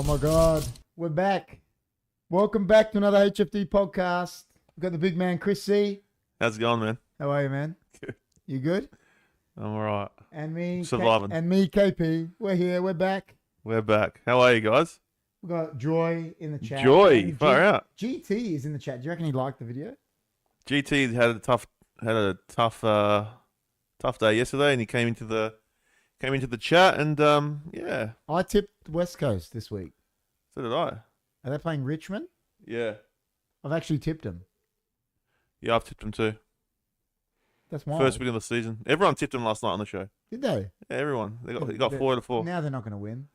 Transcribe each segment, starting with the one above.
Oh my God, we're back. Welcome back to another HFD podcast. We've got the big man, Chris C. How's it going, man? How are you, man? Good. You good? I'm all right. And me, Surviving. and me, KP. We're here. We're back. We're back. How are you guys? We've got Joy in the chat. Joy, far out. GT is in the chat. Do you reckon he liked the video? GT had a tough day yesterday, and he came into the chat, and yeah. I tipped West Coast this week. So did I. Are they playing Richmond? Yeah. I've actually tipped them. Yeah, I've tipped him too. That's wild. First win of the season. Everyone tipped him last night on the show. Did they? Yeah, everyone. They got 4 out of 4. Now they're not going to win.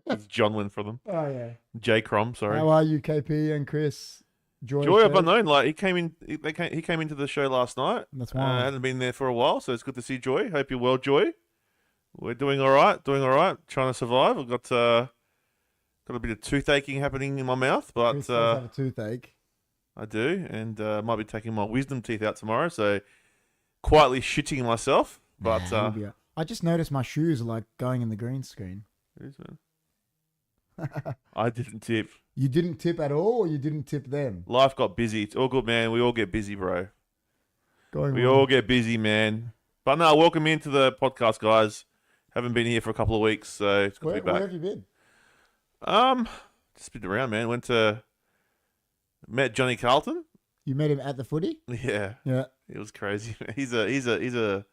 It's John win for them. Oh yeah. J Crom, sorry. How are you, KP and Chris? Joy, I've known. Like he came into the show last night. That's wild. Hadn't been there for a while, so it's good to see Joy. Hope you're well, Joy. We're doing all right. Trying to survive. I've got a bit of toothacheing happening in my mouth, but Chris does have a toothache. I do, and might be taking my wisdom teeth out tomorrow. So quietly shitting myself. But I just noticed my shoes are like going in the green screen. I didn't tip. You didn't tip at all, or you didn't tip them? Life got busy. It's all good, man. We all get busy, bro. We all get busy, man. But no, welcome into the podcast, guys. Haven't been here for a couple of weeks, so it's good to be back. Where have you been? Just been around, man. Met Johnny Carlton. You met him at the footy? Yeah. Yeah. It was crazy. He's a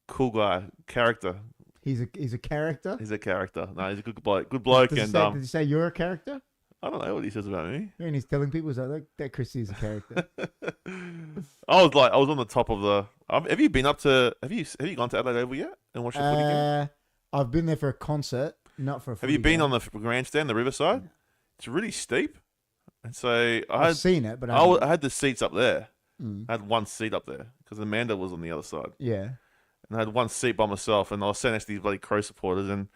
cool guy, character. He's a character. He's a character. No, he's a good bloke. Good bloke. Did you say you're a character? I don't know what he says about me. And he's telling people that Chrissy is a character. I was on the top of the. Have you been up to? Have you gone to Adelaide Oval yet and watched the footy game? I've been there for a concert, not for a footy Have you been game. on the grandstand, the Riverside? Yeah. It's really steep, and so I've seen it, but I had the seats up there. Mm. I had one seat up there because Amanda was on the other side. Yeah. And I had one seat by myself, and I was sitting next to these bloody Crow supporters, and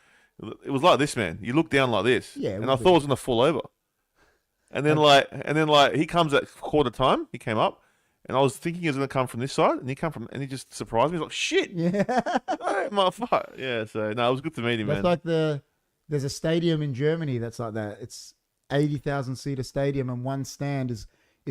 it was like this, man. You look down like this, yeah, and I thought I was gonna fall over. And then he comes at quarter time. He came up, and I was thinking he was gonna come from this side, and he just surprised me. He's like, "Shit, yeah, hey, motherfucker." Yeah, so no, it was good to meet him, man. That's like there's a stadium in Germany that's like that. It's 80,000 seater stadium, and one stand is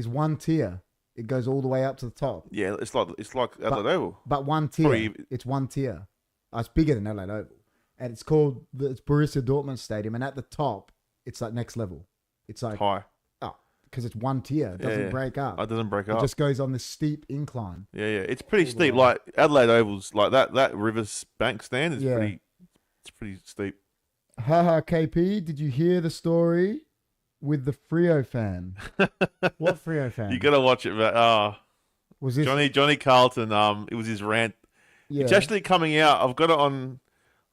one tier. It goes all the way up to the top. Yeah, it's like Adelaide Oval. But one tier. It's one tier. It's bigger than Adelaide Oval. And it's called it's Borussia Dortmund Stadium. And at the top, it's like next level. It's like high. Oh, because it's one tier. It doesn't break up. It doesn't break up. It just goes on this steep incline. Yeah. It's pretty steep. Like Adelaide Oval's like that Rivers Bank stand is pretty steep. Haha, KP, did you hear the story with the Freo fan? What Freo fan? You gotta watch it, but was this Johnny Carlton? It was his rant. Yeah. It's actually coming out. I've got it on.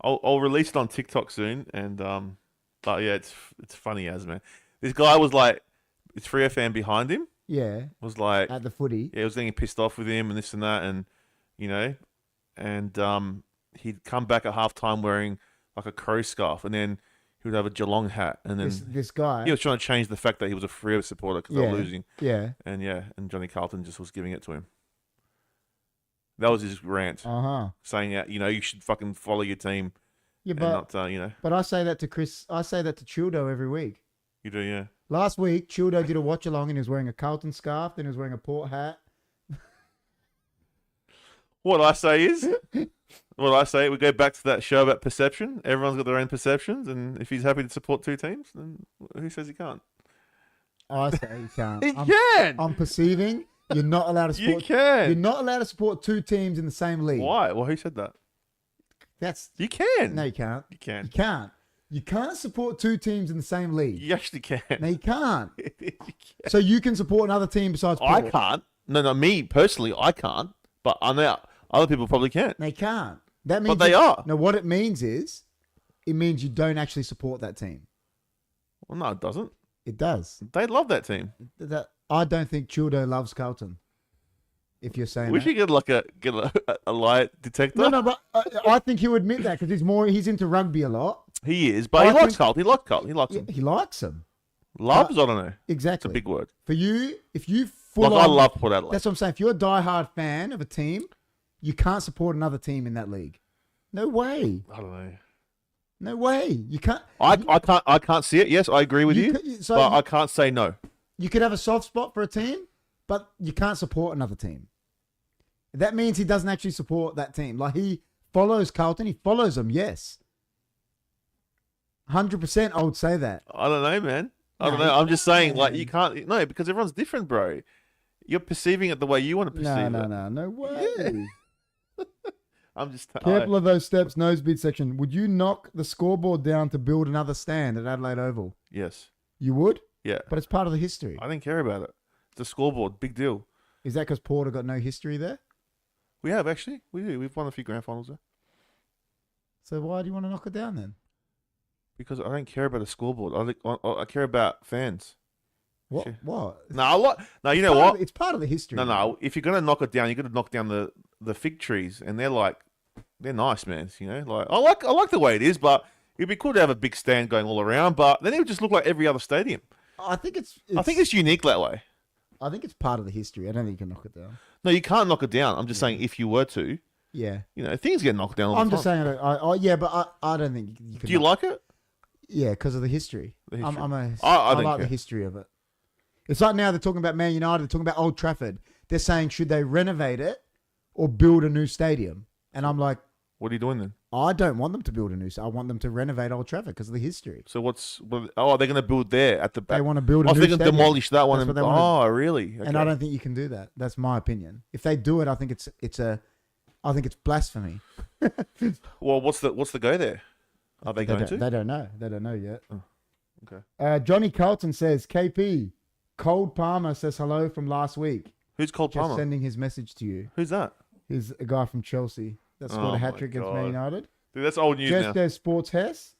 I'll release it on TikTok soon, and but yeah, it's funny as man. This guy was like, this Freo fan behind him. Yeah. Was like at the footy. Yeah, he was getting pissed off with him and this and that, and he'd come back at halftime wearing like a Crow scarf, and then he would have a Geelong hat, and then this guy, he was trying to change the fact that he was a Freo supporter because they were losing. Yeah, and Johnny Carlton just was giving it to him. That was his rant, saying that you should fucking follow your team. Yeah, but not But I say that to Chris. I say that to Childo every week. You do, yeah. Last week, Childo did a watch along, and he was wearing a Carlton scarf. Then he was wearing a Port hat. What I say is. We go back to that show about perception. Everyone's got their own perceptions, and if he's happy to support two teams, then who says he can't? I say he can't. He can. I'm perceiving you're not allowed to support. You can. You're not allowed to support two teams in the same league. Why? Well, who said that? You can. No, you can't. You can. You can't. You can't support two teams in the same league. You actually can. No, you can't. You can. So you can support another team besides Port. I can't. No, me personally, I can't. But I know other people probably can. They can't. That means but they are. No, what it means is, it means you don't actually support that team. Well, no, it doesn't. It does. They love that team. I don't think Childo loves Carlton. If you're saying we should get a lie detector. No, but I think he'll admit that because he's into rugby a lot. He is, but he likes Carlton. He likes Carlton. He likes him. He likes him. Loves, I don't know. Exactly. It's a big word. For you, if you I love Port Adelaide. That's what I'm saying. If you're a diehard fan of a team, you can't support another team in that league. No way. I don't know. No way. You can't. I can't see it. Yes, I agree with you, but I can't say no. You could have a soft spot for a team, but you can't support another team. That means he doesn't actually support that team. Like, he follows Carlton. He follows them, yes. 100% I would say that. I don't know, man. I don't know. I'm just saying, like, you can't... No, because everyone's different, bro. You're perceiving it the way you want to perceive it. No way. Yeah. I'm just... Careful of those steps, nosebleed section. Would you knock the scoreboard down to build another stand at Adelaide Oval? Yes. You would? Yeah. But it's part of the history. I didn't care about it. It's a scoreboard. Big deal. Is that because Porter got no history there? We have, actually. We do. We've won a few grand finals there. So why do you want to knock it down then? Because I don't care about a scoreboard. I care about fans. What? What? No, you know what? It's part of the history. No. If you're gonna knock it down, you're gonna knock down the fig trees, and they're nice, man. You know, like I like the way it is, but it'd be cool to have a big stand going all around. But then it would just look like every other stadium. I think it's unique that way. I think it's part of the history. I don't think you can knock it down. No, you can't knock it down. I'm just saying if you were to, yeah, you know, things get knocked down. I'm just saying, but I don't think you can. Do you like it? Yeah, because of the history. The history. I like the history of it. It's like now they're talking about Man United, they're talking about Old Trafford. They're saying, should they renovate it or build a new stadium? And I'm like, what are you doing then? I don't want them to build a new stadium. I want them to renovate Old Trafford because of the history. So they're going to build there at the back. They want to build a new stadium. Stadium. Demolish that one. That's Really? Okay. And I don't think you can do that. That's my opinion. If they do it, I think it's blasphemy. Well, what's the go there? Are they going to? They don't know. They don't know yet. Oh, okay. Johnny Carlton says, KP, Cold Palmer says hello from last week. Who's Cold Palmer? Just sending his message to you. Who's that? He's a guy from Chelsea that scored a hat-trick against Man United. Dude, that's old news now. Just Sports Hess.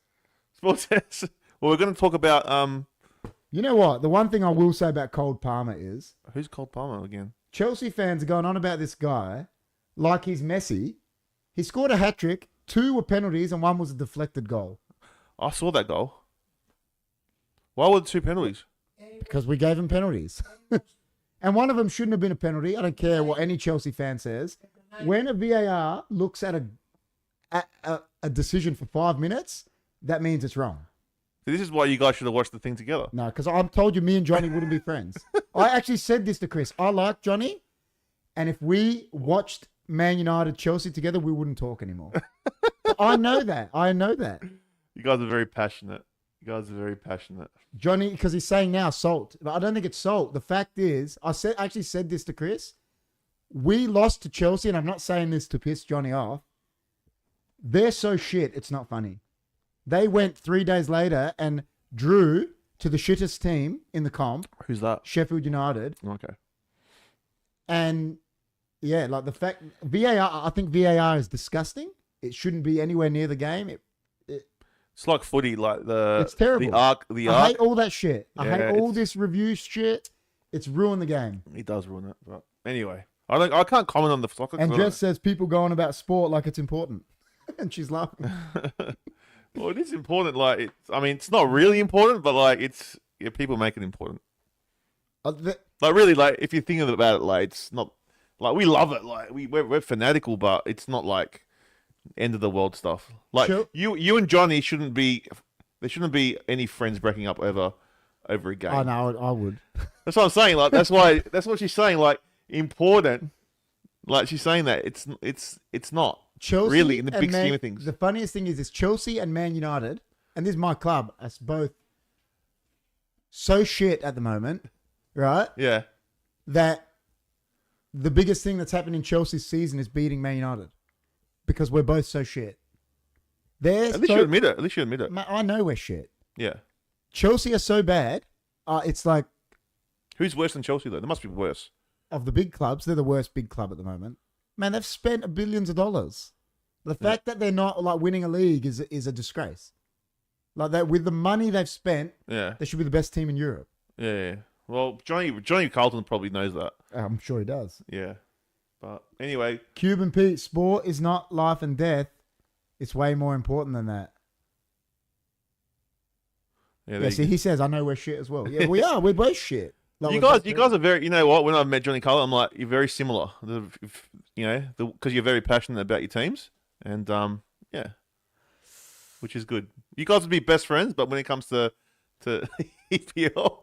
Sports Hess. Well, we're going to talk about... You know what? The one thing I will say about Cold Palmer is... Who's Cold Palmer again? Chelsea fans are going on about this guy like he's Messi. He scored a hat-trick, 2 were penalties, and 1 was a deflected goal. I saw that goal. Why were the 2 penalties? Because we gave him penalties. And one of them shouldn't have been a penalty. I don't care what any Chelsea fan says. When a VAR looks at a decision for 5 minutes, that means it's wrong. So this is why you guys should have watched the thing together. No, because I told you me and Johnny wouldn't be friends. I actually said this to Chris. I like Johnny, and if we watched Man United Chelsea together, we wouldn't talk anymore. I know that. You guys are very passionate. Johnny, because he's saying now salt. But I don't think it's salt. The fact is, I actually said this to Chris. We lost to Chelsea, and I'm not saying this to piss Johnny off. They're so shit, it's not funny. They went 3 days later and drew to the shittest team in the comp. Who's that? Sheffield United. Okay. And yeah, like the fact VAR, I think VAR is disgusting. It shouldn't be anywhere near the game. It's like footy, like it's terrible. The arc. I hate all that shit. I hate all this review shit. It's ruined the game. It does ruin it. But anyway, I can't comment on the soccer. And Jess says people go on about sport like it's important, and she's laughing. Well, it is important. Like, it's not really important, but like, people make it important. Like, really, like, if you're thinking about it, like, it's not like we love it. Like, we're fanatical, but it's not like end of the world stuff. Like, sure. You and Johnny shouldn't be. There shouldn't be any friends breaking up over a game. I know. I would. That's what I'm saying. Like, that's what she's saying. Like, important. Like, she's saying that it's not. Chelsea really in the big scheme of things. The funniest thing is Chelsea and Man United, and this is my club, as both so shit at the moment, right? Yeah. That the biggest thing that's happened in Chelsea's season is beating Man United because we're both so shit. At least you admit it. I know we're shit. Yeah. Chelsea are so bad. It's like, who's worse than Chelsea though? There must be worse. Of the big clubs, they're the worst big club at the moment. Man, they've spent billions of dollars. The fact that they're not like winning a league is a disgrace. Like that, with the money they've spent, they should be the best team in Europe. Yeah. Well, Johnny Carlton probably knows that. I'm sure he does. Yeah. But anyway, Cuban Pete, sport is not life and death. It's way more important than that. Yeah. See, he says, "I know we're shit as well." Yeah, we are. We're both shit. Like, you guys are very. You know what? When I met Johnny Carlton, I'm like, you're very similar. Because you're very passionate about your teams, and yeah. which is good. You guys would be best friends, but when it comes to EPL,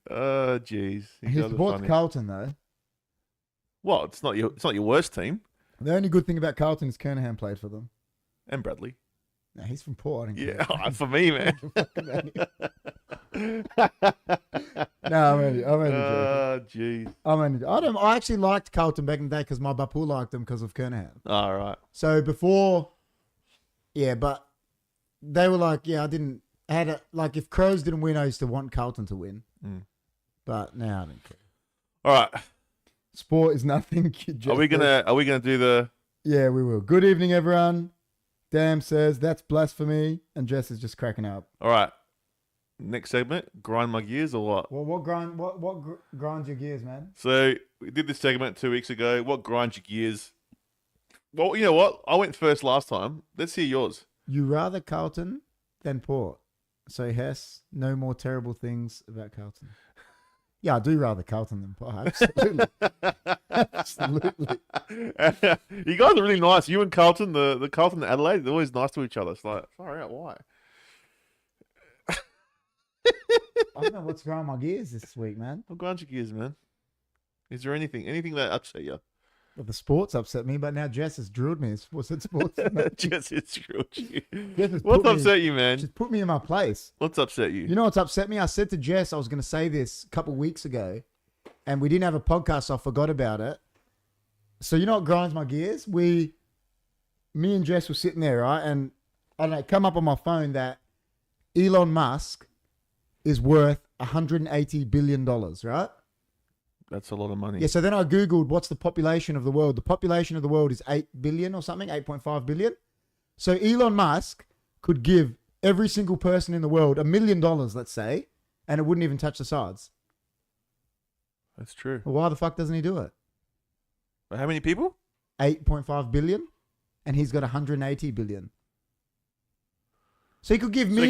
oh jeez, He supports Carlton though. Well, it's not your worst team. The only good thing about Carlton is Kernahan played for them. And Bradley. No, he's from Port. Yeah, for me, man. No, I'm only joking. Jeez. I actually liked Carlton back in the day because my Bapu liked them because of Kernahan. All right. So before, but they were like, if Crows didn't win, I used to want Carlton to win. But now I don't care. All right. Sport is nothing. Are we gonna do the? Yeah, we will. Good evening, everyone. Damn says that's blasphemy, and Jess is just cracking up. All right. Next segment, grind my gears or what? Well, what grinds your gears, man? So we did this segment 2 weeks ago. What grinds your gears? Well, you know what? I went first last time. Let's hear yours. You rather Carlton than Port. So Hess, no more terrible things about Carlton. Yeah, I do rather Carlton than Port. Absolutely. Absolutely. You guys are really nice. You and Carlton, the Carlton and Adelaide, they're always nice to each other. It's like, far out, why? I don't know what's grinding my gears this week, man. What grinds your gears, man? Is there anything that upset you? Well, the sports upset me, but now Jess has drilled me. What's it sports? Jess has drilled you. What's upset you, man? Just put me in my place. What's upset you? You know what's upset me? I said to Jess I was going to say this a couple of weeks ago, and we didn't have a podcast, so I forgot about it. So you know what grinds my gears? Me and Jess were sitting there, right? And I don't know, it come up on my phone that Elon Musk is worth $180 billion, right? That's a lot of money. Yeah, so then I Googled what's the population of the world. The population of the world is 8 billion or something, 8.5 billion. So Elon Musk could give every single person in the world $1 million, let's say, and it wouldn't even touch the sides. That's true. Well, why the fuck doesn't he do it? But how many people? 8.5 billion, and he's got 180 billion. So he could give me,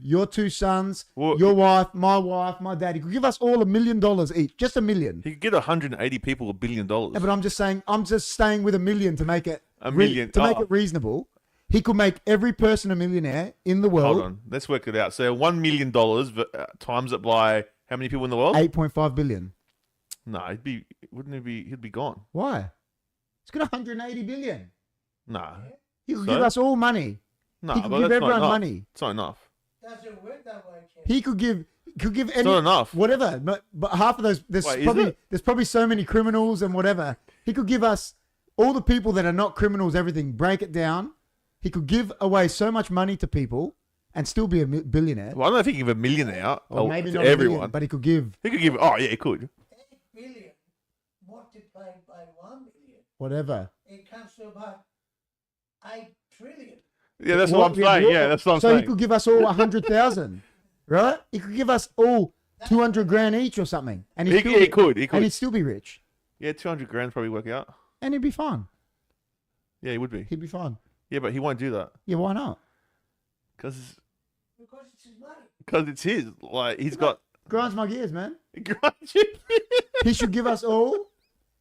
your two sons, your wife, my dad. He could give us all $1 million each, just $1 million. He could get 180 people $1 billion. Yeah, but I'm just saying, I'm just staying with $1 million to make it make it reasonable. He could make every person a millionaire in the world. Hold on, let's work it out. So $1 million times it by how many people in the world? 8.5 billion. No, he'd be gone. Why? He's got 180 billion. Nah. He could give us all money. No, he could give everyone money. It's not enough. Doesn't work that way, Ken. He could give any. It's not enough. Whatever, but half of those. There's probably so many criminals and whatever. He could give us all the people that are not criminals. Everything. Break it down. He could give away so much money to people and still be a billionaire. Well, I don't think he give $1 million out. Or maybe to not everyone, million, but he could give. He could give. Oh yeah, he could. 8 billion multiplied by 1 million. Whatever. It comes to about 8 trillion. Yeah, that's what I'm saying. Yeah, that's what I'm saying. So he could give us all 100,000, right? He could give us all 200 grand each or something, and he could, and he'd still be rich. Yeah, 200 grand probably work out, and he'd be fine. Yeah, he would be. He'd be fine. Yeah, but he won't do that. Yeah, why not? Because it's his money. Because it's his. Like he's got. Grinds my gears, man. Grinds your gears. He should give us all.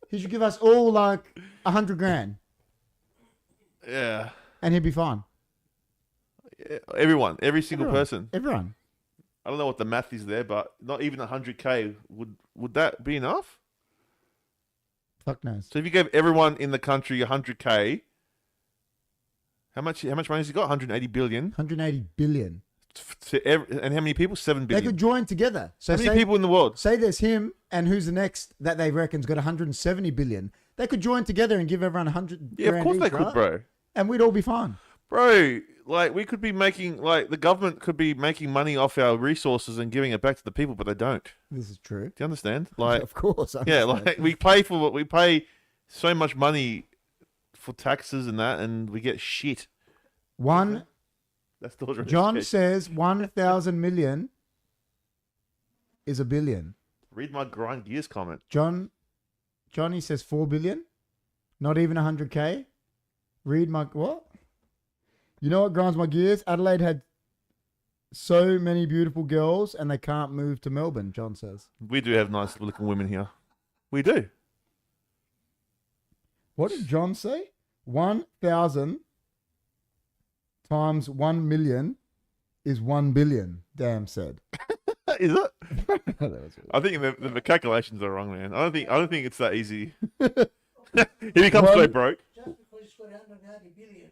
He should give us all like 100 grand. Yeah. And he'd be fine. Everyone, every single person. Everyone. I don't know what the math is there, but not even 100K would that be enough? Fuck knows. So if you gave everyone in the country 100K, how much money has he got? 180 billion. 180 billion. And how many people? 7 billion. They could join together. So how many people in the world? Say there's him, and who's the next that they reckon's got 170 billion. They could join together and give everyone 100. Yeah, of course each, they could, right? bro. And we'd all be fine. Bro, like we could be making, like the government could be making money off our resources and giving it back to the people, but they don't. This is true. Do you understand? Like, of course. Yeah, like we pay so much money for taxes and that, and we get shit. That's the John says 1,000 million is $1 billion. Read my grind gears comment. Johnny says 4 billion, not even 100K. Read my what? You know what grinds my gears? Adelaide had so many beautiful girls and they can't move to Melbourne, John says. We do have nice looking women here. We do. What did John say? 1,000 times 1 million is 1 billion. Damn said. Is it? That was really- I think the calculations are wrong, man. I don't think it's that easy. He becomes so One- broke. Just because it's got 190 billion.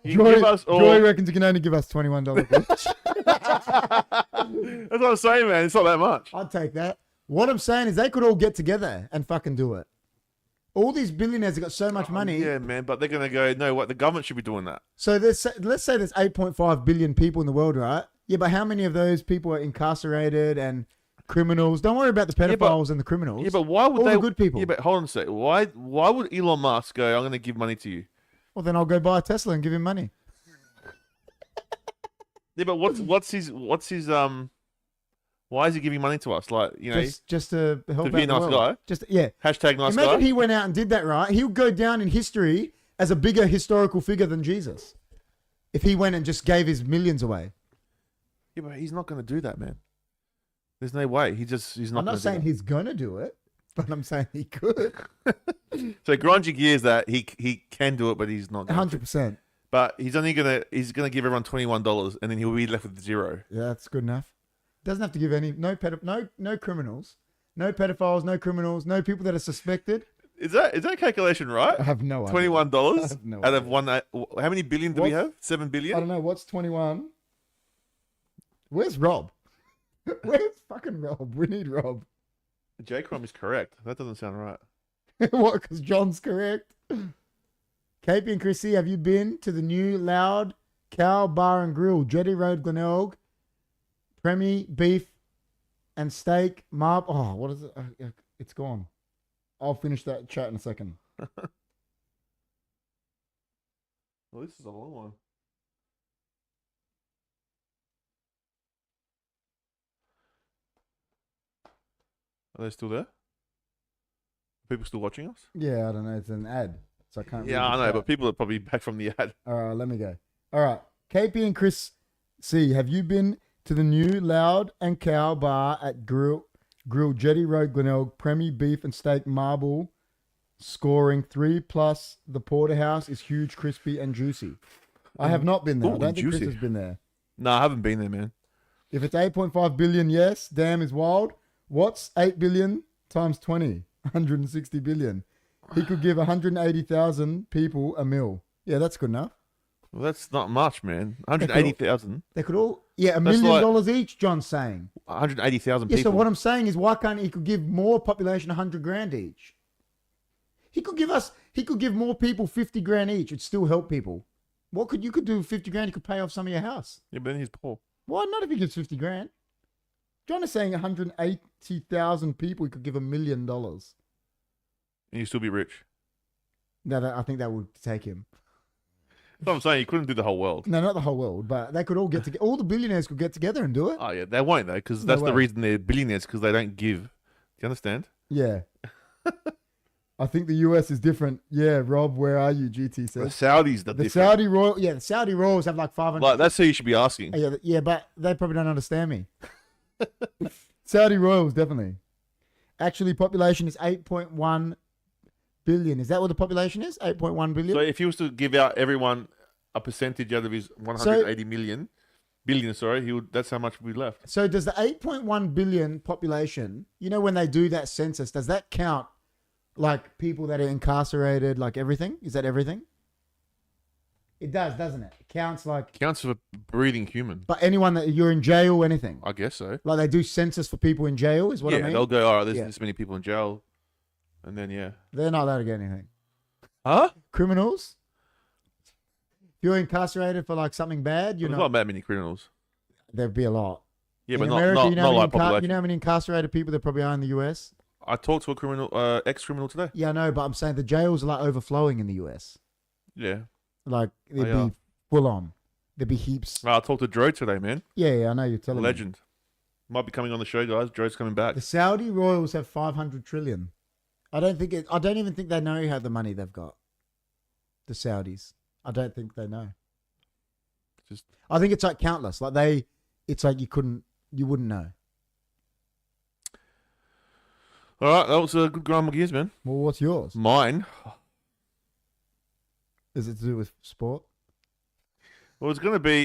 He can give us all. Joy reckons you can only give us $21 each. That's what I'm saying, man. It's not that much. I'd take that. What I'm saying is they could all get together and fucking do it. All these billionaires have got so much money. Yeah, man. But they're gonna go. No, what? The government should be doing that. So let's say there's 8.5 billion people in the world, right? Yeah, but how many of those people are incarcerated and criminals? Don't worry about the pedophiles and the criminals. Yeah, but why would all they? the good people. Yeah, but hold on a sec. Why would Elon Musk go? I'm gonna give money to you. Well, then I'll go buy a Tesla and give him money. Yeah, but what's his why is he giving money to us? Like, you know, Just to help to out be a the nice world. guy. Just yeah. Hashtag nice Imagine guy. he went out and did that, right? He'll go down in history as a bigger historical figure than Jesus. If he went and just gave his millions away. Yeah, but he's not gonna do that, man. There's no way. He's not. I'm not gonna saying do he's gonna do it, but I'm saying he could. that. So grungy gears that he can do it, but he's not. Going to. 100%. But he's gonna give everyone $21, and then he'll be left with zero. Yeah, that's good enough. Doesn't have to give any no criminals, no pedophiles, no criminals, no people that are suspected. Is that calculation right? I have no idea. $21 I have no out of idea. one. How many billion do we have? 7 I billion. don't know what's 21. Where's Rob? Where's fucking Rob? We need Rob. J. Crom is correct. That doesn't sound right. What? Because John's correct. KP and Chrissy, have you been to the new Loud Cow Bar and Grill, Jetty Road, Glenelg? Premi, beef, and steak, Oh, what is it? It's gone. I'll finish that chat in a second. Well, this is a long one. Are they still there? People still watching us? Yeah, I don't know. It's an ad, so I can't. Yeah, read I the know, chat. but people are probably back from the ad. All right, let me go. All right, KP and Chris C, have you been to the new Loud and Cow Bar at Grill Jetty Road, Glenelg? Premi, beef, and steak, marble, scoring 3+. The porterhouse is huge, crispy, and juicy. I have not been there. Ooh, I don't think Chris juicy. has been there. No, I haven't been there, man. If it's 8.5 billion, yes, damn is wild. What's 8 billion times 20? 160 billion. He could give 180,000 people a meal. Yeah, that's good enough. Well, that's not much, man. 180,000. They could all, yeah, $1 That's million like- each, John's saying. 180,000 Yeah, people. so what I'm saying is why can't he could give more population 100 grand each? He could give more people 50 grand each. It'd still help people. You could do with 50 grand, you could pay off some of your house. Yeah, but then he's poor. Why not if he gives 50 grand? John is saying 180,000 people he could give $1 million. And you still be rich. No, I think that would take him. That's what I'm saying. You couldn't do the whole world. No, not the whole world, but they could all get together. All the billionaires could get together and do it. Oh, yeah. They won't, though, because No that's the way. reason they're billionaires, because they don't give. Do you understand? Yeah. I think the US is different. Yeah, Rob, where are you? GT The says. Saudis, The Saudi Royals have like 500. Like, that's who you should be asking. Yeah, but they probably don't understand me. Saudi Royals, definitely. Actually, population is 8.1 billion. Is that what the population is? 8.1 billion? So if he was to give out everyone a percentage out of his 180 billion, sorry, that's how much we left. So does the 8.1 billion population, when they do that census, does that count like people that are incarcerated, like everything? Is that everything? It does, doesn't it? It counts like... Counts for breathing human. But anyone that you're in jail, anything? I guess so. Like they do census for people in jail is what I Yeah, mean? they'll go, all right, there's Yeah. this many people in jail. And then, yeah. They're not allowed to get anything. Huh? Criminals? If you're incarcerated for like something bad, There's not that many criminals. There'd be a lot. Yeah, In but America, not how many like population. you know how many incarcerated people there probably are in the US? I talked to a criminal, ex-criminal today. Yeah, I know, but I'm saying the jails are like overflowing in the US. Yeah. Like they'd They are. be full on. There'd be heaps. I talked to Dro today, man. Yeah, I know you're telling me. Legend. Might be coming on the show, guys. Dro's coming back. The Saudi royals have 500 trillion. I don't even think they know how the money they've got. The Saudis. I don't think they know. I think it's like countless. It's like you wouldn't know. All right, that was a good grind of gears, man. Well, what's yours? Mine. Is it to do with sport? It was gonna be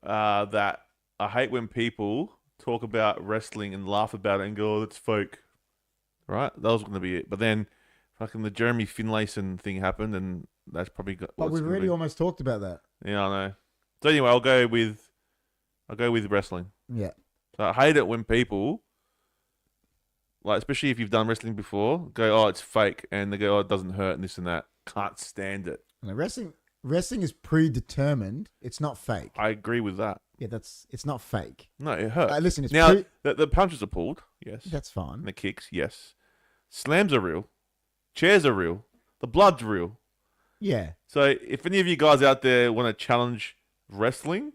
that I hate when people talk about wrestling and laugh about it and go, "Oh, that's fake." Right? That was gonna be it. But then, fucking the Jeremy Finlayson thing happened, and that's probably got. But we've already almost talked about that. Yeah, I know. So anyway, I'll go with wrestling. Yeah. So I hate it when people, like, especially if you've done wrestling before, go, "Oh, it's fake," and they go, "Oh, it doesn't hurt," and this and that. Can't stand it. And wrestling is predetermined. It's not fake. I agree with that. Yeah, it's not fake. No, it hurts. Listen, it's now the punches are pulled. Yes, that's fine. And the kicks, yes. Slams are real. Chairs are real. The blood's real. Yeah. So if any of you guys out there want to challenge wrestling,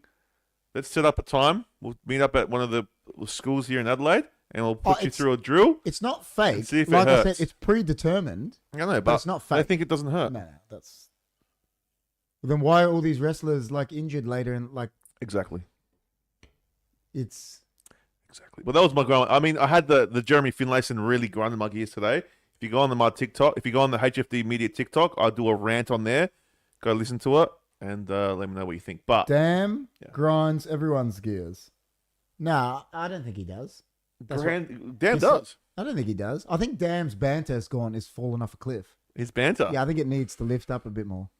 let's set up a time. We'll meet up at one of the schools here in Adelaide, and we'll put you through a drill. It's not fake. See if like it hurts. I said, it's predetermined. I know, but it's not fake. I think it doesn't hurt. No, that's. Well, then why are all these wrestlers like injured later and like? Exactly. It's. Exactly. Well, that was my growing. I mean, I had the Jeremy Finlayson really grinding my gears today. If you go on my TikTok, if you go on the HFD Media TikTok, I do a rant on there. Go listen to it and let me know what you think. But damn grinds everyone's gears. Nah, I don't think he does. Damn does. I don't think he does. I think Dam's banter is fallen off a cliff. His banter. Yeah, I think it needs to lift up a bit more.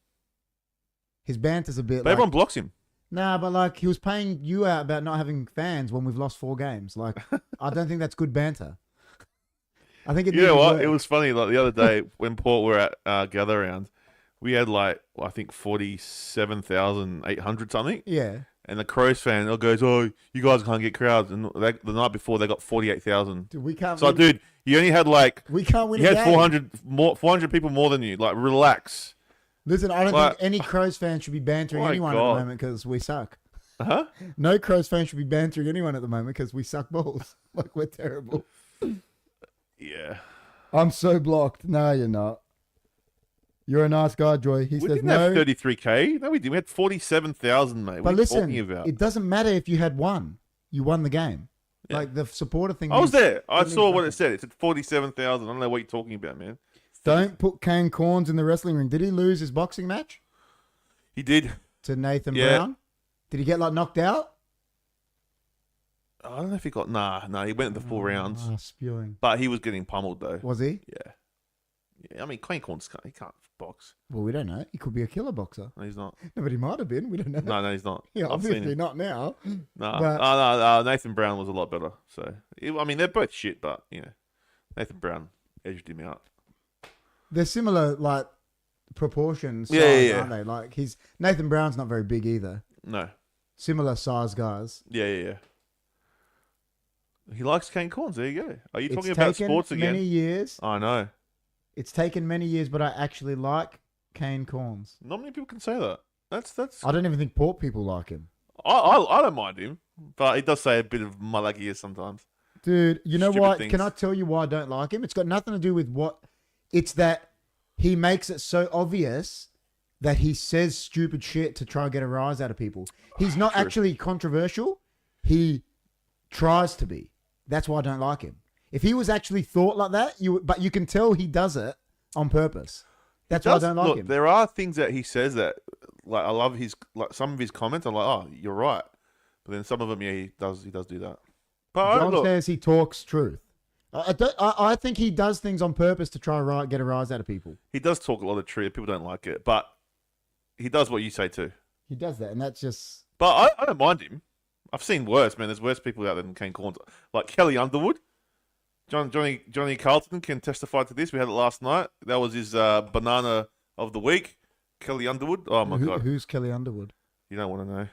His banter's a bit. But everyone blocks him. Nah, but like he was paying you out about not having fans when we've lost 4 games. Like, I don't think that's good banter. I think it. You know what? It was funny. Like the other day when Port were at Gather Round, we had I think 47,800 something. Yeah. And the Crows fan goes, "Oh, you guys can't get crowds." And the night before they got 48,000. Dude, we can't. So, dude, you only had we can't win. You had 400 people more than you. Like, relax. Listen, I don't think any Crows fan should be bantering anyone at the moment because we suck. Huh? No Crows fan should be bantering anyone at the moment because we suck balls. Like, we're terrible. Yeah. I'm so blocked. No, you're not. You're a nice guy, Joy. He we says didn't no. have 33K. No, we didn't. We had 47,000, mate. But what listen, are you talking about? It doesn't matter if you had one. You won the game. Yeah. Like, the supporter thing. I was there. I saw what it said. It said 47,000. I don't know what you're talking about, man. Don't put Kane Corns in the wrestling ring. Did he lose his boxing match? He did. To Nathan Brown? Did he get knocked out? I don't know if he got... Nah, he went the full rounds. Spewing. But he was getting pummeled, though. Was he? Yeah. I mean, Kane Corns, he can't box. Well, we don't know. He could be a killer boxer. No, he's not. No, but he might have been. We don't know. No, he's not. Yeah, obviously not now. No, But... Nathan Brown was a lot better. So, I mean, they're both shit, but, Nathan Brown edged him out. They're similar, proportions, aren't they? Like, Nathan Brown's not very big either. No. Similar size guys. Yeah. He likes Kane Corns. There you go. Are you talking about sports again? Many years. I know. It's taken many years, but I actually like Kane Corns. Not many people can say that. That's. I don't even think Port people like him. I don't mind him, but he does say a bit of mullag ears sometimes. Dude, you know what? Things. Can I tell you why I don't like him? It's got nothing to do with what... It's that he makes it so obvious that he says stupid shit to try and get a rise out of people. He's not actually controversial. He tries to be. That's why I don't like him. If he was actually thought like that, but you can tell he does it on purpose. That's why I don't like him. There are things that he says that, I love some of his comments. I'm like, oh, you're right. But then some of them, he does do that. But John says he talks truth. I think he does things on purpose to try and get a rise out of people. He does talk a lot of truth. People don't like it, but he does what you say too. He does that, and that's just... But I don't mind him. I've seen worse, man. There's worse people out there than Kane Corns. Like Kelly Underwood. Johnny Carlton can testify to this. We had it last night. That was his banana of the week. Kelly Underwood. Oh, my God. Who's Kelly Underwood? You don't want to know.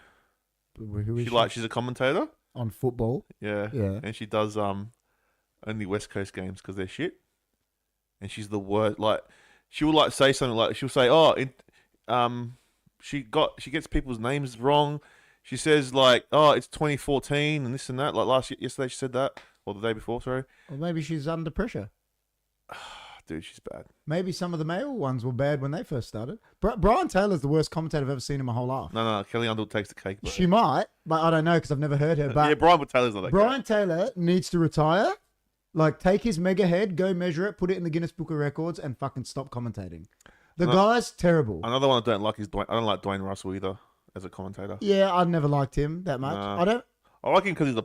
Who is she? She's a commentator. On football? Yeah. And she does only West Coast games because they're shit. And she's the worst. She will say something she'll say, she gets people's names wrong. She says it's 2014 and this and that. Yesterday she said that, or the day before, sorry. Or maybe she's under pressure. Dude, she's bad. Maybe some of the male ones were bad when they first started. Brian Taylor's the worst commentator I've ever seen in my whole life. No, Kelly Underwood takes the cake. She might, but I don't know because I've never heard her. But yeah, Brian Taylor's not that Brian Taylor needs to retire. Take his mega head, go measure it, put it in the Guinness Book of Records, and fucking stop commentating. The guy's terrible. Another one I don't like is Dwayne. I don't like Dwayne Russell either as a commentator. Yeah, I never liked him that much. Nah. I like him because he's a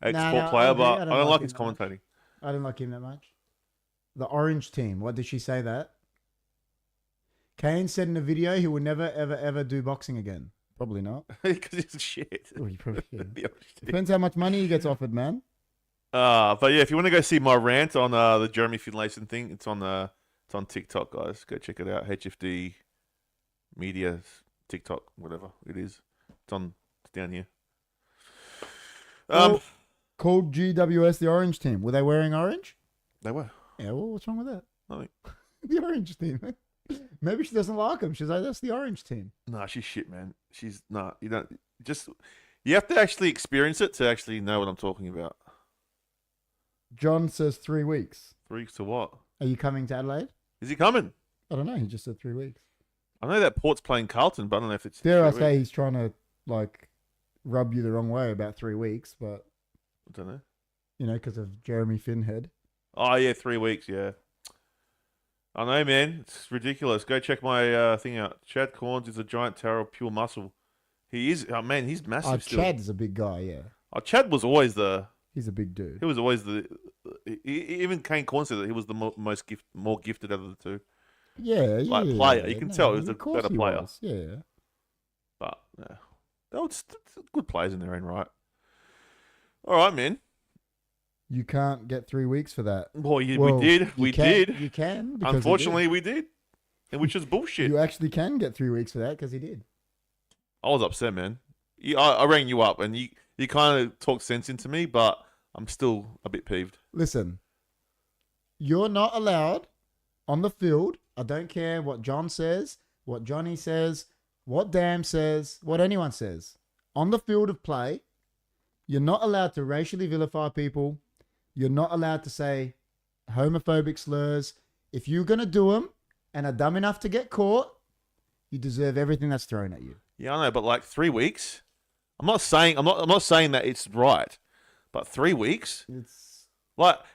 ex-Port player, but I don't like his commentating. I don't like him that much. The Orange Team. What did she say that? Kane said in a video he will never, ever, ever do boxing again. Probably not. Because he's shit. Oh, he probably depends how much money he gets offered, man. But yeah, if you want to go see my rant on the Jeremy Finlayson thing, it's on TikTok, guys. Go check it out. HFD Media TikTok, whatever it is. It's down here. Called GWS the Orange Team. Were they wearing orange? They were. Yeah, well, what's wrong with that? Nothing. The Orange Team. Maybe she doesn't like him. She's like, that's the Orange Team. Nah, she's shit, man. You have to actually experience it to actually know what I'm talking about. John says 3 weeks. 3 weeks to what? Are you coming to Adelaide? Is he coming? I don't know. He just said 3 weeks. I know that Port's playing Carlton, but I don't know if it's... Dare I say he's trying to, rub you the wrong way about 3 weeks, but... I don't know. You know, because of Jeremy Finhead. Oh, yeah, 3 weeks, yeah. I know, man. It's ridiculous. Go check my thing out. Chad Corns is a giant tower of pure muscle. He is... Oh, man, he's massive still. Chad's a big guy, yeah. Oh, Chad was always the... He's a big dude. He was always even Kane Corn said that he was the more gifted out of the two. Yeah, player. You can tell he was a better player. Yeah. But, yeah. They were good players in their own right. All right, man. You can't get 3 weeks for that. Well, we did. You can. Unfortunately, we did. Which is bullshit. You actually can get 3 weeks for that because he did. I was upset, man. I rang you up and you kind of talked sense into me, but I'm still a bit peeved. Listen, you're not allowed on the field. I don't care what John says, what Johnny says, what Dam says, what anyone says. On the field of play, you're not allowed to racially vilify people. You're not allowed to say homophobic slurs. If you're going to do them and are dumb enough to get caught, you deserve everything that's thrown at you. Yeah, I know, but 3 weeks? I'm not saying that it's right, but 3 weeks? It's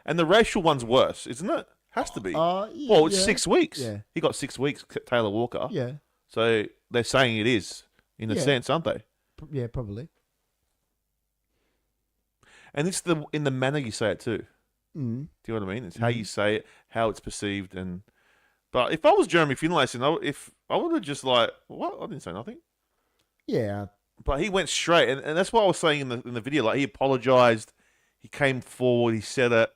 and the racial one's worse, isn't it? Has to be. Yeah, well, it's 6 weeks. Yeah. He got 6 weeks, Taylor Walker. Yeah. So they're saying it is, in a sense, aren't they? Yeah, probably. And it's in the manner you say it too. Mm. Do you know what I mean? It's how you say it, how it's perceived, But if I was Jeremy Finlayson, I would have just what? I didn't say nothing. Yeah. But he went straight, and that's what I was saying in the video. He apologized, he came forward, he said it.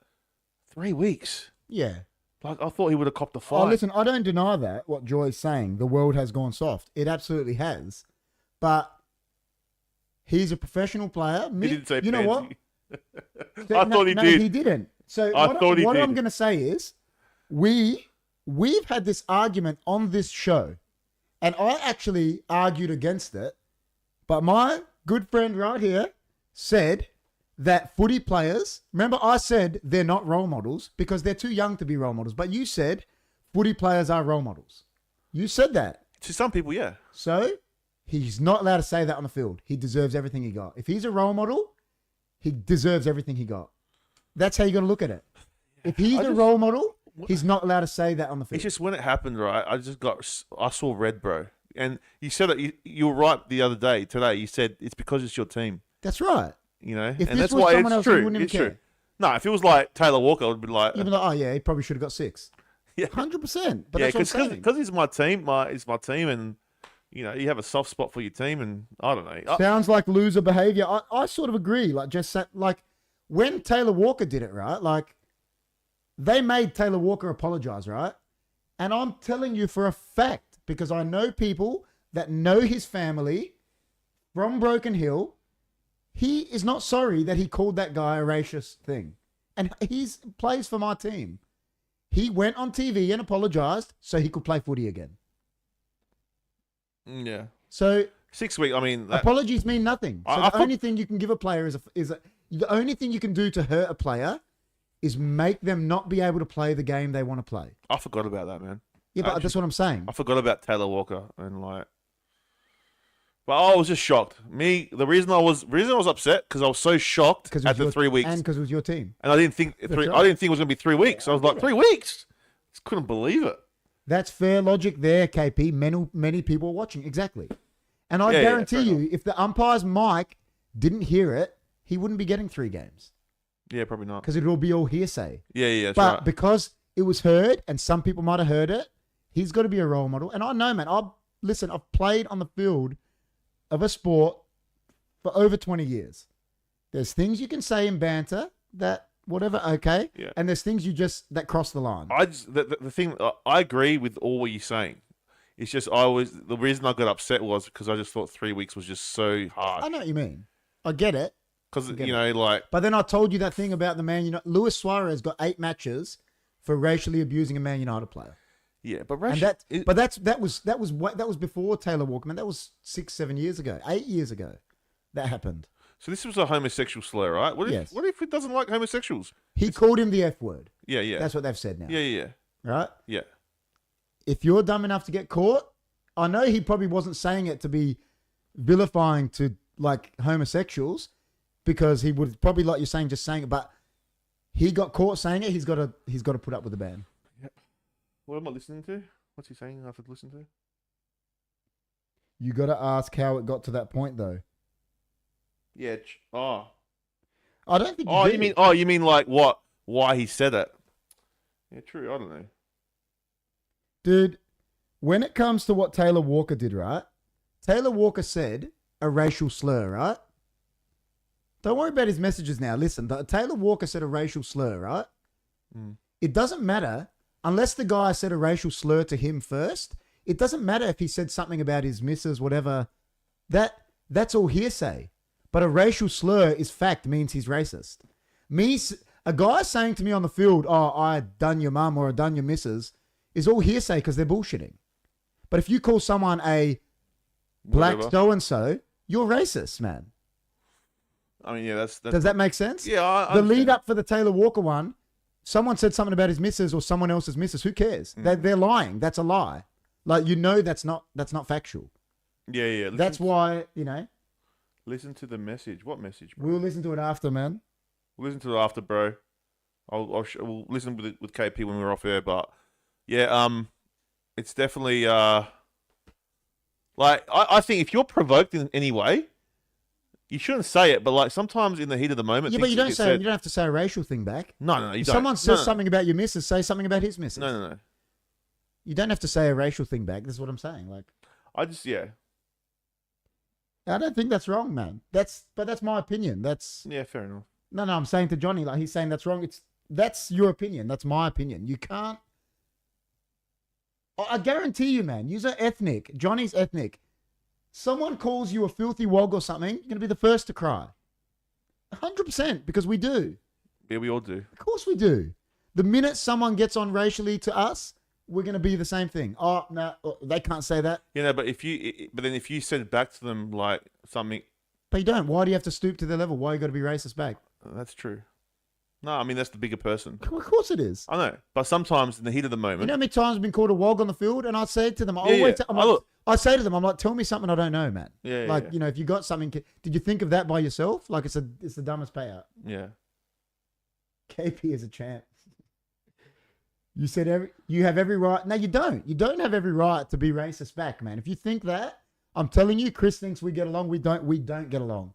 3 weeks. Yeah. I thought he would have copped the fight. Oh, listen, I don't deny that, what Joy's saying. The world has gone soft. It absolutely has. But he's a professional player. He didn't say you know what? I thought he did. He didn't. So what I'm going to say is we've had this argument on this show, and I actually argued against it. But my good friend right here said that footy players, remember I said they're not role models because they're too young to be role models. But you said footy players are role models. You said that. To some people, yeah. So he's not allowed to say that on the field. He deserves everything he got. If he's a role model, he deserves everything he got. That's how you're going to look at it. If he's a role model, he's not allowed to say that on the field. It's just when it happened, right? I saw red, bro. And you said that you were right the other day, today. You said it's because it's your team. That's right. You know? If and this that's was why someone it's else, true. you wouldn't It's even care. true. No, if it was like Taylor Walker, I would be like... You'd be like, oh yeah, he probably should have got 6. Yeah. 100%. But that's what I'm saying. Because it's my team, it's my team, and you know, you have a soft spot for your team, and I don't know. Sounds like loser behavior. I sort of agree. When Taylor Walker did it, right? They made Taylor Walker apologize, right? And I'm telling you for a fact, because I know people that know his family from Broken Hill, he is not sorry that he called that guy a racist thing. And he plays for my team. He went on TV and apologized so he could play footy again. Yeah. So 6 weeks. I mean, apologies mean nothing. So the only thing you can give a player the only thing you can do to hurt a player is make them not be able to play the game they want to play. I forgot about that, man. Yeah, but that's what I'm saying. I forgot about Taylor Walker but I was just shocked. The reason I was upset because I was so shocked at the 3 weeks, and because it was your team, and I didn't think it was going to be 3 weeks. I was like, 3 weeks? Just couldn't believe it. That's fair logic there, KP. Many people are watching. Exactly. And I guarantee you, if the umpire's mic didn't hear it, he wouldn't be getting 3 games. Yeah, probably not. Because it would all be all hearsay. Yeah, that's but right. because it was heard, and some people might have heard it, he's got to be a role model. And I know, man, I've played on the field of a sport for over 20 years. There's things you can say in banter that whatever, okay. Yeah. And there's things that cross the line. The thing, I agree with all what you're saying. It's just the reason I got upset was because I just thought 3 weeks was just so hard. I know what you mean. I get it. Because, like... But then I told you that thing about the Man United. Luis Suarez got 8 matches for racially abusing a Man United player. Yeah, but that was before Taylor Walker. Man, that was 6-7 years ago, 8 years ago. That happened. So this was a homosexual slur, right? What if it doesn't like homosexuals? He called him the F word. Yeah. That's what they've said now. Yeah. Right? Yeah. If you're dumb enough to get caught, I know he probably wasn't saying it to be vilifying to like homosexuals, because he would probably, like you're saying, just saying it, but he got caught saying it. He's got to put up with the ban. Yep. What am I listening to? What's he saying I have to listen to? You got to ask how it got to that point, though. Yeah. I don't think. You mean like what? Why he said it? Yeah, true. I don't know. Dude, when it comes to what Taylor Walker did, right? Taylor Walker said a racial slur, right? Don't worry about his messages now. Listen, Taylor Walker said a racial slur, right? It doesn't matter unless the guy said a racial slur to him first. It doesn't matter if he said something about his missus, whatever. That's all hearsay. But a racial slur is fact, means he's racist. A guy saying to me on the field, "Oh, I done your mum or I done your missus," is all hearsay because they're bullshitting. But if you call someone a black so-and-so, you're racist, man. I mean, yeah, that's Does that make sense? Yeah, I the lead up for the Taylor Walker one, someone said something about his missus or someone else's missus. Who cares? They're lying. That's a lie. Like, that's not factual. Yeah. That's why, Listen to the message. What message, bro? We'll listen to it after, man. We'll listen to it after, bro. We'll listen with KP when we're off air, but yeah, it's definitely like I think if you're provoked in any way, you shouldn't say it. But like sometimes in the heat of the moment, yeah, but you don't have to say a racial thing back. No, you if don't. Someone says something about your missus, say something about his missus. No. You don't have to say a racial thing back. This is what I'm saying. Like, I don't think that's wrong, man. That's my opinion. Yeah, fair enough. No, I'm saying to Johnny, like he's saying that's wrong. That's your opinion. That's my opinion. You can't. I guarantee you, man. You're ethnic. Johnny's ethnic. Someone calls you a filthy wog or something, you're gonna be the first to cry. 100%, because we do. Yeah, we all do. Of course we do. The minute someone gets on racially to us, we're gonna be the same thing. Oh no, they can't say that. But then if you said back to them like something, but you don't. Why do you have to stoop to their level? Why you got to be racist back? That's true. No, I mean that's the bigger person. Of course it is. I know, but sometimes in the heat of the moment, you know how many times I've been called a wog on the field, and I say to them, I say to them, I'm like, tell me something I don't know, man. Yeah. If you got something, did you think of that by yourself? Like it's the dumbest payout. Yeah. KP is a champ. You said you have every right. No, you don't. You don't have every right to be racist back, man. If you think that, I'm telling you, Chris thinks we get along. We don't get along.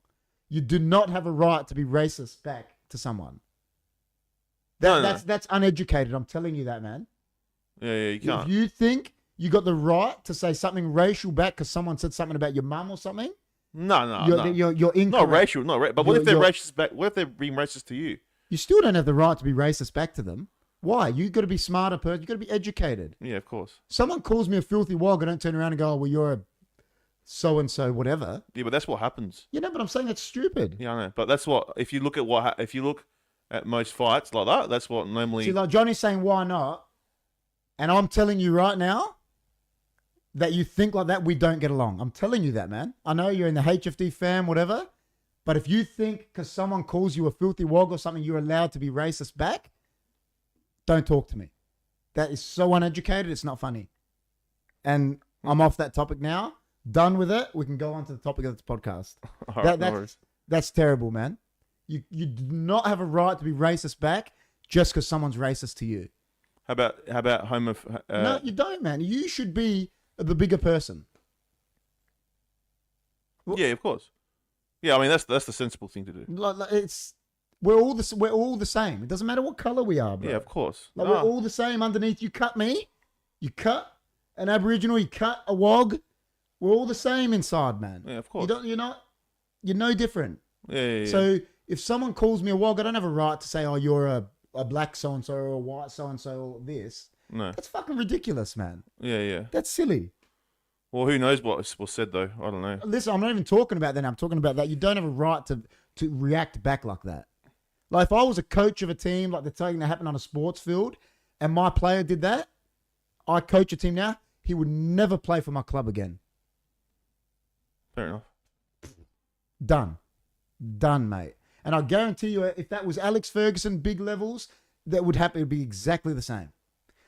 You do not have a right to be racist back to someone. That's uneducated. I'm telling you that, man. Yeah, you can't. If you think you got the right to say something racial back because someone said something about your mum or something, no. You're incorrect. Not racial, but what if they're racist back? What if they're being racist to you? You still don't have the right to be racist back to them. Why? You got to be smarter, person. You got to be educated. Yeah, of course. Someone calls me a filthy wog, I don't turn around and go, "Oh, well, you're a so and so, whatever." Yeah, but that's what happens. But I'm saying that's stupid. Yeah, I know. But that's what. If you look at most fights like that, that's what normally. See, like Johnny's saying, why not? And I'm telling you right now that you think like that, we don't get along. I'm telling you that, man. I know you're in the HFD fam, whatever. But if you think because someone calls you a filthy wog or something, you're allowed to be racist back, don't talk to me. That is so uneducated, it's not funny. And I'm off that topic now. Done with it. We can go on to the topic of this podcast. All right, that's terrible, man. You do not have a right to be racist back just because someone's racist to you. How about homo? No, you don't, man. You should be the bigger person. Yeah, of course. Yeah, I mean that's the sensible thing to do. Like we're all the same. It doesn't matter what color we are, bro. Yeah, of course. Like we're all the same underneath. You cut me, you cut an Aboriginal, you cut a Wog. We're all the same inside, man. Yeah, of course. You're no different. Yeah. So if someone calls me a Wog, I don't have a right to say, oh, you're a black so and so or a white so and so or this. No. That's fucking ridiculous, man. Yeah. That's silly. Well, who knows what was said though? I don't know. Listen, I'm not even talking about that. I'm talking about that. You don't have a right to react back like that. Like if I was a coach of a team, like the thing that happened on a sports field, and my player did that, I coach a team now, he would never play for my club again. Fair enough. Done, mate. And I guarantee you, if that was Alex Ferguson, big levels, that would happen. It'd be exactly the same.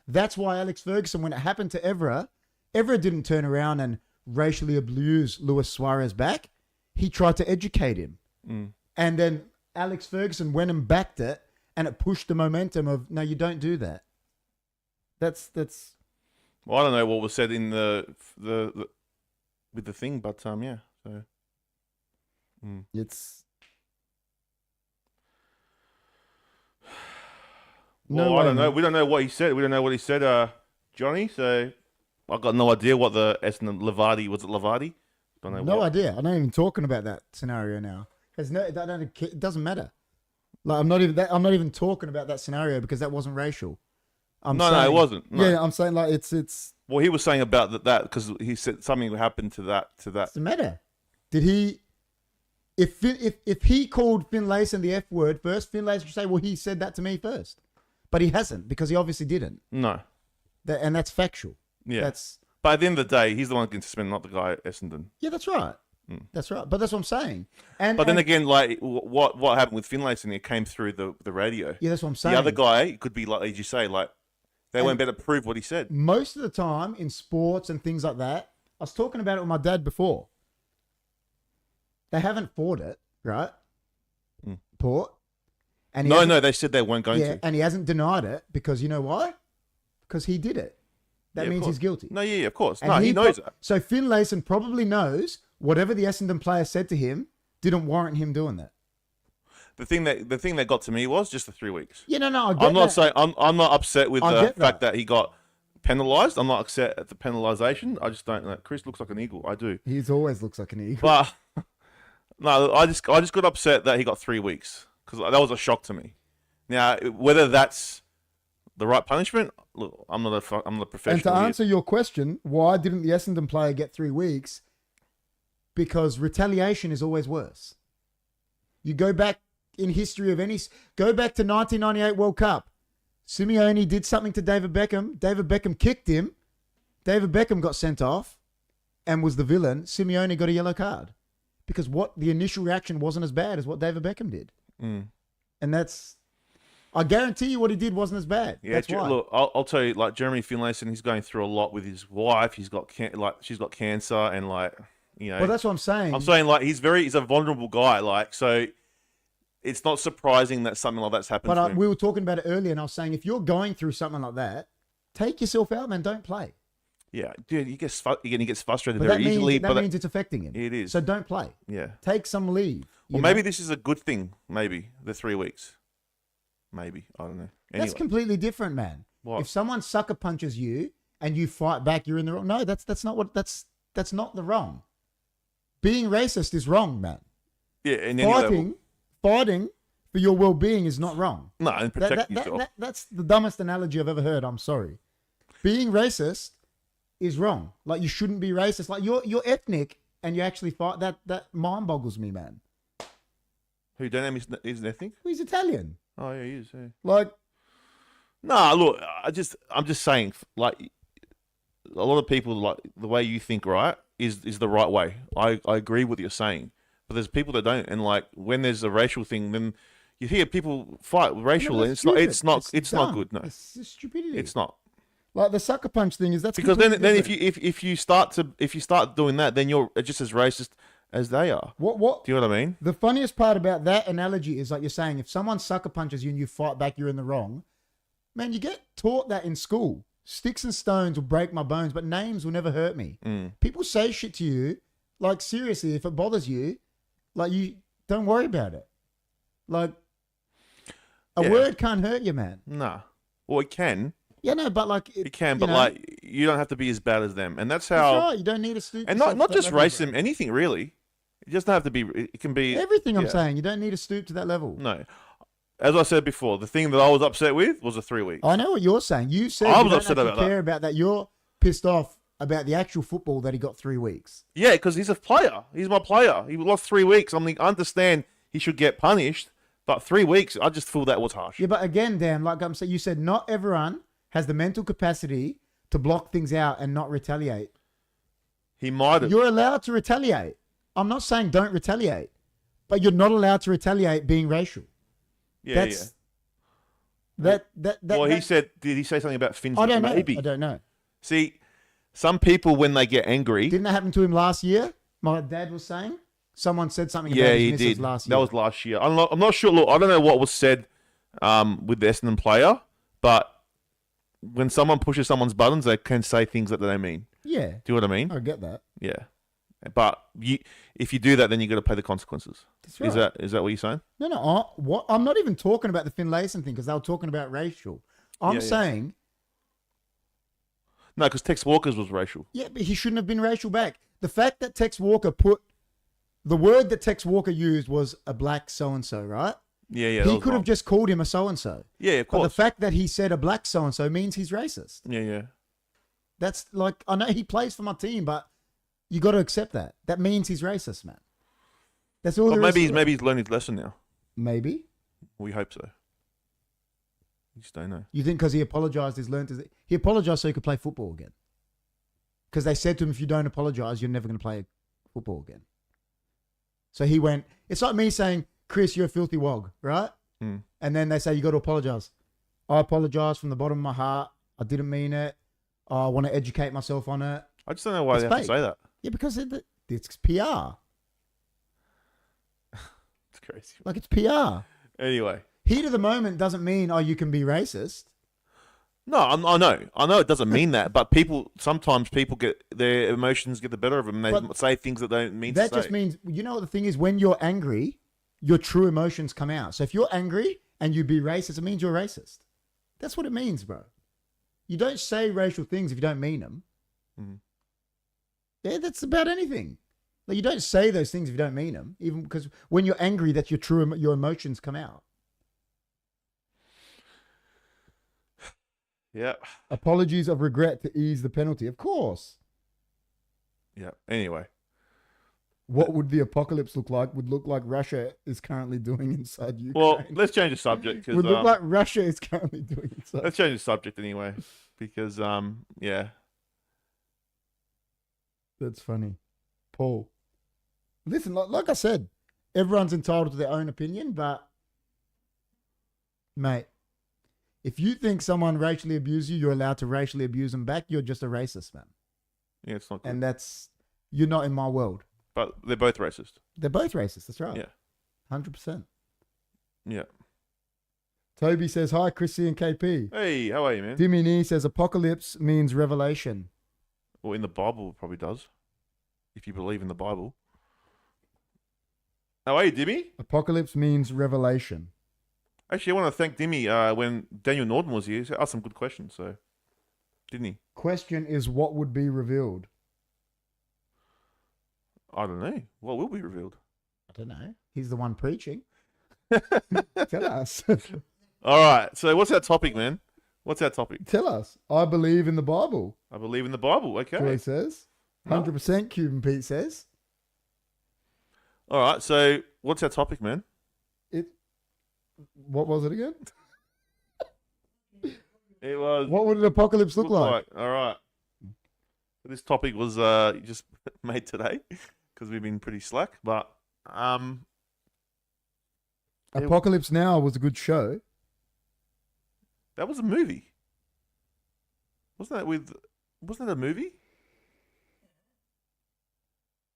That's why Alex Ferguson, when it happened to Evra didn't turn around and racially abuse Luis Suarez back. He tried to educate him. And then Alex Ferguson went and backed it, and it pushed the momentum of, no, you don't do that. That's. Well, I don't know what was said in the with the thing, but yeah. So. It's. Well, I don't know. We don't know what he said. We don't know what he said, Johnny. So I got no idea what the Essendon Lavardi was. It Lavardi? Don't know. No idea. I'm not even talking about that scenario now. It doesn't matter. Like I'm not even talking about that scenario because that wasn't racial. No, it wasn't. No. Yeah, I'm saying like it's. Well, he was saying about that because he said something happened to that. What's the matter? Did he? If he called Finlayson the F word first, Finlayson should say, well, he said that to me first. But he hasn't because he obviously didn't. No. And that's factual. Yeah. But at the end of the day, he's the one getting suspended, not the guy at Essendon. Yeah, that's right. That's right. But that's what I'm saying. But then again, like what happened with Finlayson, it came through the radio. Yeah, that's what I'm saying. The other guy could be like, as you say, like they weren't better to prove what he said. Most of the time in sports and things like that, I was talking about it with my dad before. They haven't fought it, right? Port. And no, they said they weren't going to. And he hasn't denied it because you know why? Because he did it. That means he's guilty. No, yeah, of course. And no, he knows that. So Finlayson probably knows whatever the Essendon player said to him didn't warrant him doing that. The thing that got to me was just the 3 weeks. Yeah, no, I get I'm not that. saying I'm not upset with the fact that he got penalised. I'm not upset at the penalisation. I just don't know. Chris looks like an eagle. I do. He always looks like an eagle. But no, I just got upset that he got 3 weeks because that was a shock to me. Now, whether that's the right punishment, look, I'm not a professional. And to answer your question, why didn't the Essendon player get 3 weeks? Because retaliation is always worse. You go back in history of go back to 1998 World Cup. Simeone did something to David Beckham. David Beckham kicked him. David Beckham got sent off and was the villain. Simeone got a yellow card because the initial reaction wasn't as bad as what David Beckham did. And I guarantee you what he did wasn't as bad. Yeah, that's why. Look, I'll tell you, like Jeremy Finlayson, he's going through a lot with his wife. He's got she's got cancer, and like Well, that's what I'm saying. I'm saying like he's a vulnerable guy, like so. It's not surprising that something like that's happened. But we were talking about it earlier, and I was saying if you're going through something like that, take yourself out, man. Don't play. Yeah, dude, he gets frustrated but very easily. That means it's affecting him. It is. So don't play. Yeah. Take some leave. Well, maybe this is a good thing. Maybe the 3 weeks. Maybe I don't know. Anyway. That's completely different, man. What? If someone sucker punches you and you fight back, you're in the wrong. No, that's not the wrong. Being racist is wrong, man. Yeah, and fighting for your well-being is not wrong. No, and protecting yourself. That's the dumbest analogy I've ever heard. I'm sorry. Being racist is wrong. Like you shouldn't be racist. Like you're ethnic and you actually fight. That mind boggles me, man. Who don't know he's an ethnic? He's Italian. Oh yeah, he is. Yeah. Like, nah. Look, I'm just saying. Like, a lot of people like the way you think, right? Is the right way. I agree with what you're saying, but there's people that don't. And like when there's a racial thing, then you hear people fight racial, and it's not good. No, it's stupidity. It's not. Like the sucker punch thing is because then if you start doing that, then you're just as racist as they are. What? Do you know what I mean? The funniest part about that analogy is like you're saying if someone sucker punches you and you fight back, you're in the wrong. Man, you get taught that in school. Sticks and stones will break my bones, but names will never hurt me. People say shit to you, like seriously, if it bothers you, like you don't worry about it. Like a word can't hurt you, man. Nah. Well, it can. Yeah, no, but like It can, but like you don't have to be as bad as them, and that's how. That's right. You don't need to stoop. And not just racism, anything really. It doesn't have to be. It can be everything. I'm saying you don't need to stoop to that level. No. As I said before, the thing that I was upset with was the 3 weeks. I know what you're saying. You said I you was don't upset actually about care about that. You're pissed off about the actual football that he got 3 weeks. Yeah, because he's a player. He's my player. He lost 3 weeks. I mean, I understand he should get punished, but 3 weeks, I just feel that was harsh. Yeah, but again, Dan, like I'm saying, you said not everyone has the mental capacity to block things out and not retaliate. He might have. You're allowed to retaliate. I'm not saying don't retaliate, but you're not allowed to retaliate being racial. Yeah, That he said, did he say something about Finn's? I don't know. Maybe. I don't know. See, some people, when they get angry. Didn't that happen to him last year? My dad was saying someone said something about his missus last year. That was last year. I'm not sure. Look, I don't know what was said with the Essendon player, but when someone pushes someone's buttons, they can say things that they don't mean. Yeah. Do you know what I mean? I get that. Yeah. But if you do that, then you got to pay the consequences. That's right. Is that what you're saying? No. What? I'm not even talking about the Finlayson thing because they were talking about racial. I'm saying. No, because Tex Walker's was racial. Yeah, but he shouldn't have been racial back. The fact that Tex Walker the word that Tex Walker used was a black so-and-so, right? Yeah. He could have just called him a so-and-so. Yeah, of course. But the fact that he said a black so-and-so means he's racist. Yeah. That's like, I know he plays for my team, but you got to accept that. That means he's racist, man. That's all. Well, maybe he's learned his lesson now. Maybe. We hope so. You just don't know. You think because he apologized, he apologized so he could play football again? Because they said to him, if you don't apologize, you're never going to play football again. So he went. It's like me saying, Chris, you're a filthy wog, right? And then they say you got to apologize. I apologize from the bottom of my heart. I didn't mean it. I want to educate myself on it. I just don't know why they have to say that. Yeah, because it's PR. It's crazy. Like, it's PR. Anyway. Heat of the moment doesn't mean, you can be racist. No, I know it doesn't mean that, but sometimes people their emotions get the better of them and they say things that they don't mean to say. That just means, you know what the thing is, when you're angry, your true emotions come out. So if you're angry and you be racist, it means you're racist. That's what it means, bro. You don't say racial things if you don't mean them. Yeah, that's about anything. Like, you don't say those things if you don't mean them, even because when you're angry, that's your emotions come out. Yeah. Apologies of regret to ease the penalty. Of course. Yeah. Anyway. What would the apocalypse look like? Would look like Russia is currently doing inside Ukraine. Well, let's change the subject. Would look like Russia is currently doing inside. Let's change the subject anyway, because yeah. That's funny, Paul. Listen, like I said, everyone's entitled to their own opinion, but mate, if you think someone racially abused you, you're allowed to racially abuse them back. You're just a racist, man. Yeah, it's not good. And you're not in my world. But they're both racist. They're both racist. That's right. Yeah. 100%. Yeah. Toby says, hi, Chrissy and KP. Hey, how are you, man? Dimmy Nee says, apocalypse means revelation. Well, in the Bible, it probably does. If you believe in the Bible. How are you, Dimmy? Apocalypse means revelation. Actually, I want to thank Dimmy. When Daniel Norton was here, he asked some good questions, so didn't he? Question is, what would be revealed? I don't know. What will be revealed? I don't know. He's the one preaching. Tell us. All right. So what's our topic, man? What's our topic? Tell us. I believe in the Bible. I believe in the Bible. Okay. That's what he says. 100% Cuban Pete says. All right. So what's our topic, man? What was it again? It was. What would an apocalypse look like? All right. This topic was just made today because we've been pretty slack, but Apocalypse Now was a good show. That was a movie. Wasn't that a movie?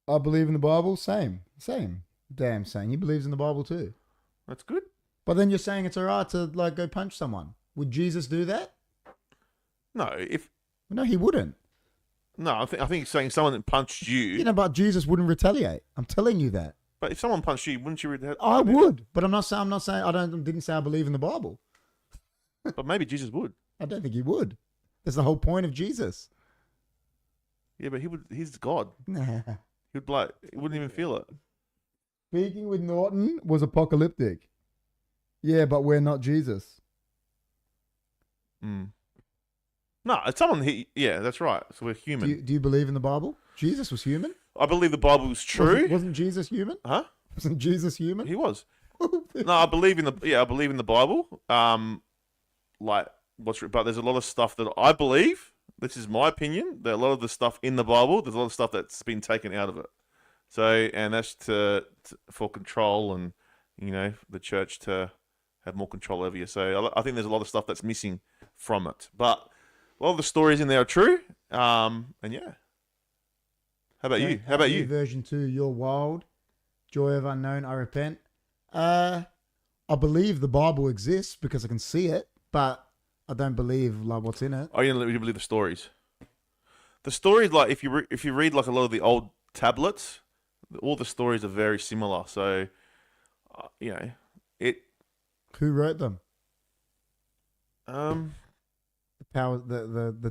I believe in the Bible. Same. Damn saying. He believes in the Bible too. That's good. But then you're saying it's all right to go punch someone. Would Jesus do that? No, No, he wouldn't. I think he's saying someone that punched you. You know, but Jesus wouldn't retaliate. I'm telling you that. But if someone punched you, wouldn't you retaliate? I would, but I'm not saying. Didn't say I believe in the Bible. But maybe Jesus would. I don't think he would. That's the whole point of Jesus. Yeah, but he would. He's God. Nah. He'd like. He wouldn't even feel it. Speaking with Norton was apocalyptic. Yeah, but we're not Jesus. No, it's someone. Yeah, that's right. So we're human. Do you believe in the Bible? Jesus was human. I believe the Bible is true. Wasn't Jesus human? Huh? Wasn't Jesus human? He was. No, I believe in the Bible. But there's a lot of stuff that I believe. This is my opinion. That a lot of the stuff in the Bible, there's a lot of stuff that's been taken out of it. So, and that's for control and the church to have more control over you. So I think there's a lot of stuff that's missing from it. But a lot of the stories in there are true. And yeah. How about you? How about you? Version 2, you're wild. Joy of unknown, I repent. I believe the Bible exists because I can see it, but I don't believe what's in it. Oh, you believe the stories? The stories, like if you read like a lot of the old tablets, all the stories are very similar. So, it. Who wrote them? The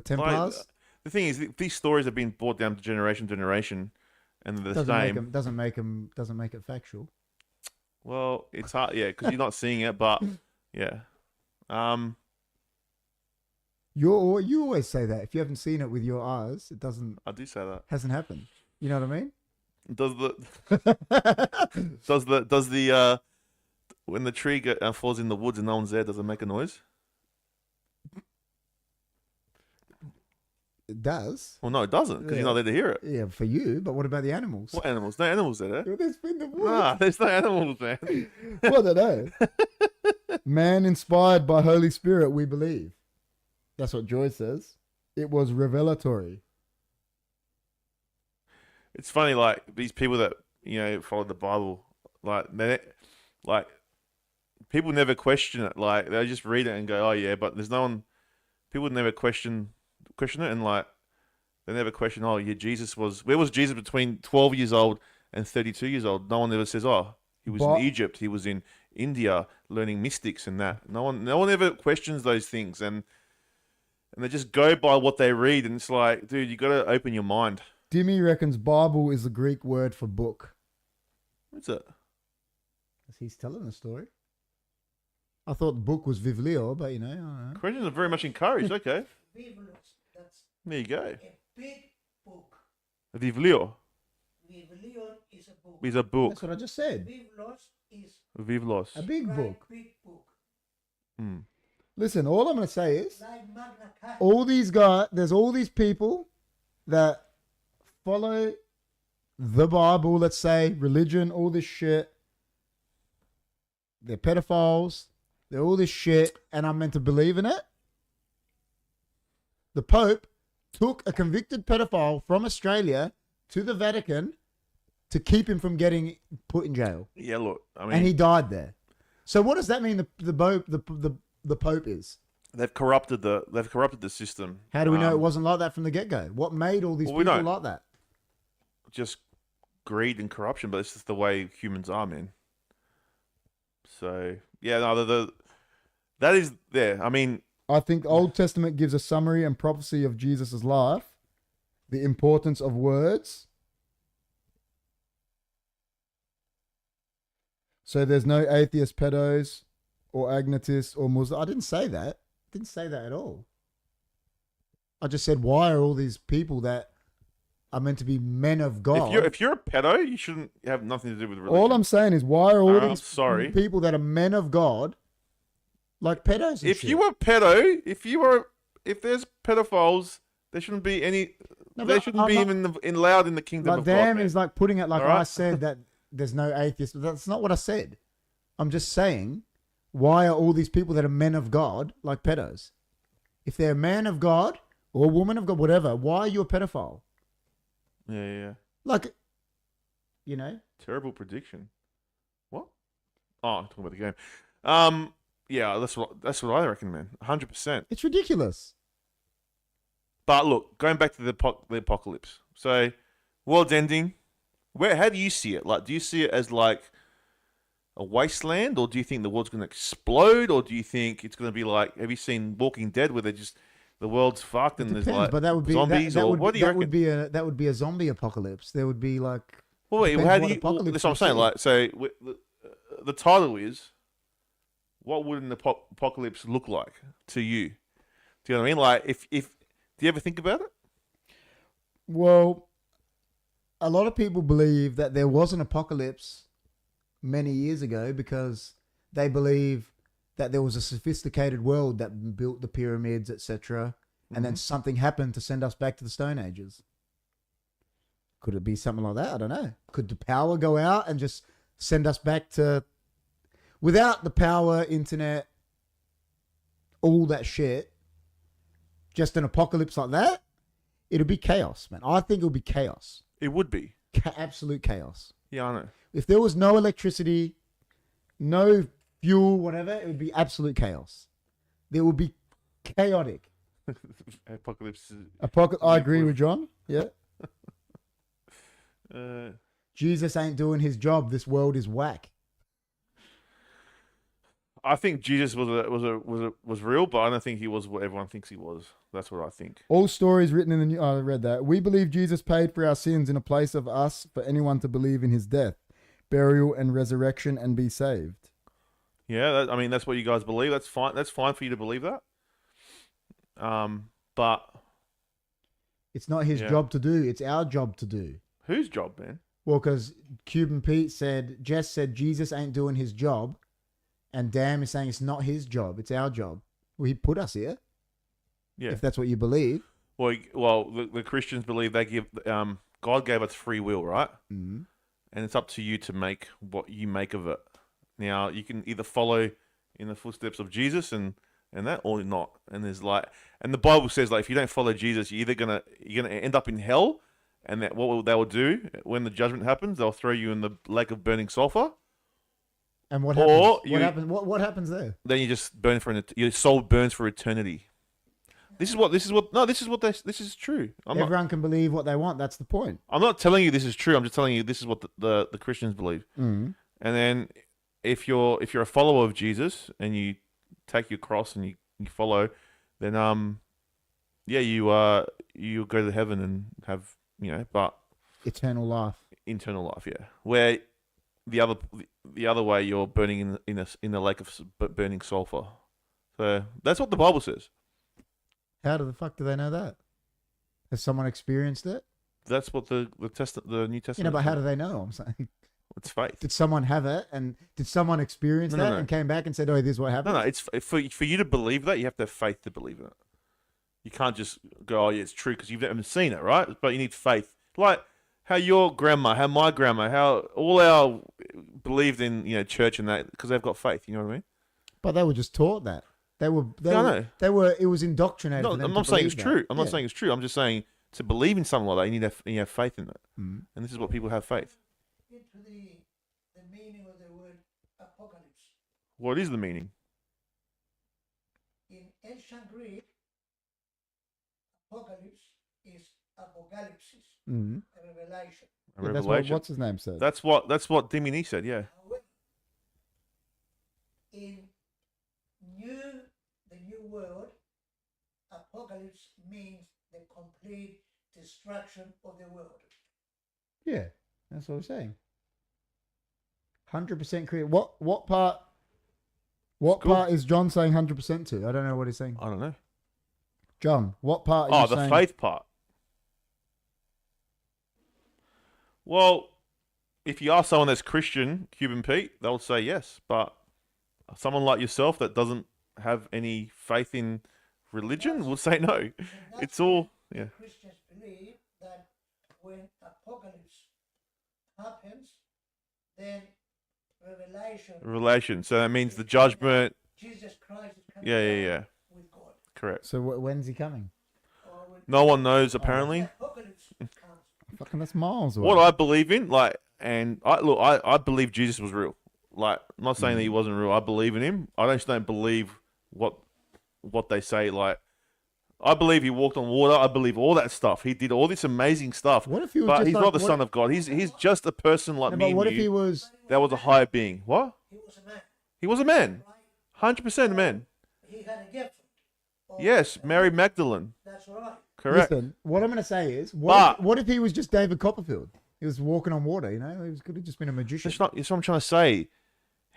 Templars. The thing is, these stories have been brought down to generation to generation, and they're the same. Doesn't make it factual. Well, it's hard, yeah, because you're not seeing it, but yeah. You always say that. If you haven't seen it with your eyes, it doesn't. I do say that. Hasn't happened. You know what I mean? Does the when the tree falls in the woods and no one's there, does it make a noise? It does. Well, no, it doesn't because you're not there to hear it. Yeah, for you. But what about the animals? What animals? No animals there. There's been the woods. Nah, there's no animals there. Well, I don't know. Man inspired by Holy Spirit, we believe. That's what Joy says. It was revelatory. It's funny, like these people that follow the Bible, people never question it. Like they just read it and go, "Oh yeah," but there's no one. People never question it, and they never question. Oh yeah, where was Jesus between 12 years old and 32 years old? No one ever says, "Oh, he was in Egypt. He was in India learning mystics and that." No one ever questions those things, and they just go by what they read, and it's like, dude, you got to open your mind. Dimmy reckons Bible is the Greek word for book. What's it? He's telling the story. I thought book was Viβλio, but I don't know. Questions are very much encouraged. Okay. Biblos, that's There you go. a big book. Viβλio Biblion is a book. is a book. That's what I just said. Biblos is Vivlos. A big book. big book. Hmm. Listen, all I'm going to say is, Like Magna Carta. all these guys, there's all these people that follow the Bible, let's say, religion, all this shit. They're pedophiles. They're all this shit, and I'm meant to believe in it? The Pope took a convicted pedophile from Australia to the Vatican to keep him from getting put in jail. Yeah, look, I mean, And he died there. So what does that mean the Pope is? they've corrupted the system. How do we know it wasn't like that from the get-go? What made all these Well, we people know. like that? Just greed and corruption, but it's just the way humans are, man. So yeah, no, that is there. I mean, I think the Old Testament gives a summary and prophecy of Jesus' life, the importance of words. So there's no atheist pedos or agnatists or Muslim. I didn't say that. I didn't say that at all. I just said, why are all these people that are meant to be men of God? if you're a pedo, you shouldn't have nothing to do with religion. All I'm saying is, why are all these sorry. people that are men of God like pedos? And If shit? you were pedo, if there's pedophiles, there shouldn't be any. No, they but shouldn't I'm be not- even allowed in the kingdom like of God. damn Man. is like putting it like All right? I said that there's no atheists. But that's not what I said. I'm just saying, why are all these people that are men of God like pedos? If they're a man of God or a woman of God, whatever, why are you a pedophile? Yeah. Like, Terrible prediction. What? Oh, I'm talking about the game. Yeah, that's what I reckon, man. 100%. It's ridiculous. But look, going back to the apocalypse. So, world's ending. How do you see it? Like, do you see it as like a wasteland, or do you think the world's going to explode, or do you think it's going to be like? Have you seen Walking Dead, where the world's fucked and there's like but that would be zombies, that or would, what do you reckon? That would be a zombie apocalypse. There would be like. Well, wait, depends how do what you? apocalypse That's what I'm you saying. see. Like, so the title is, what would an apocalypse look like to you? Do you know what I mean? Like, if do you ever think about it? Well, a lot of people believe that there was an apocalypse many years ago because they believe that there was a sophisticated world that built the pyramids, etc., and then something happened to send us back to the Stone Ages. Could it be something like that? I don't know. Could the power go out and just send us back to... Without the power, internet, all that shit, just an apocalypse like that, it'll be chaos, man. I think it'll be chaos. It would be. Absolute chaos. Yeah, I know. If there was no electricity, no fuel, whatever, it would be absolute chaos. There would be chaotic. Apocalypse. I agree with John. Yeah. Uh, Jesus ain't doing his job. This world is whack. I think Jesus was real, but I don't think he was what everyone thinks he was. That's what I think. All stories written in the New... I read that. We believe Jesus paid for our sins in a place of us for anyone to believe in his death, burial, and resurrection and be saved. Yeah, I mean, that's what you guys believe. That's fine. That's fine for you to believe that. But it's not his job to do. It's our job to do. Whose job, man? Well, because Cuban Pete said, Jess said Jesus ain't doing his job, and Dan is saying it's not his job. It's our job. Well, he put us here. Yeah. If that's what you believe. Well, the Christians believe they give God gave us free will, right? Mm-hmm. And it's up to you to make what you make of it. Now, you can either follow in the footsteps of Jesus and that, or not. And there's and the Bible says if you don't follow Jesus, you're gonna end up in hell. And that what they will do when the judgment happens, they'll throw you in the lake of burning sulfur. And what happens? What happens there? Then you just burn your soul burns for eternity. This is true. Everyone can believe what they want. That's the point. I'm not telling you this is true. I'm just telling you this is what the Christians believe. Mm. And then if you're a follower of Jesus and you take your cross and you follow, then you go to heaven and have but eternal life. Internal life, yeah. Where the other way you're burning in a lake of burning sulfur. So that's what the Bible says. How the fuck do they know that? Has someone experienced it? That's what the New Testament. But how do they know? I'm saying. It's faith. Did someone have it, and did someone experience that and came back and said, "Oh, this is what happened"? No. It's for you to believe that. You have to have faith to believe in it. You can't just go, "Oh, yeah, it's true," because you've never seen it, right? But you need faith, like how your grandma, how my grandma, how all our believed in, church and that, because they've got faith. You know what I mean? But they were just taught that. They were. It was indoctrinated. No, I'm not saying it's true. I'm not saying it's true. I'm just saying to believe in something like that, you need to have faith in it. Mm. And this is what people have faith. Into the meaning of the word apocalypse. What is the meaning? In ancient Greek, apocalypse is apocalypsis, Mm. a revelation. A Yeah, revelation. what's his name said? That's what Dimini said. Yeah. However, in the new world, apocalypse means the complete destruction of the world. Yeah, that's what I'm saying. 100% clear. What part? What Cool. part is John saying 100% to? I don't know what he's saying. I don't know. John, what part are you the saying? faith part. Well, if you ask someone that's Christian, Cuban Pete, they'll say yes. But someone like yourself that doesn't have any faith in religion will say no. It's all, yeah. Christians believe that when apocalypse happens, then revelation. So that means the judgment. Jesus Christ is coming Yeah. with God. Correct. So when's he coming? Or when No one knows apparently. the apocalypse comes. Fucking that's miles away. What I believe in, and I believe Jesus was real. like, I'm not saying that he wasn't real. I believe in him. I just don't believe what they say. Like, I believe he walked on water. I believe all that stuff. He did all this amazing stuff. What if he was but just he's like, not the what- son of God. He's just a person like No, me but what and if he you. was? That was a higher being. What? He was a man, He was a man. right? 100% a man. He had a gift. of- Yes, Mary Magdalene. That's right. Correct. Listen, what I'm going to say is, But- what if he was just David Copperfield? He was walking on water. You know, could have just been a magician. That's what I'm trying to say.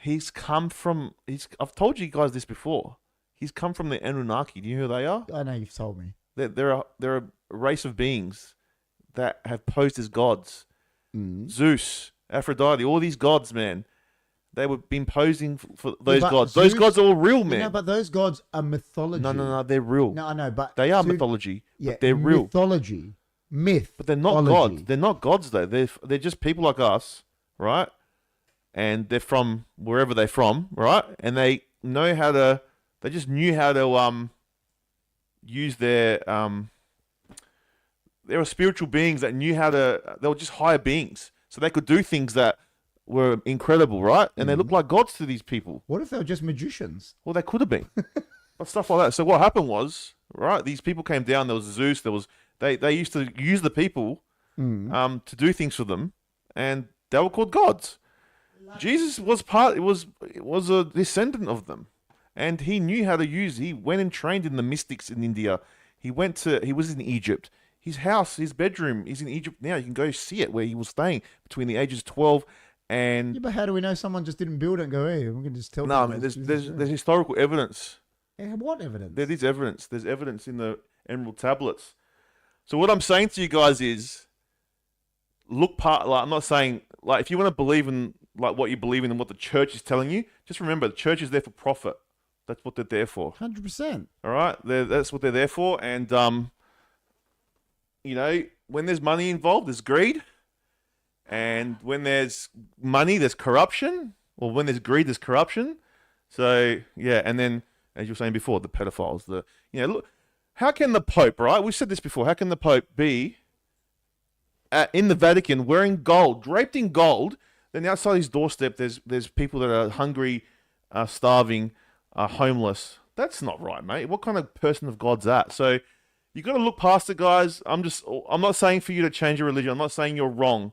I've told you guys this before. He's come from the Anunnaki. Do you know who they are? I know you've told me. They're a race of beings that have posed as gods. Zeus, Aphrodite, all these gods, man. They were been posing for those but gods. Zeus- Those gods are all real, man. No, but those gods are mythology. No, they're real. No, I know, but They are dude, mythology, Yeah, but they're real. Mythology, myth. But they're not gods. They're not gods though. They're just people like us, right? And they're from wherever they're from, right? And they know how to. They just knew how to use their They were spiritual beings that knew how to. They were just higher beings, so they could do things that were incredible, right? And they looked like gods to these people. What if they were just magicians? Well, they could have been, but stuff like that. So what happened was, right? These people came down. There was Zeus. There was they used to use the people to do things for them, and they were called gods. Jesus was was a descendant of them, and he knew how to use. He went and trained in the mystics in India. He was in Egypt. His house, his bedroom, is in Egypt now. You can go see it where he was staying between the ages of 12 and. Yeah, but how do we know someone just didn't build it and go, hey, we can just tell No, people man. this- There's historical evidence. Yeah, what evidence? There is evidence. There's evidence in the Emerald Tablets. So what I'm saying to you guys is, I'm not saying like if you want to believe in like what you believe in and what the church is telling you, just remember the church is there for profit. That's what they're there for. 100%. All right, that's what they're there for. And when there's money involved, there's greed, and when there's money, there's corruption. Or when there's greed, there's corruption. So yeah, and then as you were saying before, the pedophiles. Look, how can the Pope, right? We've said this before. How can the Pope be in the Vatican wearing gold, draped in gold? Then outside his doorstep, there's people that are hungry, starving, homeless. That's not right, mate. What kind of person of God's that? So you got to look past it, guys. I'm not saying for you to change your religion. I'm not saying you're wrong.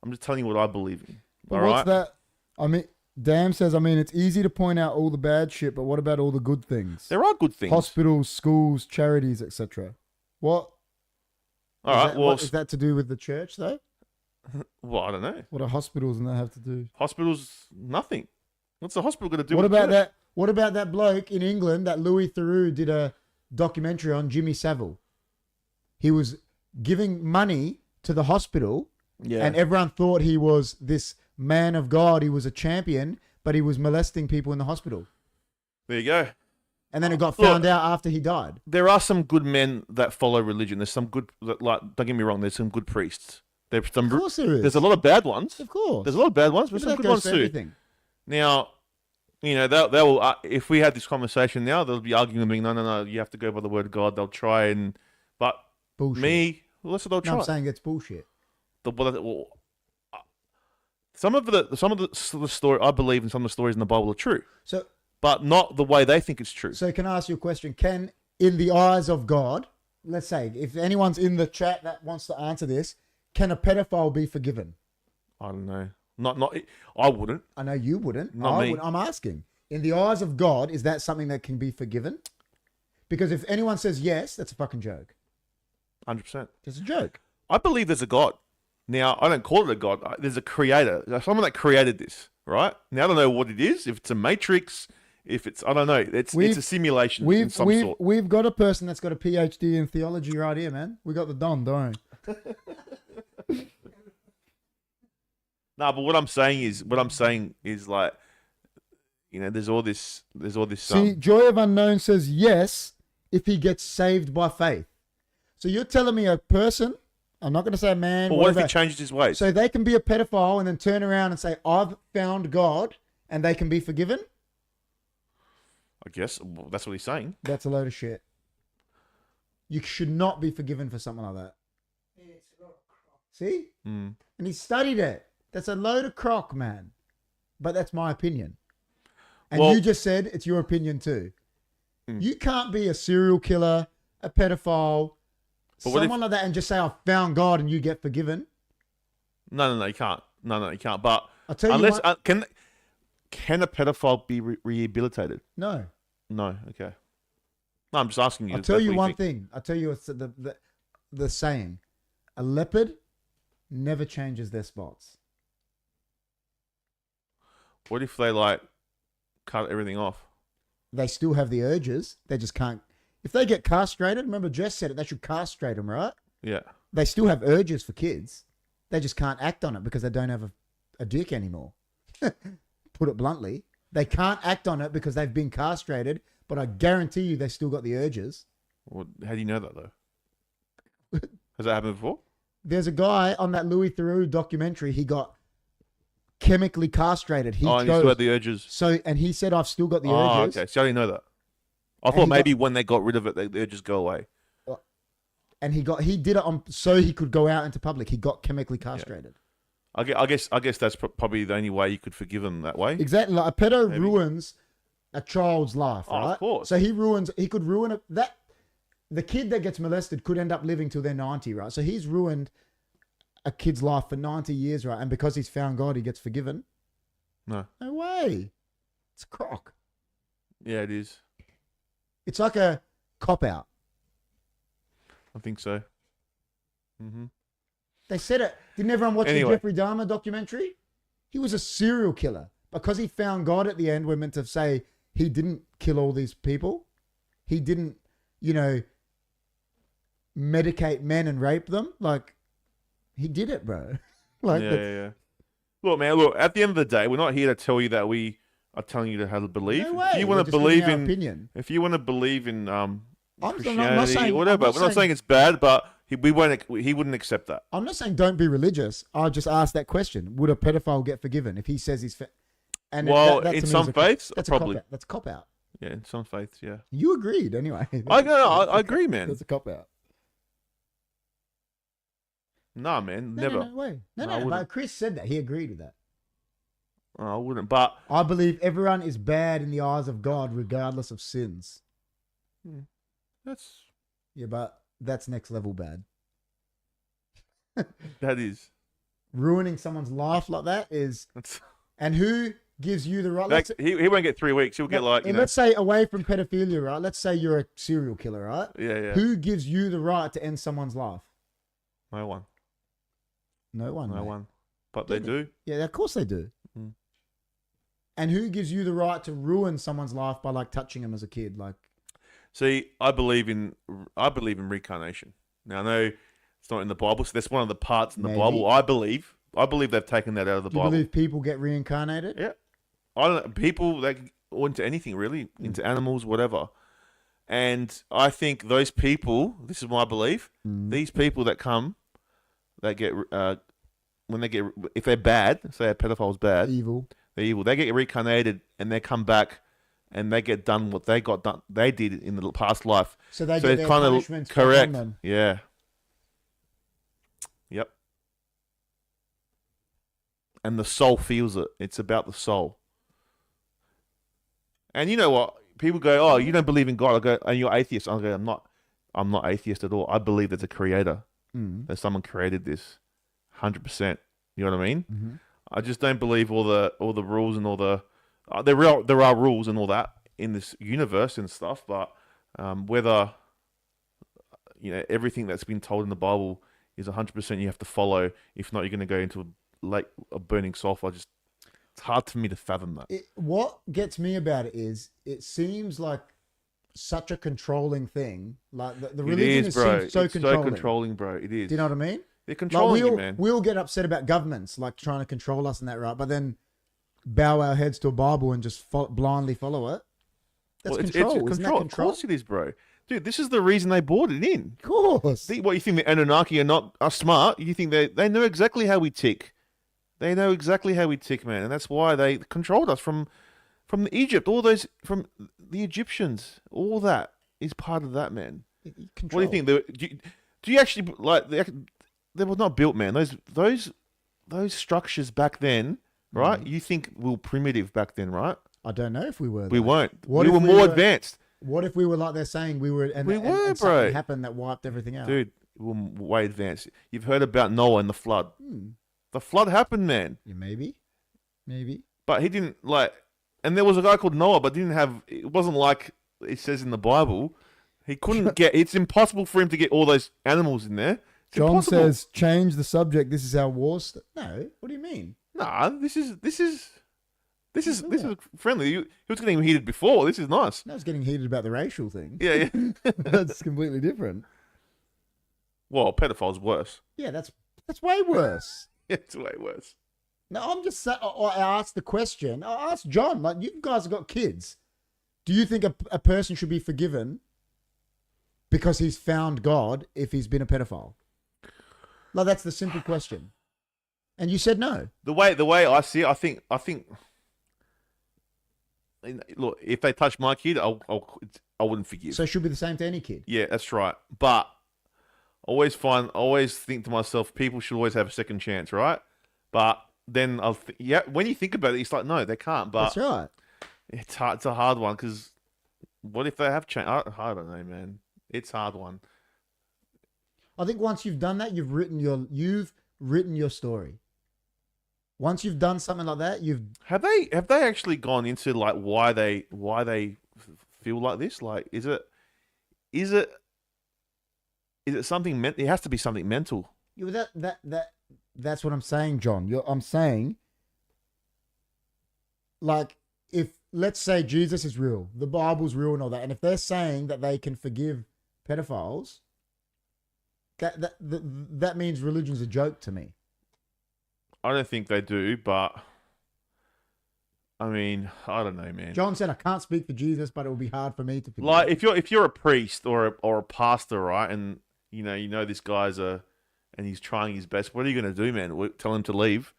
I'm just telling you what I believe in. But all what's right? that? I mean, Dam says, it's easy to point out all the bad shit, but what about all the good things? There are good things. Hospitals, schools, charities, etc. What? All right. Well, What is that to do with the church, though? well, I don't know. What are hospitals and that have to do? Hospitals, nothing. What's the hospital going to do? What with about church? that? What about that bloke in England that Louis Theroux did a documentary on, Jimmy Savile? He was giving money to the hospital, Yeah. and everyone thought he was this man of God. He was a champion, but he was molesting people in the hospital. There you go. And then it got Look, found out after he died. There are some good men that follow religion. There's some good, like, don't get me wrong. There's some good priests. There's some. Of course there is. There's a lot of bad ones. Of course. There's a lot of bad ones, but But some that good goes ones for too. everything. Now, they will. If we had this conversation now, they'll be arguing with me. No. You have to go by the word of God. They'll try and, but Bullshit. well, that's what they'll No, try. I'm saying it's bullshit. Some of the story I believe in some of the stories in the Bible are true, So, but not the way they think it's true. so can I ask you a question? Can, in the eyes of God, let's say, if anyone's in the chat that wants to answer this, can a pedophile be forgiven? I don't know. Not. I wouldn't. I know you wouldn't. Not me. I'm asking. In the eyes of God, is that something that can be forgiven? Because if anyone says yes, that's a fucking joke. 100%. It's a joke. I believe there's a God. Now, I don't call it a God. There's a creator. There's someone that created this, right? Now, I don't know what it is. If it's a matrix, if it's, I don't know. It's a simulation in some sort. We've got a person that's got a PhD in theology right here, man. We got the Don, don't we? No, but what I'm saying is like, there's all this. See, Joy of Unknown says yes if he gets saved by faith. So you're telling me a person, I'm not going to say a man. But what if whatever, he changes his ways? so they can be a pedophile and then turn around and say, I've found God, and they can be forgiven? I guess that's what he's saying. That's a load of shit. You should not be forgiven for something like that. It's a lot of crap. See? Mm. And he studied it. That's a load of crock, man. but that's my opinion. And Well- you just said it's your opinion too. You can't be a serial killer, a pedophile, But what someone like that, and just say, I found God and you get forgiven. No, you can't. No, you can't. But I'll tell you unless what. can a pedophile be rehabilitated? No. No. Okay. No, I'm just asking you. I'll tell you one thing. I'll tell you the saying. A leopard never changes their spots. What if they like cut everything off? They still have the urges. They just can't. If they get castrated, remember Jess said it, they should castrate them, right? Yeah. They still have urges for kids. They just can't act on it because they don't have a dick anymore. Put it bluntly. They can't act on it because they've been castrated, but I guarantee you they still got the urges. Well, how do you know that though? Has that happened before? There's a guy on that Louis Theroux documentary, he got chemically castrated. He And you still had the urges. and he said, I've still got the Oh, urges. okay. So I didn't know that. I And thought he maybe when they got rid of it, the urges go away. And he did it so he could go out into public. He got chemically castrated. I guess that's probably the only way you could forgive them that way. Exactly. Like a pedo Maybe. ruins a child's life, Oh, right? of course. So he could ruin the kid that gets molested could end up living till they're 90, right? So he's ruined a kid's life for 90 years, right? And because he's found God, he gets forgiven. No. No way. It's a crock. Yeah, it is. It's like a cop-out. I think so. Mm-hmm. They said it. Didn't everyone watch Anyway. the Jeffrey Dahmer documentary? He was a serial killer. Because he found God at the end, we're meant to say he didn't kill all these people. He didn't, medicate men and rape them. Like, he did it, bro. Yeah. Look, man, at the end of the day, we're not here to tell you that we are telling you to how to believe. No way. If you We're want to just believe giving our in opinion. If you want to believe in I'm not Christianity saying- or whatever, I'm not we're not saying it's bad, but he wouldn't accept that. I'm not saying don't be religious. I just asked that question. Would a pedophile get forgiven if he says he's... And Well, that to in me is some faiths, that's probably. A cop-out. That's a cop-out. Yeah, in some faiths, yeah. You agreed, anyway. I agree, man. That's a cop-out. Nah, man, No, never. No way. No, I No. But wouldn't. Chris said that. He agreed with that. I wouldn't. But I believe everyone is bad in the eyes of God, regardless of sins. that's Yeah, but that's next level bad. that is Ruining someone's life like that is... that's. And who gives you the right... Like, he won't get 3 weeks. He'll get like and let's say away from pedophilia, right? Let's say you're a serial killer, right? yeah. Who gives you the right to end someone's life? No one. No one. No mate. one. But they do. Yeah, of course they do. Mm. And who gives you the right to ruin someone's life by like touching them as a kid? Like, See, I believe in reincarnation. Now I know it's not in the Bible, so that's one of the parts in the Maybe. Bible. I believe they've taken that out of the do you Bible. believe people get reincarnated? Yeah. I don't know, people that or into anything really, into animals, whatever. And I think those people, this is my belief, these people that come, that get when they get, if they're bad, say a pedophile's bad, Evil. they're evil. They get reincarnated and they come back and they get done what they did in the past life. So they So get it's their kind of punishments back on correct. them. Yeah. Yep. And the soul feels it. It's about the soul. And you know what? People go, "Oh, you don't believe in God." I go, "And you're atheist." I go, I'm not atheist at all. I believe there's a creator. That someone created this, 100%. You know what I mean? Mm-hmm. I just don't believe all the rules and all the there are rules and all that in this universe and stuff, but whether everything that's been told in the Bible is 100% you have to follow. If not, you're going to go into a burning sulfur. It's hard for me to fathom that. What gets me about it is it seems like such a controlling thing. Like the religion it is, bro. seems so It's controlling. so controlling, bro. It is. Do you know what I mean? They're controlling like you, man. We'll get upset about governments like trying to control us and that, right? But then bow our heads to a Bible and just blindly follow it. That's control. Isn't that Of control? course it is, bro. Dude, this is the reason they brought it in. Of course. What, you think the Anunnaki are smart? You think they know exactly how we tick. They know exactly how we tick, man. And that's why they controlled us from Egypt. All those, from the Egyptians. All that is part of that, man. Control. What do you think? Do you actually, like, they were not built, man. Those structures back then right? You think we were primitive back then, right? I don't know if we were. We though. weren't. What We if were we more were- advanced. What if we were like they're saying we were, and, We and, were, and bro. something happened that wiped everything out? Dude, we were way advanced. You've heard about Noah and the flood. The flood happened, man. Yeah, maybe. But he didn't and there was a guy called Noah, but it wasn't like it says in the Bible. He couldn't it's impossible for him to get all those animals in there. It's John impossible. says, change the subject. This is how wars. No, what do you mean? Nah, this is friendly. He was getting heated before. This is nice. No, it's getting heated about the racial thing. Yeah. That's completely different. Well, pedophile's worse. Yeah, that's way worse. It's way worse. No, I'm just saying. I asked the question. I asked John. Like, you guys have got kids. Do you think a person should be forgiven because he's found God if he's been a pedophile? Like, that's the simple question. And you said no. The way I see it, I think. Look, if they touch my kid, I wouldn't forgive. So it should be the same to any kid. Yeah, that's right. But I always think to myself, people should always have a second chance, right? But then when you think about it, it's like, no, they can't. But That's right. it's hard. It's a hard one because what if they have changed? I don't know, man. It's a hard one. I think once you've done that, you've written your story. Once you've done something like that, have they actually gone into like why they feel like this? Like, is it something? It has to be something mental. Yeah, that's what I'm saying, John. I'm saying, like, if let's say Jesus is real, the Bible's real, and all that, and if they're saying that they can forgive pedophiles, that means religion's a joke to me. I don't think they do, but I mean, I don't know, man. John said, "I can't speak for Jesus, but it will be hard for me to forgive." Like, if you're a priest or a pastor, right, and you know this guy's and he's trying his best, what are you going to do, man? Tell him to leave?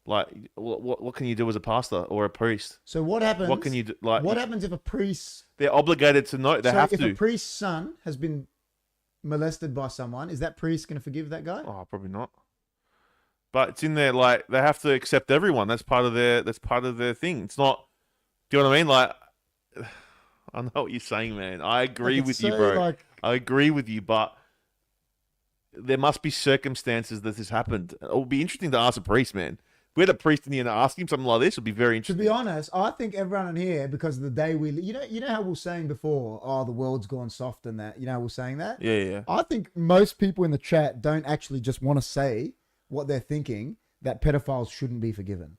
Like, what can you do as a pastor or a priest? So what happens? What can you do? Like, what happens if a priest? They're obligated to know. They have if to. a priest's son has been molested by someone, is that priest going to forgive that guy? Oh, probably not. But it's in there, like, they have to accept everyone. That's part of their thing. It's not. Do you know what I mean? Like, I know what you're saying, man. I agree with you, bro. I agree with you, but there must be circumstances that this happened. It would be interesting to ask a priest, man. If we had a priest in here and ask him something like this, it would be very To interesting. be honest, I think everyone in here, because of the day you know how we were saying before, oh, the world's gone soft and that, you know how we were saying that? Yeah. I think most people in the chat don't actually just want to say what they're thinking, that pedophiles shouldn't be forgiven.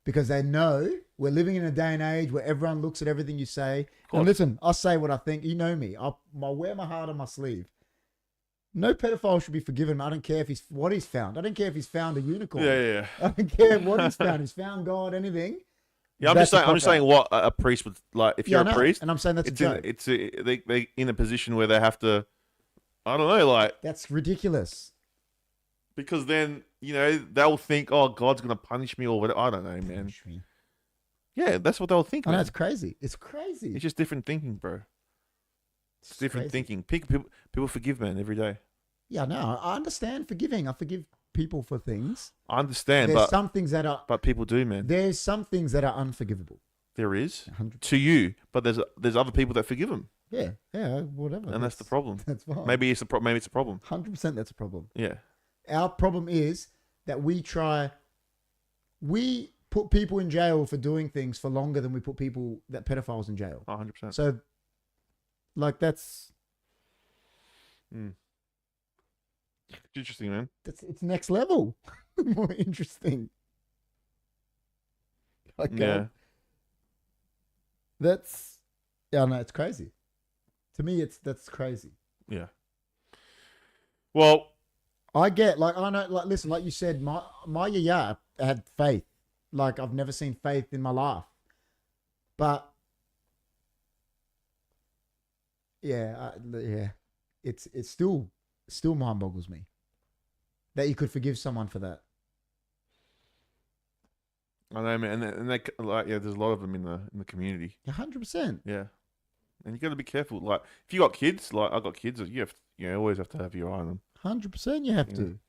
Because they know we're living in a day and age where everyone looks at everything you say. And listen, I say what I think. You know me. I wear my heart on my sleeve. No pedophile should be forgiven. I don't care if what he's found. I don't care if he's found a unicorn. Yeah. I don't care what he's found. He's found God, anything. Yeah, I'm just saying what a priest would like. If you're a priest, and I'm saying that's a joke. They in a position where they have to. I don't know, like, that's ridiculous. because then they'll think, oh, God's gonna punish me or whatever. I don't know, man. Punish me. Yeah, that's what they'll think. I know, Man. it's crazy. It's crazy. It's just different thinking, bro. It's different crazy. thinking. People forgive, man, every day. Yeah, no, I understand forgiving. I forgive people for things. I understand, There's some things that are. but people do, man. There's some things that are unforgivable. There is 100%. to you, but there's other people that forgive them, Yeah, whatever. and that's the problem. That's fine. Maybe it's a problem. 100% that's a problem. Yeah, Our problem is that we put people in jail for doing things for longer than we put pedophiles in jail. 100%. So, like, that's It's interesting, man. it's next level. More interesting. Like, Yeah. no, it's crazy. To me, that's crazy. Yeah. Well, I get, like, I know, like, listen, like you said, my yaya had faith. Like, I've never seen faith in my life. But, yeah, it's still mind boggles me that you could forgive someone for that. I know, man, and they like, yeah, there's a lot of them in the community. 100%. Yeah, and you got to be careful. Like, if you got kids, like I got kids, you always have to have your eye on them. 100% you have Yeah. to.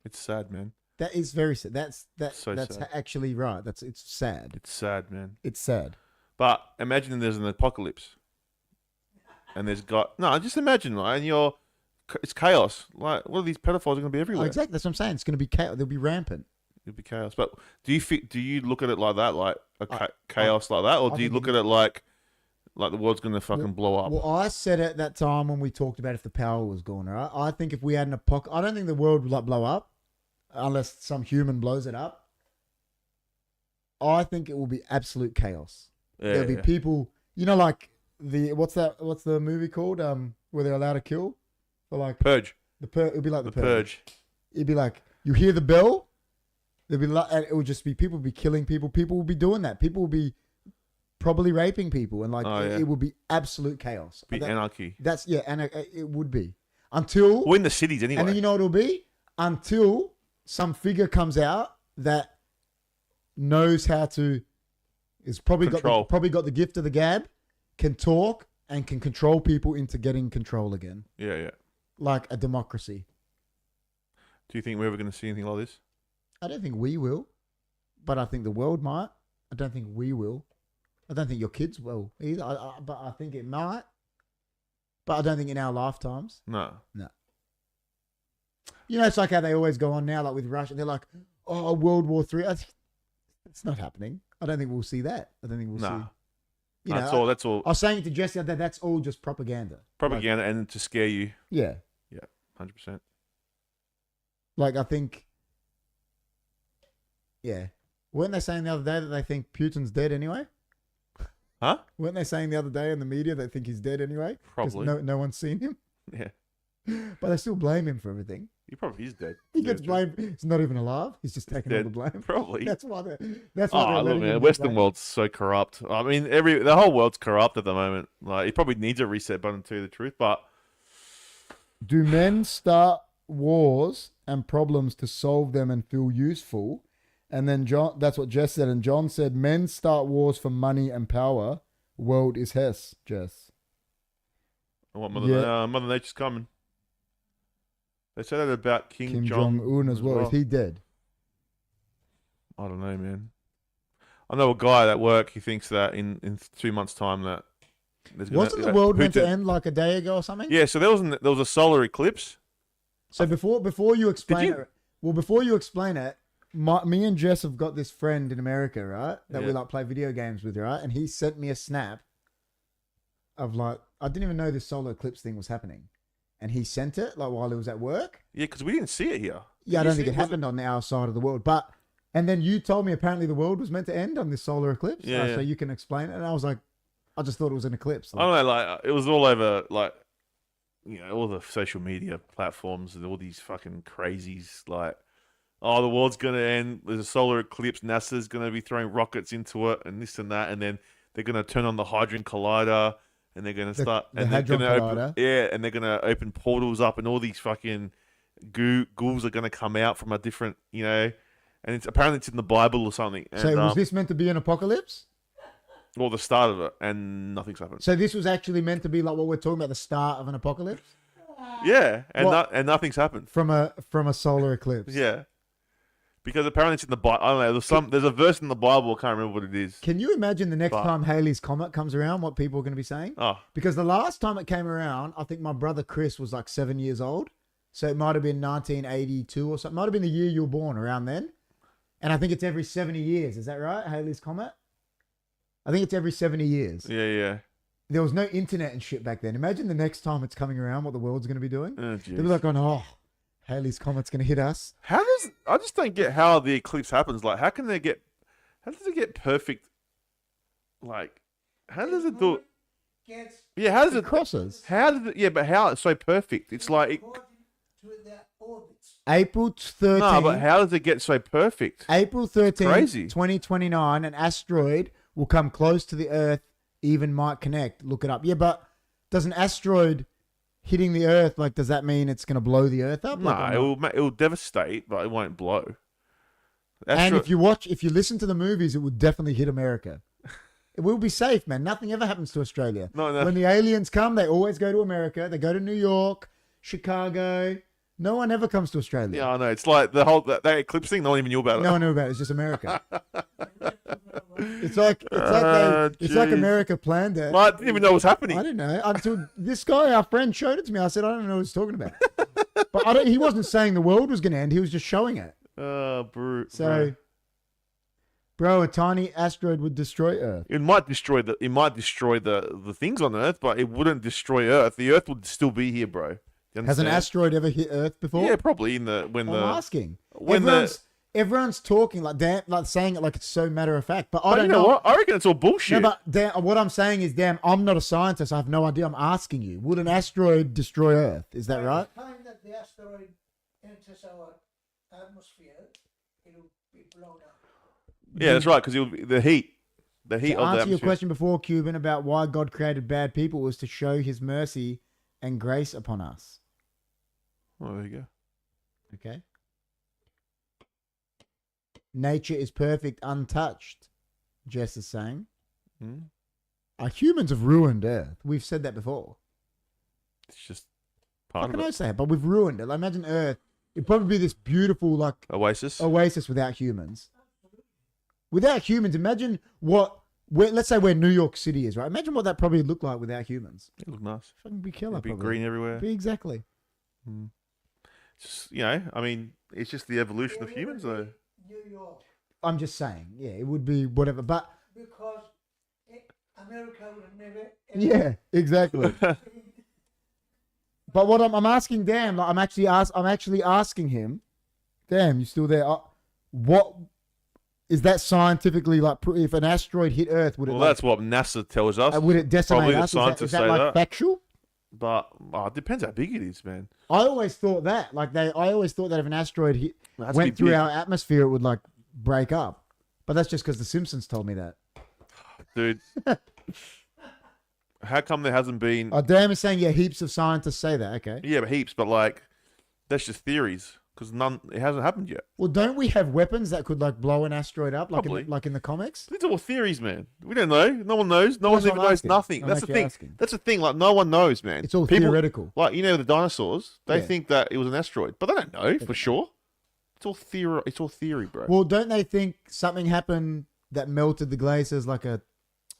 It's sad, man. That is very sad. That's So sad. actually right. It's sad. It's sad, man. It's sad. But imagine there's an apocalypse, and just imagine, right? And it's chaos. Like, what are these pedophiles going to be Oh, everywhere? exactly. That's what I'm saying. It's going to be chaos. They'll be rampant. It'll be chaos. But do you look at it like that, like chaos like that, or I do you think look at it like the world's going to fucking blow up? Well, I said at that time when we talked about if the power was gone, right? I think if we had an apocalypse, I don't think the world would like blow up unless some human blows it up. I think it will be absolute chaos. Yeah, There'll be people, like what's the movie called? Where they're allowed to kill? For like Purge. it'll be like the Purge. It'd be like you hear the bell, there'll be like, and it would just be people will be killing people. People will be doing that. People will be probably raping people, and it will be absolute chaos. Be anarchy. And it would be until We're in the cities anyway. and then you know what it'll be until some figure comes out that knows how to is probably Control. got the gift of the gab, can talk and can control people into getting control again, Yeah. like a democracy. Do you think we're ever going to see anything like this? I don't think we will, but I think the world might. I don't think we will. I don't think your kids will either. But I think it might. But I don't think in our lifetimes. No. It's like how they always go on now, like with Russia. They're like, "Oh, World War III." It's not happening. I don't think we'll see that. I don't think we'll see. That's all. I was saying to Jesse that that's all just propaganda. Propaganda and to scare you. Yeah. 100%. Like I think. Yeah. Weren't they saying the other day that they think Putin's dead anyway? Huh? Weren't they saying the other day in the media they think he's dead anyway? 'Cause Probably. No one's seen him. Yeah. But they still blame him for everything. He probably is dead. He gets blamed. He's not even alive. He's just taking all dead. the blame. Probably. That's why they're letting Look, him man, get Western blamed. world's so corrupt. I mean, the whole world's corrupt at the moment. Like, it probably needs a reset button, to tell you the truth. But Do men start wars and problems to solve them and feel useful? And then John, that's what Jess said. And John said, men start wars for money and power. World is Hess, Jess. what Mother Nature's coming. They said that about Kim Jong-un as well. Is he dead? I don't know, man. I know a guy at work. He thinks that in 2 months' time that Wasn't the world meant to end like a day ago or something? Yeah, so there was a solar eclipse. So before you explain it, me and Jess have got this friend in America, right? That we like play video games with, right? And he sent me a snap of like, I didn't even know this solar eclipse thing was happening. And he sent it like while he was at work. Yeah, because we didn't see it here. Yeah, I don't think it happened on our side of the world. And then you told me apparently the world was meant to end on this solar eclipse. Yeah. So you can explain it. And I was like, I just thought it was an eclipse. I don't know, like, it was all over, like, all the social media platforms and all these fucking crazies, like, oh, the world's going to end, there's a solar eclipse, NASA's going to be throwing rockets into it, and this and that, and then they're going to turn on the Hadron Collider, and they're going to start... The Hadron Collider? And they're going to open portals up, and all these fucking ghouls are going to come out from a different, and apparently it's in the Bible or something. And, So was this meant to be an apocalypse? Well, the start of it, and nothing's happened. So this was actually meant to be like what we're talking about, the start of an apocalypse? Yeah, and nothing's happened. From a solar eclipse. Yeah, because apparently it's in the Bible. I don't know. There's a verse in the Bible. I can't remember what it is. Can you imagine the next time Halley's Comet comes around, what people are going to be saying? Oh, Because the last time it came around, I think my brother Chris was like 7 years old. So it might have been 1982 or something. Might have been the year you were born, around then. And I think it's every 70 years. Is that right, Halley's Comet? I think it's every 70 years. yeah. There was no internet and shit back then. Imagine the next time it's coming around, what the world's going to be doing. Oh, They'll be like, Halley's Comet's going to hit us. I just don't get how the eclipse happens. Like, how does it get perfect? Like, how does it do? Gets Yeah, how does It it? crosses. How does it? Yeah, but how it's so perfect? It's like, according to their orbits. April 13th. no, but how does it get so perfect? April 13th, Crazy. 2029, an asteroid will come close to the Earth, even might connect. Look it up. Yeah, but does an asteroid hitting the Earth, like, does that mean it's going to blow the Earth up? No, Like, it will devastate, but it won't blow. and if you listen to the movies, it would definitely hit America. It will be safe, man. Nothing ever happens to Australia. No. When the aliens come, they always go to America. They go to New York, Chicago, No one ever comes to Australia. Yeah, I know. It's like the whole that eclipse thing. No one even knew about it. No one knew about it. It's just America. It's like America planned it. I didn't even know what was happening. I didn't know until this guy, our friend, showed it to me. I said, I don't know what he's talking about. But he wasn't saying the world was going to end. He was just showing it. So, bro, a tiny asteroid would destroy Earth. it might destroy the things on Earth, but it wouldn't destroy Earth. The Earth would still be here, bro. Has an asteroid ever hit Earth before? Yeah, probably I'm asking. When Everyone's talking like saying it like it's so matter of fact, but I don't know what? I reckon it's all bullshit. No, but what I'm saying is, I'm not a scientist. I have no idea. I'm asking you: would an asteroid destroy Earth? Is that right? By the time that the asteroid enters our atmosphere, it will be blown up. Yeah, that's right. Because the heat of the answer atmosphere. your question before, Cuban, about why God created bad people was to show His mercy and grace upon us. Oh, there you go. Okay. Nature is perfect, untouched, Jess is saying. Our humans have ruined Earth. We've said that before. It's just part How of can it. I say it? But we've ruined it. Like, imagine Earth. It'd probably be this beautiful, like, Oasis. without humans. Without humans, imagine let's say where New York City is, right? Imagine what that probably looked like without humans. It looked nice. Fucking be killer. It'd be probably. green everywhere. Exactly. Just, I mean, it's just the evolution of humans, though. New York, I'm just saying, yeah, it would be whatever. But because America would have never. yeah, exactly. But what I'm asking Dan, like I'm actually asking him, damn, you still there? What is that scientifically like? If an asteroid hit Earth, would it? Well, that's what NASA tells us. Would it decimate Probably the us? scientists Is that say like that. factual? But it depends how big it is, man. I always thought that. I always thought that if an asteroid went through big. our atmosphere, it would like break up. But that's just because the Simpsons told me that. Dude, how come there hasn't been... Oh, Dan is saying, yeah, heaps of scientists say that. Okay. Yeah, but heaps, but like, that's just theories. Because it hasn't happened yet. Well, don't we have weapons that could like blow an asteroid up, like in the comics? These are all theories, man. We don't know. No one knows. No That's one even what I'm knows asking. nothing. I'm That's the actually thing. asking. That's the thing. Like, no one knows, man. It's all People, theoretical. Like, the dinosaurs, they Yeah. think that it was an asteroid, but they don't know for sure. It's all theory. It's all theory, bro. Well, don't they think something happened that melted the glaciers like a?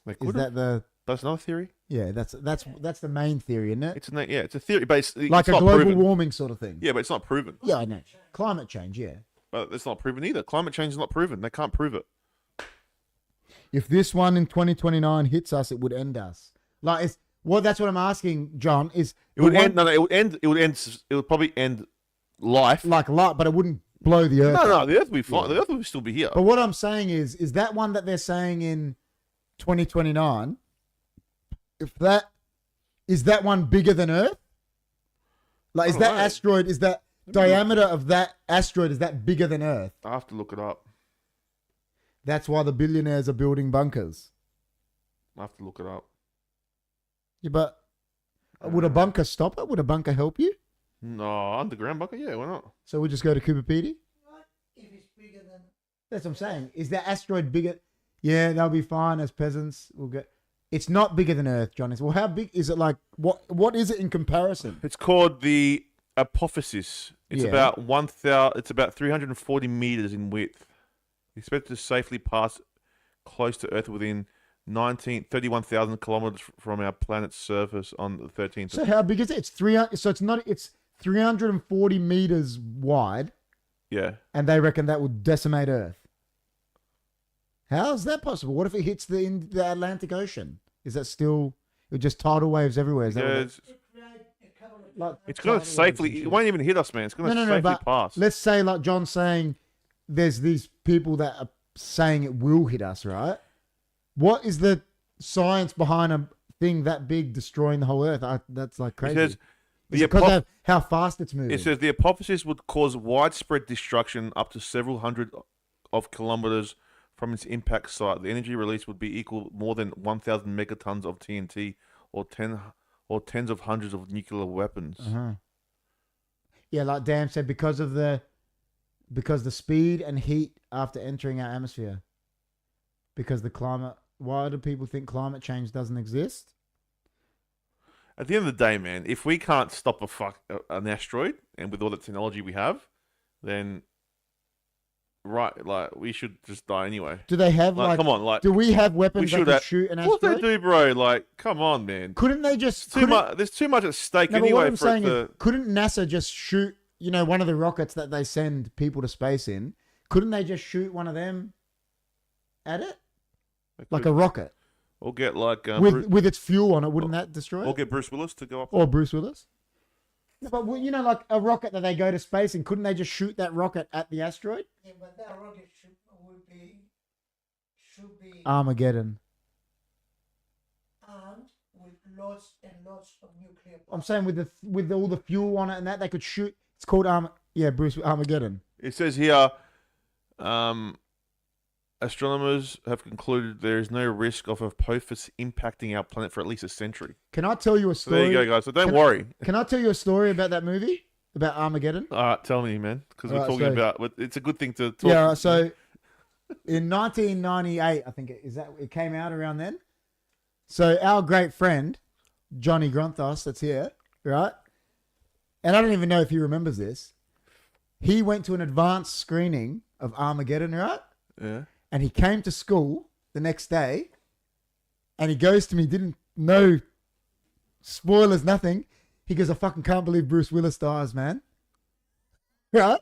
They Is could've. that the? That's another theory. Yeah, that's the main theory, isn't it? It's a theory, but it's Like not a global proven. warming sort of thing. Yeah, but it's not proven. Yeah, I know. Climate change. Yeah. But it's not proven either. Climate change is not proven. They can't prove it. If this one in 2029 hits us, it would end us. Like, that's what I'm asking, John. Is It would end. No, it would end. It would end. It would probably end life. like light, but it wouldn't blow the Earth. No, up. the Earth would be fine. Yeah. The Earth would still be here. But what I'm saying is that one that they're saying in 2029, is that one bigger than Earth? Like, is I that don't know. asteroid? Is that diameter of that asteroid? Is that bigger than Earth? I have to look it up. That's why the billionaires are building bunkers. I have to look it up. Yeah, but would a bunker stop it? Would a bunker help you? No, underground bunker. Yeah, why not? So we just go to Cooper Pedy? What if it's bigger than? That's what I'm saying. Is that asteroid bigger? Yeah, they'll be fine as peasants. We'll get. It's not bigger than Earth, John. Well, how big is it? Like, what is it in comparison? It's called the Apophysis. It's Yeah. about 1,000. It's about 340 meters in width. Expected to safely pass close to Earth within 31,000 kilometers from our planet's surface on the 13th. So how big is it? It's 300. So it's 340 meters wide, Yeah. and they reckon that would decimate Earth. How is that possible? What if it hits the Atlantic Ocean? Is that still just tidal waves everywhere? Is that Yeah, what it's, It create a couple of like, it's going to tidal waves safely. and It shit? won't even hit us, man. It's going to safely but pass. let's say, like John's saying, there's these people that are saying it will hit us, right? What is the science behind a thing that big destroying the whole Earth? That's like crazy. says Is the it because of how fast it's moving? It says the Apophysis would cause widespread destruction up to several hundred of kilometers from its impact site. The energy release would be equal more than 1,000 megatons of TNT or tens of hundreds of nuclear weapons. Yeah, like Dan said, because the speed and heat after entering our atmosphere. Because the climate. Why do people think climate change doesn't exist? At the end of the day, man, if we can't stop an asteroid, and with all the technology we have, then we should just die anyway. Do they have come on, do we have weapons that can shoot an asteroid? What they do, bro? Like, come on, man. Couldn't they just There's too much at stake anyway. What I'm saying is, couldn't NASA just shoot, one of the rockets that they send people to space in? Couldn't they just shoot one of them at it? Like a rocket. Or get with its fuel on it, wouldn't that destroy it? Or get Bruce Willis to go up. Or Bruce Willis. No, but like a rocket that they go to space in, couldn't they just shoot that rocket at the asteroid? Yeah, but that rocket should be Armageddon. armed with lots and lots of nuclear power. I'm saying with all the fuel on it and that they could shoot. It's called Armageddon. It says here, astronomers have concluded there is no risk of Apophis impacting our planet for at least a century. Can I tell you a story? So there you go, guys. So don't worry. Can I tell you a story about that movie? About Armageddon? All right, tell me, man. Because we're talking about... It's a good thing to talk. Yeah, so in 1998, I think it came out around then. So our great friend, Johnny Gronthos, that's here, right? And I don't even know if he remembers this. He went to an advanced screening of Armageddon, right? Yeah. And he came to school the next day and he goes to me, didn't know, spoilers, nothing. He goes, I fucking can't believe Bruce Willis dies, man. Right?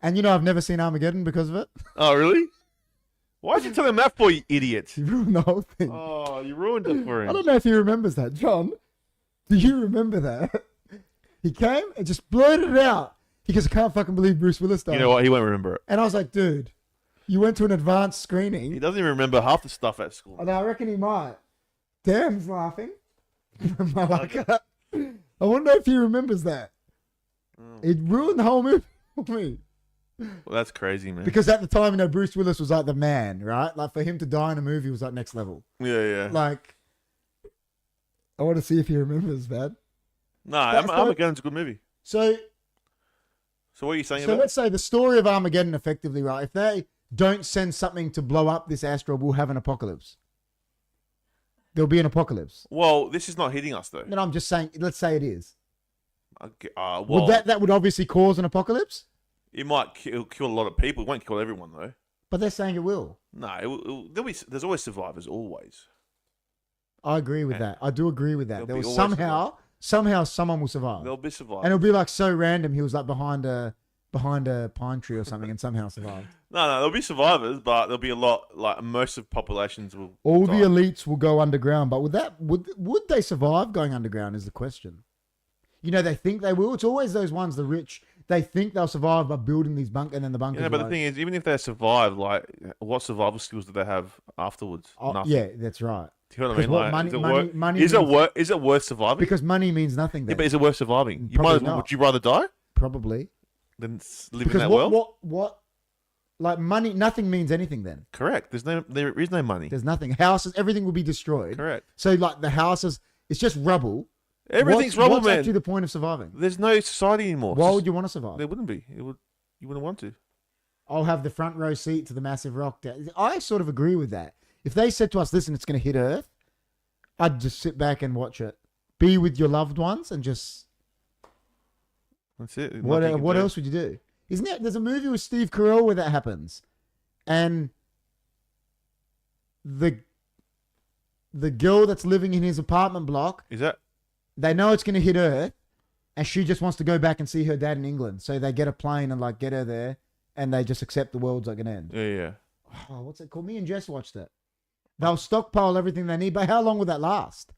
And I've never seen Armageddon because of it. Oh, really? Why did you tell him that for, you idiot? You ruined the whole thing. Oh, you ruined it for him. I don't know if he remembers that. John, do you remember that? He came and just blurted it out. He goes, I can't fucking believe Bruce Willis died. You know what? He won't remember it. And I was like, dude, you went to an advanced screening. He doesn't even remember half the stuff at school. And I reckon he might. Damn's laughing. Malaka. I wonder if he remembers that. It ruined the whole movie for me. Well, that's crazy, man. Because at the time, Bruce Willis was like the man, right? Like for him to die in a movie was like next level. Yeah. Like, I want to see if he remembers, man. Nah, Armageddon's a good movie. So what are you saying about? So let's say the story of Armageddon, effectively, right? If they don't send something to blow up this asteroid, we'll have an apocalypse. There'll be an apocalypse. Well, this is not hitting us, though. No, I'm just saying, let's say it is. Okay, would that would obviously cause an apocalypse? It might kill a lot of people. It won't kill everyone, though. But they're saying it will. No, there's always survivors, always. I agree with that. I do agree with that. There was somehow someone will survive. There'll be survivors. And it'll be like so random. He was like behind a pine tree or something and somehow survived. No, there'll be survivors, but there'll be a lot, like most of populations will All die. the elites will go underground, but would they survive going underground is the question. They think they will. It's always those ones, the rich, they think they'll survive by building these bunkers and then the bunkers. Yeah, but the thing is, even if they survive, like, what survival skills do they have afterwards? Nothing. Yeah, that's right. Do you know what I mean? Like, money is it worth surviving? Because money means nothing then. Yeah, but is it worth surviving? Would you rather die? Probably. Than live in that world? What? Like money, nothing means anything then. Correct. There is no money. There's nothing. Houses, everything will be destroyed. Correct. So like the houses, it's just rubble. Everything's rubble, man. What's actually the point of surviving? There's no society anymore. Why would you want to survive? There wouldn't be. You wouldn't want to. I'll have the front row seat to the massive rock. I sort of agree with that. If they said to us, listen, it's going to hit Earth, I'd just sit back and watch it. Be with your loved ones and just... That's it. What else would you do? Isn't there? There's a movie with Steve Carell where that happens. And the girl that's living in his apartment block... Is that... They know it's going to hit Earth, and she just wants to go back and see her dad in England. So they get a plane and like get her there, and they just accept the world's like going to end. Yeah. Oh, what's it called? Me and Jess watched it. They'll stockpile everything they need, but how long will that last?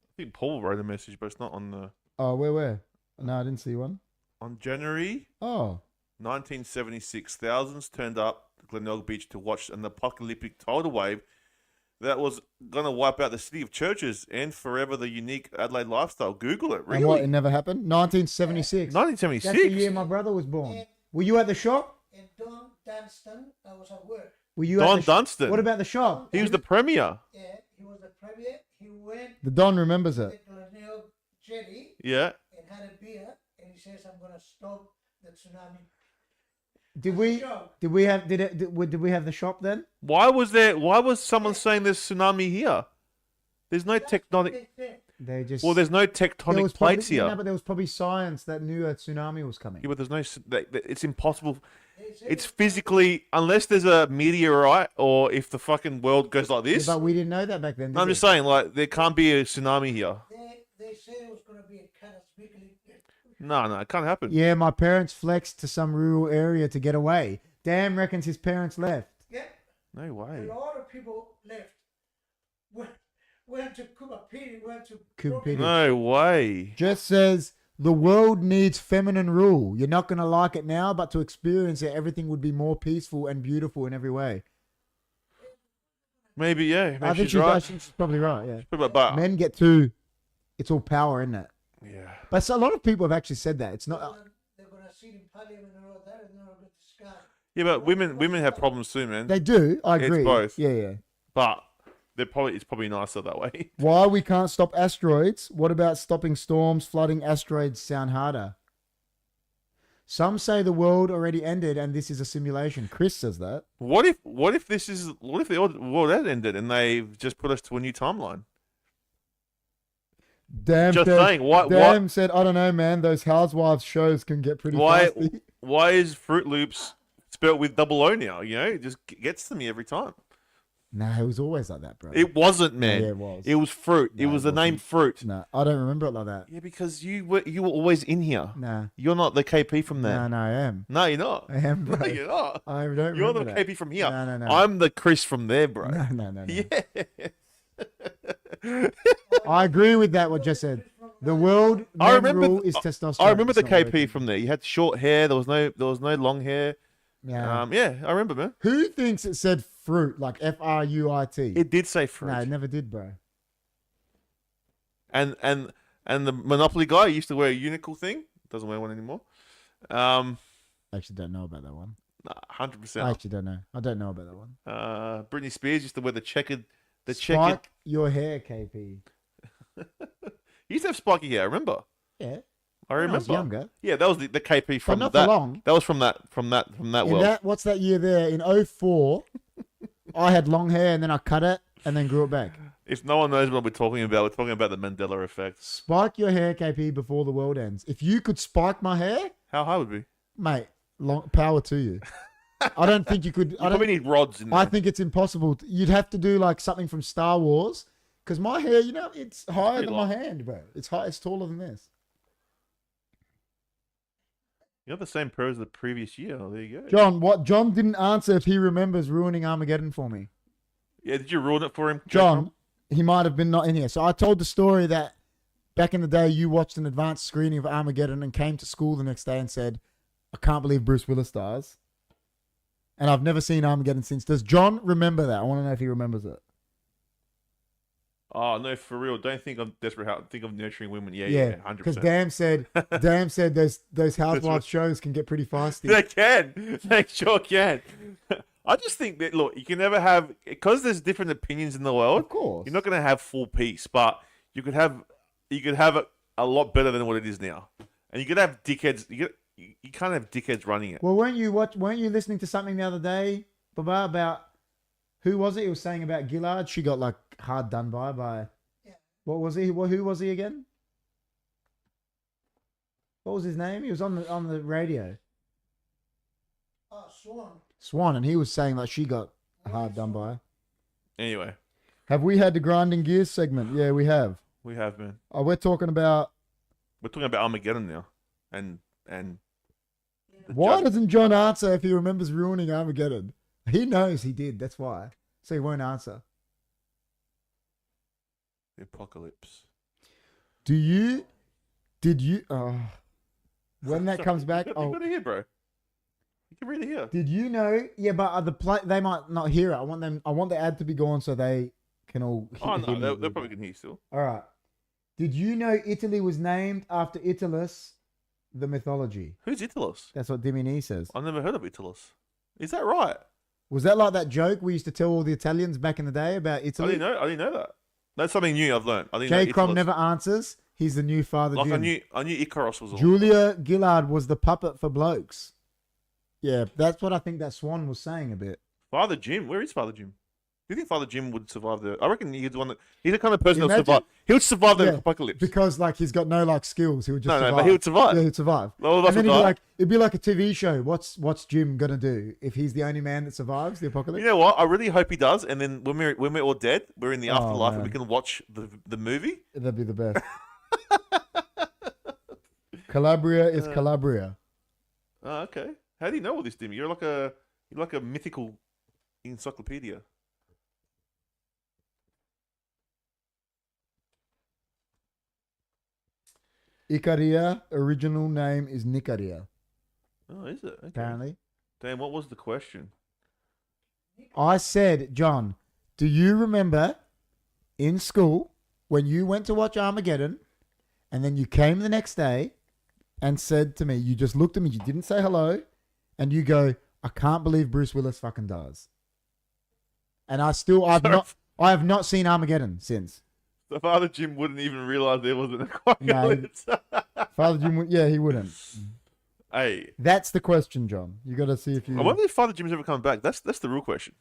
I think Paul wrote a message, but it's not on the... Oh, where? No, I didn't see one. On January 1976, thousands turned up to Glenelg Beach to watch an apocalyptic tidal wave that was going to wipe out the city of churches and forever the unique Adelaide lifestyle. Google it, really. And what, it never happened? 1976. 1976? That's the year my brother was born. Were you at the shop? In Don Dunstan, I was at work. Were you Don at Dunstan? What about the shop? He was the premier. Yeah, he was the premier. He went The Don remembers to it. the Glenelg jetty Yeah. and had a beer, and he says, I'm going to stop the tsunami. Did we have the shop then? Why was someone saying there's tsunami here? There's no technology. They just Well, there's no there tectonic was plates probably, here. No, but there was probably science that knew a tsunami was coming. Yeah, but there's no. It's impossible. They say It's physically, unless there's a meteorite or if the fucking world goes like Yeah, this. but we didn't know that back then. Did I'm we? just saying, like, there can't be a tsunami here. they say it was going to be a catastrophic. No, it can't happen. Yeah, my parents flexed to some rural area to get away. Dan reckons his parents left. Yeah, No way. a lot of people left. Went to Cuba Pity, went to Cuba Pedy. No way. Jess says the world needs feminine rule. You're not gonna like it now, but to experience it, everything would be more peaceful and beautiful in every way. Maybe, yeah. Maybe I think she's right. she's probably right. Yeah, But, men get too. It's all power, isn't it? yeah. But so a lot of people have actually said that. It's not. They're going to sit in parliament and all that, and they're not going to discuss. Yeah, but women have problems too, man. They do. I It's agree. both. Yeah. But it's probably nicer that way. Why we can't stop asteroids? What about stopping storms, flooding? Asteroids sound harder. Some say the world already ended and this is a simulation. Chris says that. What if the world had ended and they've just put us to a new timeline? Damn. Just said, saying. Damn said, I don't know, man. Those housewives shows can get pretty nasty. Why is Fruit Loops spelt with double O now? You know, it just gets to me every time. Nah, it was always like that, bro. It wasn't, man. Yeah, it was. It was Fruit. No, it was it the name wasn't. Fruit. Nah, I don't remember it like that. Yeah, because you were always in here. Nah. You're not the KP from there. No, I am. No, you're not. I am, bro. No, you're not. I don't You're remember the that. KP from here. No. I'm the Chris from there, bro. No. Yeah. I agree with that, what Jess said. The world I men remember rule th- is testosterone. I remember the It's not KP working. from there. You had short hair. There was no long hair. Yeah. Yeah, I remember, man. Who thinks it said fruit, like Fruit? It did say Fruit. No, it never did, bro. And the Monopoly guy used to wear a unicorn thing. Doesn't wear one anymore. I actually don't know about that one. 100%. I actually don't know. I don't know about that one. Britney Spears used to wear the checkered. Spike your hair, KP. He used to have spiky hair. I remember. Yeah. I When I was remember. younger. Yeah, that was the KP But from not that. for long. That was from that In world. that, what's that year there? In 04, I had long hair and then I cut it and then grew it back. If no one knows what we're talking about the Mandela effect. Spike your hair, KP, before the world ends. If you could spike my hair, How high would it be? mate, long power to you. I don't think you could. You probably need rods in there. I think it's impossible. You'd have to do like something from Star Wars, because my hair, it's higher pretty than long. my hand, bro. It's high. It's taller than this. You're the same pair as the previous year. Oh, there you go. John, what? John didn't answer if he remembers ruining Armageddon for me. Yeah, did you ruin it for him? John, he might have been not in here. So I told the story that back in the day you watched an advanced screening of Armageddon and came to school the next day and said, I can't believe Bruce Willis stars. And I've never seen Armageddon since. Does John remember that? I want to know if he remembers it. Oh no, for real. Don't think I'm desperate. Think of nurturing women. Yeah, Yeah, 100%. because Damn said those housewives shows can get pretty feisty. They can. They sure can. I just think that, look, you can never have, because there's different opinions in the world. Of course. You're not going to have full peace, but you could have it a lot better than what it is now. And you could have dickheads. You can't have dickheads running it. Well, weren't you listening to something the other day, Baba, about who was it? He was saying about Gillard. She got like hard done by. Yeah. What was he? Who was he again? What was his name? He was on the radio. Oh, Swan. Swan, and he was saying like she got hard done by. Anyway, Have we had the grinding gears segment? Yeah, we have. we have been. We're talking about We're talking about Armageddon now, and why doesn't John answer if he remembers ruining Armageddon? He knows he did. That's why. So he won't answer. the apocalypse. Did you? When that comes back, You got to hear, bro. You can really hear. Did you know? Yeah, but they might not hear it. I want the ad to be gone so they can all. Oh hear no, me. they probably can hear still. All right. Did you know Italy was named after Italus, the mythology? Who's Italus? That's what Dimini says. I've never heard of Italus. Is that right? Was that like that joke we used to tell all the Italians back in the day about I Italy? didn't know that. That's something new I've learned. I didn't J. know Crom Italus. never answers. He's the new Father Like Jim. I knew Icarus was. Julia Gillard was the puppet for blokes. Yeah, that's what I think that Swan was saying a bit. Father Jim. Where is Father Jim? Do you think Father Jim would survive the? I reckon he's the one that he's the kind of person that'll Imagine- survive. He would survive the Yeah, apocalypse. because like he's got no like skills. He would just No, survive. but he would survive. Yeah, he'd survive. All of us And then would he'd be die. like, it'd be like a TV show. What's Jim gonna do if he's the only man that survives the apocalypse? You know what? I really hope he does. And then when we're all dead, we're in the Oh, afterlife, and man. we can watch the movie. That'd be the best. Calabria is Calabria. Oh, okay. How do you know all this, Dimmy? You're like a mythical encyclopedia. Icaria, original name is Nicaria, Oh, is it? Okay. apparently. Damn, what was the question? I said, John, do you remember in school when you went to watch Armageddon and then you came the next day and said to me, you just looked at me, you didn't say hello, and you go, I can't believe Bruce Willis fucking dies. And I have not seen Armageddon since. So Father Jim wouldn't even realize there was an apocalypse. Father Jim, yeah, he wouldn't. Hey, That's the question, John. You got to see if you. I wonder if Father Jim's ever coming back. That's the real question.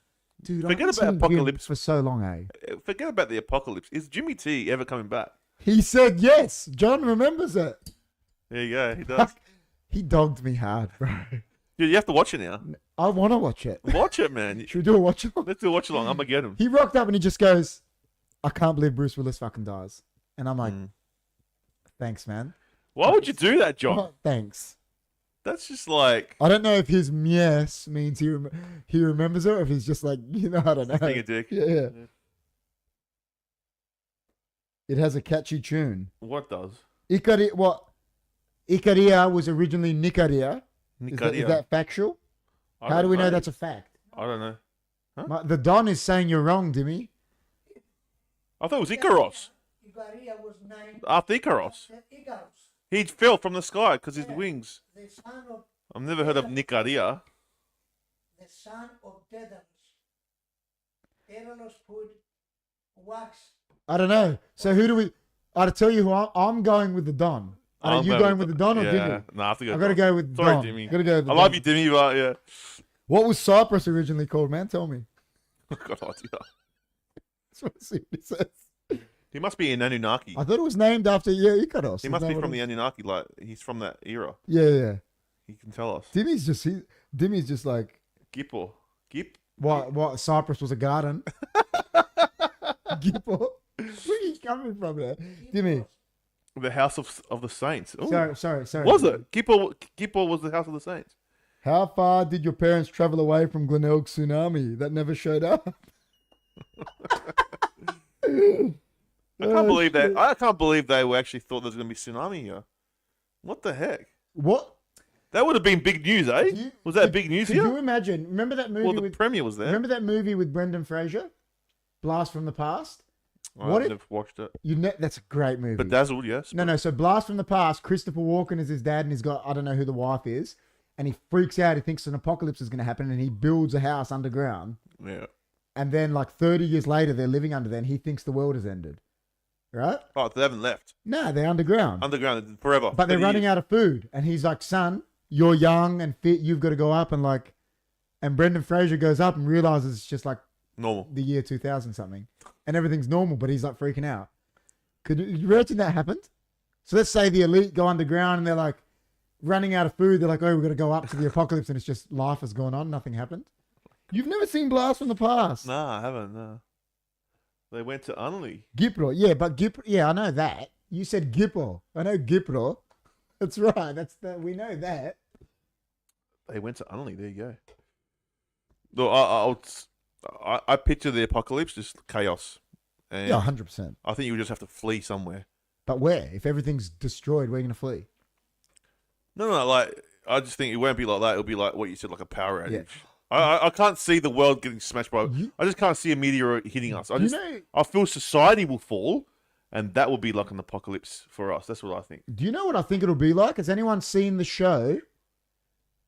Dude, Forget I've about seen Jim apocalypse. for so long, eh? Forget about the apocalypse. Is Jimmy T ever coming back? He said yes. John remembers it. There you go. He does. He dogged me hard, bro. Dude, you have to watch it now. I want to watch it. Watch it, man. Should we do a watch along? Let's do a watch along. I'm gonna get him. He rocked up and he just goes, I can't believe Bruce Willis fucking dies. And I'm like, thanks, man. Why would you do that, John? Oh, thanks. That's just like I don't know if his yes means he remembers it or if he's just like, I don't know. being a dick. Yeah. It has a catchy tune. What does? Icaria was originally Nicaria. Is that factual? I How don't do we know know that's a fact? I don't know. The Don is saying you're wrong, Dimmy. I thought it was Icaros. Icaria was named After Icaros. after Icarus, He fell from the sky because his wings. the son of I've never heard of Nicaria. Daedalus. Daedalus put wax. I don't know. So who do we? I'll tell you who I'm going with the Don. Are you going with the Don or yeah. Dimmy? No, I have to go. I gotta go with Sorry, Don. Dimmy. Gotta go with I the love Don. you, Dimmy, but yeah. What was Cyprus originally called, man? Tell me. God, I idea. Just want to see what he says. He must be an Anunnaki. I thought it was named after Icaros. He must be from the Anunnaki. Like he's from that era. Yeah. He can tell us. Dimmy's just like Gippo. Gip. what Cyprus was a garden. Gippo. Where are you coming from there? Dimmy. The house of the saints. Ooh. Sorry. Was it? Gippo was the house of the saints. How far did your parents travel away from Glenelg tsunami? That never showed up. I can't believe that. I can't believe they were actually thought there was going to be tsunami here. What the heck? What? That would have been big news, eh? Was that big news Could here? you imagine? Remember that movie Well, the with premiere was there. Remember that movie with Brendan Fraser? Blast from the Past? I've never watched it. That's a great movie. Bedazzled, yes. No. So Blast from the Past, Christopher Walken is his dad and he's got, I don't know who the wife is. And he freaks out. He thinks an apocalypse is going to happen and he builds a house underground. Yeah. And then like 30 years later, they're living under there and he thinks the world has ended. Right? Oh, they haven't left. No, they're underground. Underground forever. But they're running out of food. And he's like, son, you're young and fit. You've got to go up and like... And Brendan Fraser goes up and realizes it's just like normal. the year 2000 something. And everything's normal, but he's like freaking out. Could you imagine that happened? So let's say the elite go underground and they're like running out of food. They're like, oh, we've got to go up to the apocalypse and it's just life has gone on. Nothing happened. You've never seen Blast from the Past. Nah, I haven't. No. They went to Unley. Gipro. Yeah, but Gipro. Yeah, I know that. You said Gipro. I know Gipro. That's right. We know that. They went to Unley. There you go. Look, I picture the apocalypse just chaos. And Yeah, 100%. I think you would just have to flee somewhere. But where? If everything's destroyed, where are you going to flee? No, like, I just think it won't be like that. It'll be like what you said, like a power outage. Yeah. I can't see the world getting smashed by... I just can't see a meteor hitting us. I feel society will fall, and that will be like an apocalypse for us. That's what I think. Do you know what I think it'll be like? Has anyone seen the show,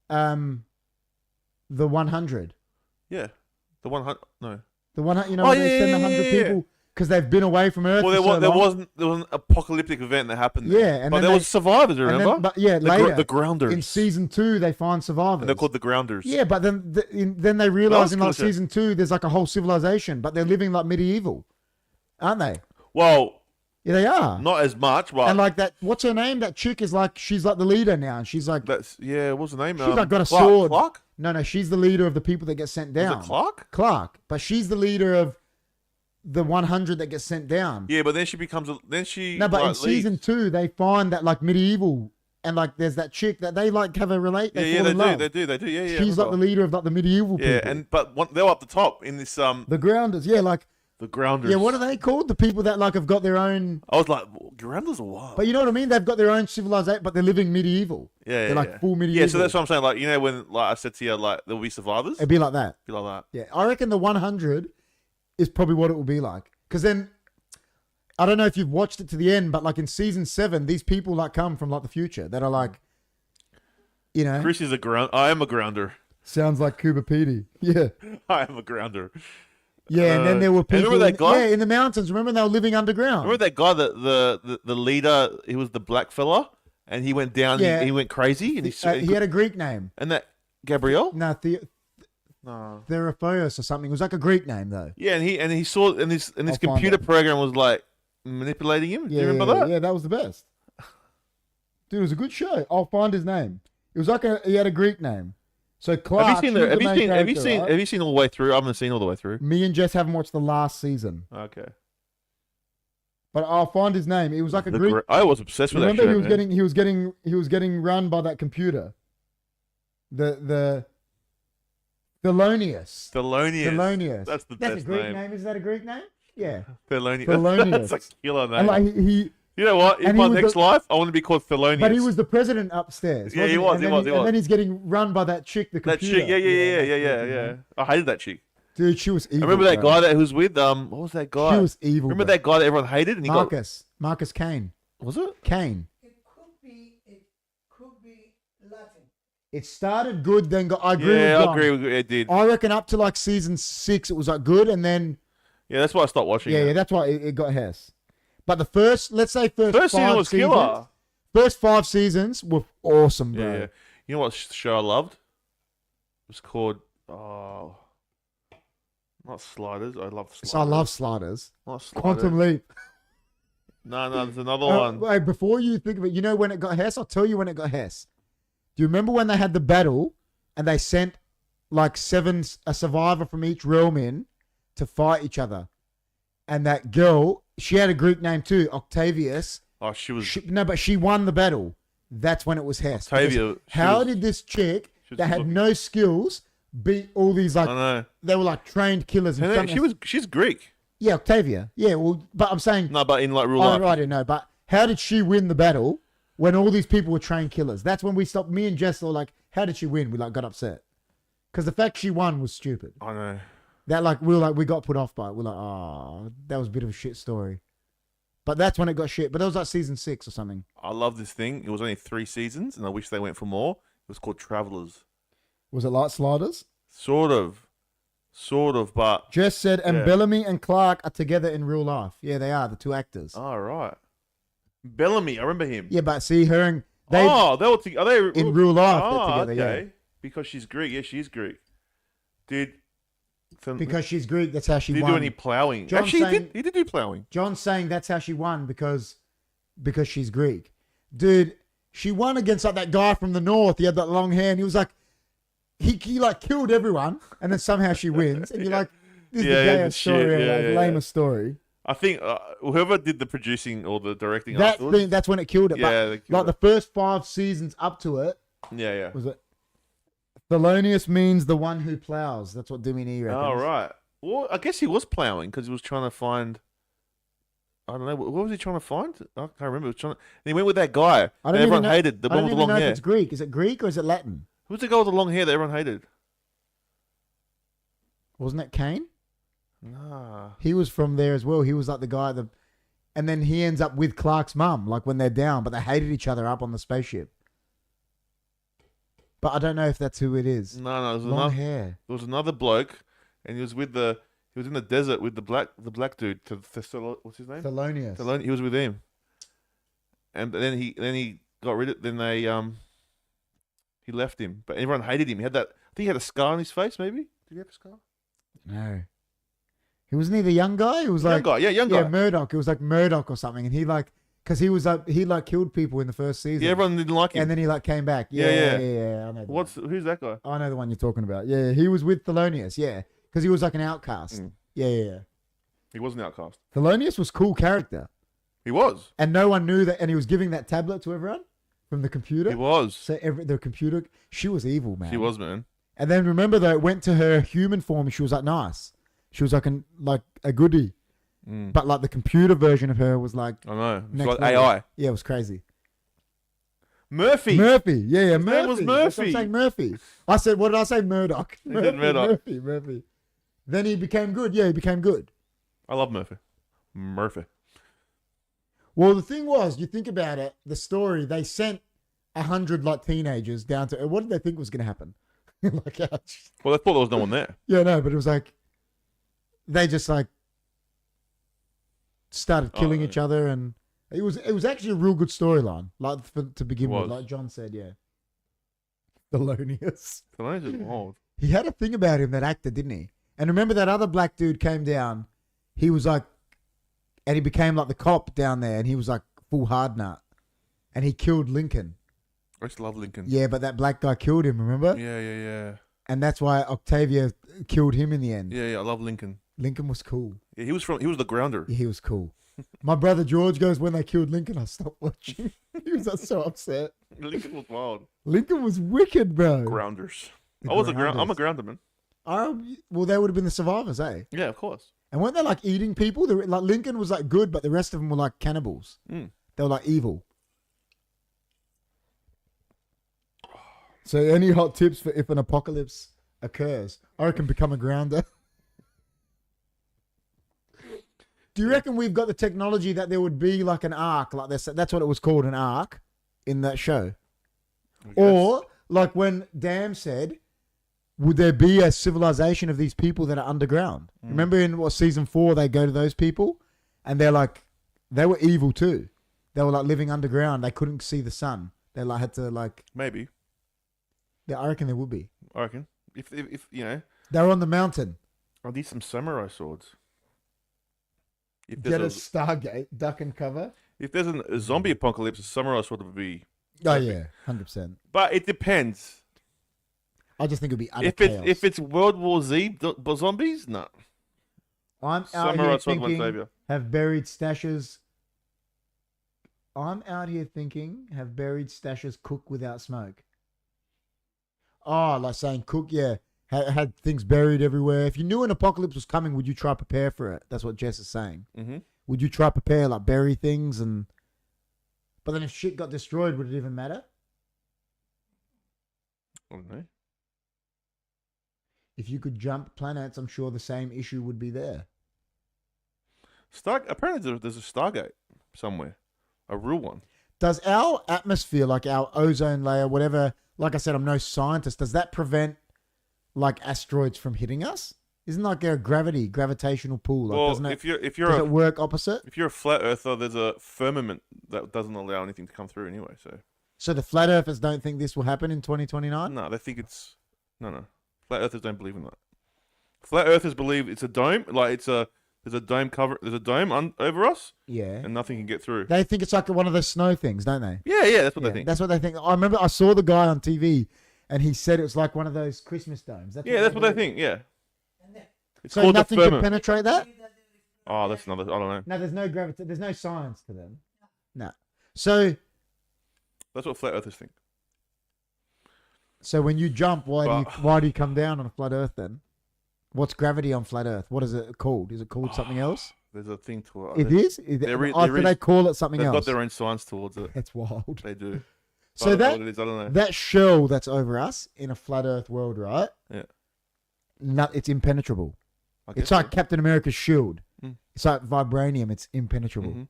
The 100? Yeah. The 100... No. The one, Oh, where they send 100 people because they've been away from Earth. Well, for there so long. wasn't an apocalyptic event that happened there. Yeah, and but then there was survivors. Remember? But yeah, later the Grounders in season 2 they find survivors. And they're called the Grounders. Yeah, but then they realize in cool like shit. season 2 there's like a whole civilization, but they're living like medieval, aren't they? Well, Yeah, they are. not as much, but And like that, what's her name? That chick is like she's like the leader now, and she's like that's what's the name? she's like got a Clark. sword. Clark? No, she's the leader of the people that get sent down. Is it Clark? Clark, but she's the leader of the 100 that get sent down. Yeah, but then she becomes then she No, but in like, season leaves. 2 they find that like medieval, and like there's that chick that they like have a relate. Yeah, fall they in do, love. they do. Yeah, yeah. She's like the leader of like the medieval yeah, people. and but they were up the top in this The Grounders, yeah, like the Grounders. yeah, what are they called? The people that like have got their own. I was like, Grounders are wild. But you know what I mean? They've got their own civilization, but they're living medieval. Yeah, They're like yeah. full medieval. Yeah, so that's what I'm saying. Like, you know, when like I said to you, like there'll be survivors. It'd be like that. Be like that. Yeah, I reckon the 100 is probably what it will be like. Because then, I don't know if you've watched it to the end, but like in season 7, these people like come from like the future that are like, you know, Chris is a ground. I am a grounder. sounds like Cuba Petey. Yeah. I am a grounder. Yeah, and then there were and people remember that guy? in the mountains. Remember they were living underground. Remember that guy, the leader? He was the black fella, and he went down. Yeah. He went crazy, and He had a Greek name. and that Gabrielle. No, No. Therophios or something. It was like a Greek name though. Yeah, and he saw and this I'll find computer it. program was like manipulating him. Do Yeah, you remember that? Yeah, that was the best. Dude, it was a good show. I'll find his name. It was like he had a Greek name. So Clark. Have you seen she was the main Have you character, seen? right? Have you seen all the way through? I haven't seen all the way through. Me and Jess haven't watched the last season, Okay. but I'll find his name. It was like a Greek. I was obsessed with Remember, that show. he was getting run by that computer. The Thelonious. Thelonious. That's the That's best a Greek name. name. Is that a Greek name? Yeah. Thelonious. Thelonious. That's a killer name. And like he You know what? In and my he was next the- life, I want to be called Thelonious. but he was the president upstairs. Yeah, wasn't he was, And he then was, he And was. then he's getting run by that chick, the that computer. chick. Yeah. I hated that chick. Dude, she was evil. I remember that bro. guy that was with what was that guy? She was evil. Remember bro. that guy that everyone hated and he got Marcus Kane. was it? Kane. It could be Latin. It started good, then got. I agree. with Yeah, I John. agree. It did. I reckon up to like season 6, it was like good, and then Yeah, that's why I stopped watching. yeah, it. that's why it got Hess. But the first, let's say First first season 5 was seasons, killer. first 5 seasons were awesome, bro. Yeah. You know what show I loved? It was called not Sliders. I love Sliders. So I love Sliders. Not Sliders. Quantum Leap. No, there's another one. Wait, before you think of it, you know when it got Hess? I'll tell you when it got Hess. Do you remember when they had the battle and they sent like a survivor from each realm in to fight each other? And that girl, she had a Greek name too, Octavius. Oh, she was But she won the battle. That's when it was Hess. Octavia. Because how did this chick she was that had looking- no skills beat all these like I know. they were like trained killers? Her And name, she's Greek. yeah, Octavia. Yeah, well, but I'm saying No, but in like real I life. don't know. But how did she win the battle when all these people were trained killers? That's when we stopped. Me and Jess were like, how did she win? We like got upset because the fact she won was stupid. I know. That like we got put off by it. We're like, oh, that was a bit of a shit story. But that's when it got shit. But that was like season 6 or something. I love this thing. It was only 3 seasons, and I wish they went for more. It was called Travelers. Was it like Sliders? Sort of, but Jess said, and Yeah. Bellamy and Clark are together in real life. Yeah, they are, the 2 actors. all right. Bellamy, I remember him. Yeah, but see, her and they they were together. Are they in real life Oh, they're together, okay. Because she's Greek. Yeah, she's Greek. Dude. yeah. Because she's Greek, that's how she did he won. do any plowing? John's Actually, saying- he did do plowing. John's saying that's how she won because she's Greek. Dude, she won against like that guy from the north. He had that long hair and he was like, he like killed everyone and then somehow she wins. And you're like, this is Yeah, the yeah, gayest shit. story, Yeah, like, yeah, lamest story. I think whoever did the producing or the directing afterwards. That's when it killed it. Yeah, But they killed like it. the first 5 seasons up to it, Yeah. was it? Thelonious means the one who plows. That's what Dimini reckons. Oh, right. Well, I guess he was plowing because he was trying to find. I don't know. What was he trying to find? I can't remember. He was trying to, and he went with that guy I that don't everyone even know, hated. The I one don't with the even long know if hair. it's Greek. Is it Greek or is it Latin? Who's the guy with the long hair that everyone hated? Wasn't it Cain? Nah. He was from there as well. He was like the guy that, and then he ends up with Clark's mum, like when they're down, but they hated each other up on the spaceship. But I don't know if that's who it is. No. Long hair. There was another bloke, and he was with the He was in the desert with the black dude. What's his name? Thelonious. He was with him, and then he got rid of. Then he left him, but everyone hated him. He had that. I think he had a scar on his face. Maybe did he have a scar? No. He wasn't he the young guy? It was Young like guy, young guy. Yeah, Murdoch. It was like Murdoch or something, and he like because he was like he like killed people in the first season. Yeah, everyone didn't like him. And then he like came back. Yeah. I know. Who's that guy? I know the one you're talking about. Yeah, he was with Thelonious. Yeah, because he was like an outcast. Yeah. He was an outcast. Thelonious was cool character, He was. and no one knew that. And he was giving that tablet to everyone from the computer. He was. So the computer, she was evil, man. She was, man. And then remember though, it went to her human form. She was like nice. She was like a goodie. But like the computer version of her was like I know. It's next like level. AI. Yeah, it was crazy. Murphy. Yeah, His Murphy. name was That's what I'm Murphy. saying, Murphy. I said, what did I say? Murdoch. You said Murdoch. Murphy. Then he became good. Yeah, he became good. I love Murphy. Well, the thing was, you think about it, the story, they sent 100 like teenagers down to, what did they think was going to happen? Well, they thought there was no one there. Yeah, no, but it was like, they just like started killing each other, and it was actually a real good storyline, like to begin with, like John said, yeah. Thelonious. Thelonious is wild. He had a thing about him, that actor, didn't he? And remember that other black dude came down, he was like, and he became like the cop down there, and he was like full hard nut, and he killed Lincoln. I just love Lincoln. Yeah, but that black guy killed him, remember? Yeah. And that's why Octavia killed him in the end. Yeah, I love Lincoln. Lincoln was cool. Yeah, he was the grounder. Yeah, he was cool. My brother George goes, when they killed Lincoln, I stopped watching. He was so upset. Lincoln was wild. Lincoln was wicked, bro. Grounders. The I'm a grounder, man. Well, they would have been the survivors, eh? Yeah, of course. And weren't they like eating people? Like Lincoln was like good, but the rest of them were like cannibals. They were like evil. So any hot tips for if an apocalypse occurs? I reckon become a grounder. Do you reckon we've got the technology that there would be like an ark, like this? That's what it was called, an ark, in that show. Or like when Dam said, would there be a civilization of these people that are underground? Remember in season 4, they go to those people, and they're like, they were evil too. They were like living underground. They couldn't see the sun. They like had to like maybe. Yeah, I reckon there would be. I reckon if you know they were on the mountain. I need some samurai swords. Get a Stargate, duck and cover. If there's a zombie apocalypse, a samurai sword would be. Oh yeah, 100%. But it depends. I just think it'd be utter chaos. If it's World War Z zombies, no. I'm out here thinking have buried stashes. I'm out here thinking have buried stashes cook without smoke. Oh, like saying cook, yeah. Had things buried everywhere. If you knew an apocalypse was coming, would you try prepare for it? That's what Jess is saying. Mm-hmm. Would you try prepare, like bury things and... But then if shit got destroyed, would it even matter? I don't know. If you could jump planets, I'm sure the same issue would be there. Apparently there's a Stargate somewhere. A real one. Does our atmosphere, like our ozone layer, whatever... Like I said, I'm no scientist. Does that prevent like asteroids from hitting us? Isn't like a gravitational pull? Like, well, doesn't it, does it work opposite? If you're a flat earther, there's a firmament that doesn't allow anything to come through anyway. So the flat earthers don't think this will happen in 2029? No, they think it's no. Flat earthers don't believe in that. Flat earthers believe it's a dome, like there's a dome over us. Yeah. And nothing can get through. They think it's like one of those snow things, don't they? Yeah, that's what they think. That's what they think. I remember I saw the guy on TV and he said it was like one of those Christmas domes. That's what they think, yeah. It's so nothing can penetrate that? Oh, that's another, I don't know. No, there's no gravity, there's no science to them. No. So... That's what flat earthers think. So when you jump, why do you come down on a flat earth then? What's gravity on flat earth? What is it called? Is it called something else? There's a thing to it. It is? They call it something else? They've got their own science towards it. That's wild. They do. So I don't know. That shell that's over us in a flat earth world, right? Yeah. It's impenetrable. It's like Captain America's shield. It's like vibranium. It's impenetrable. Mm-hmm.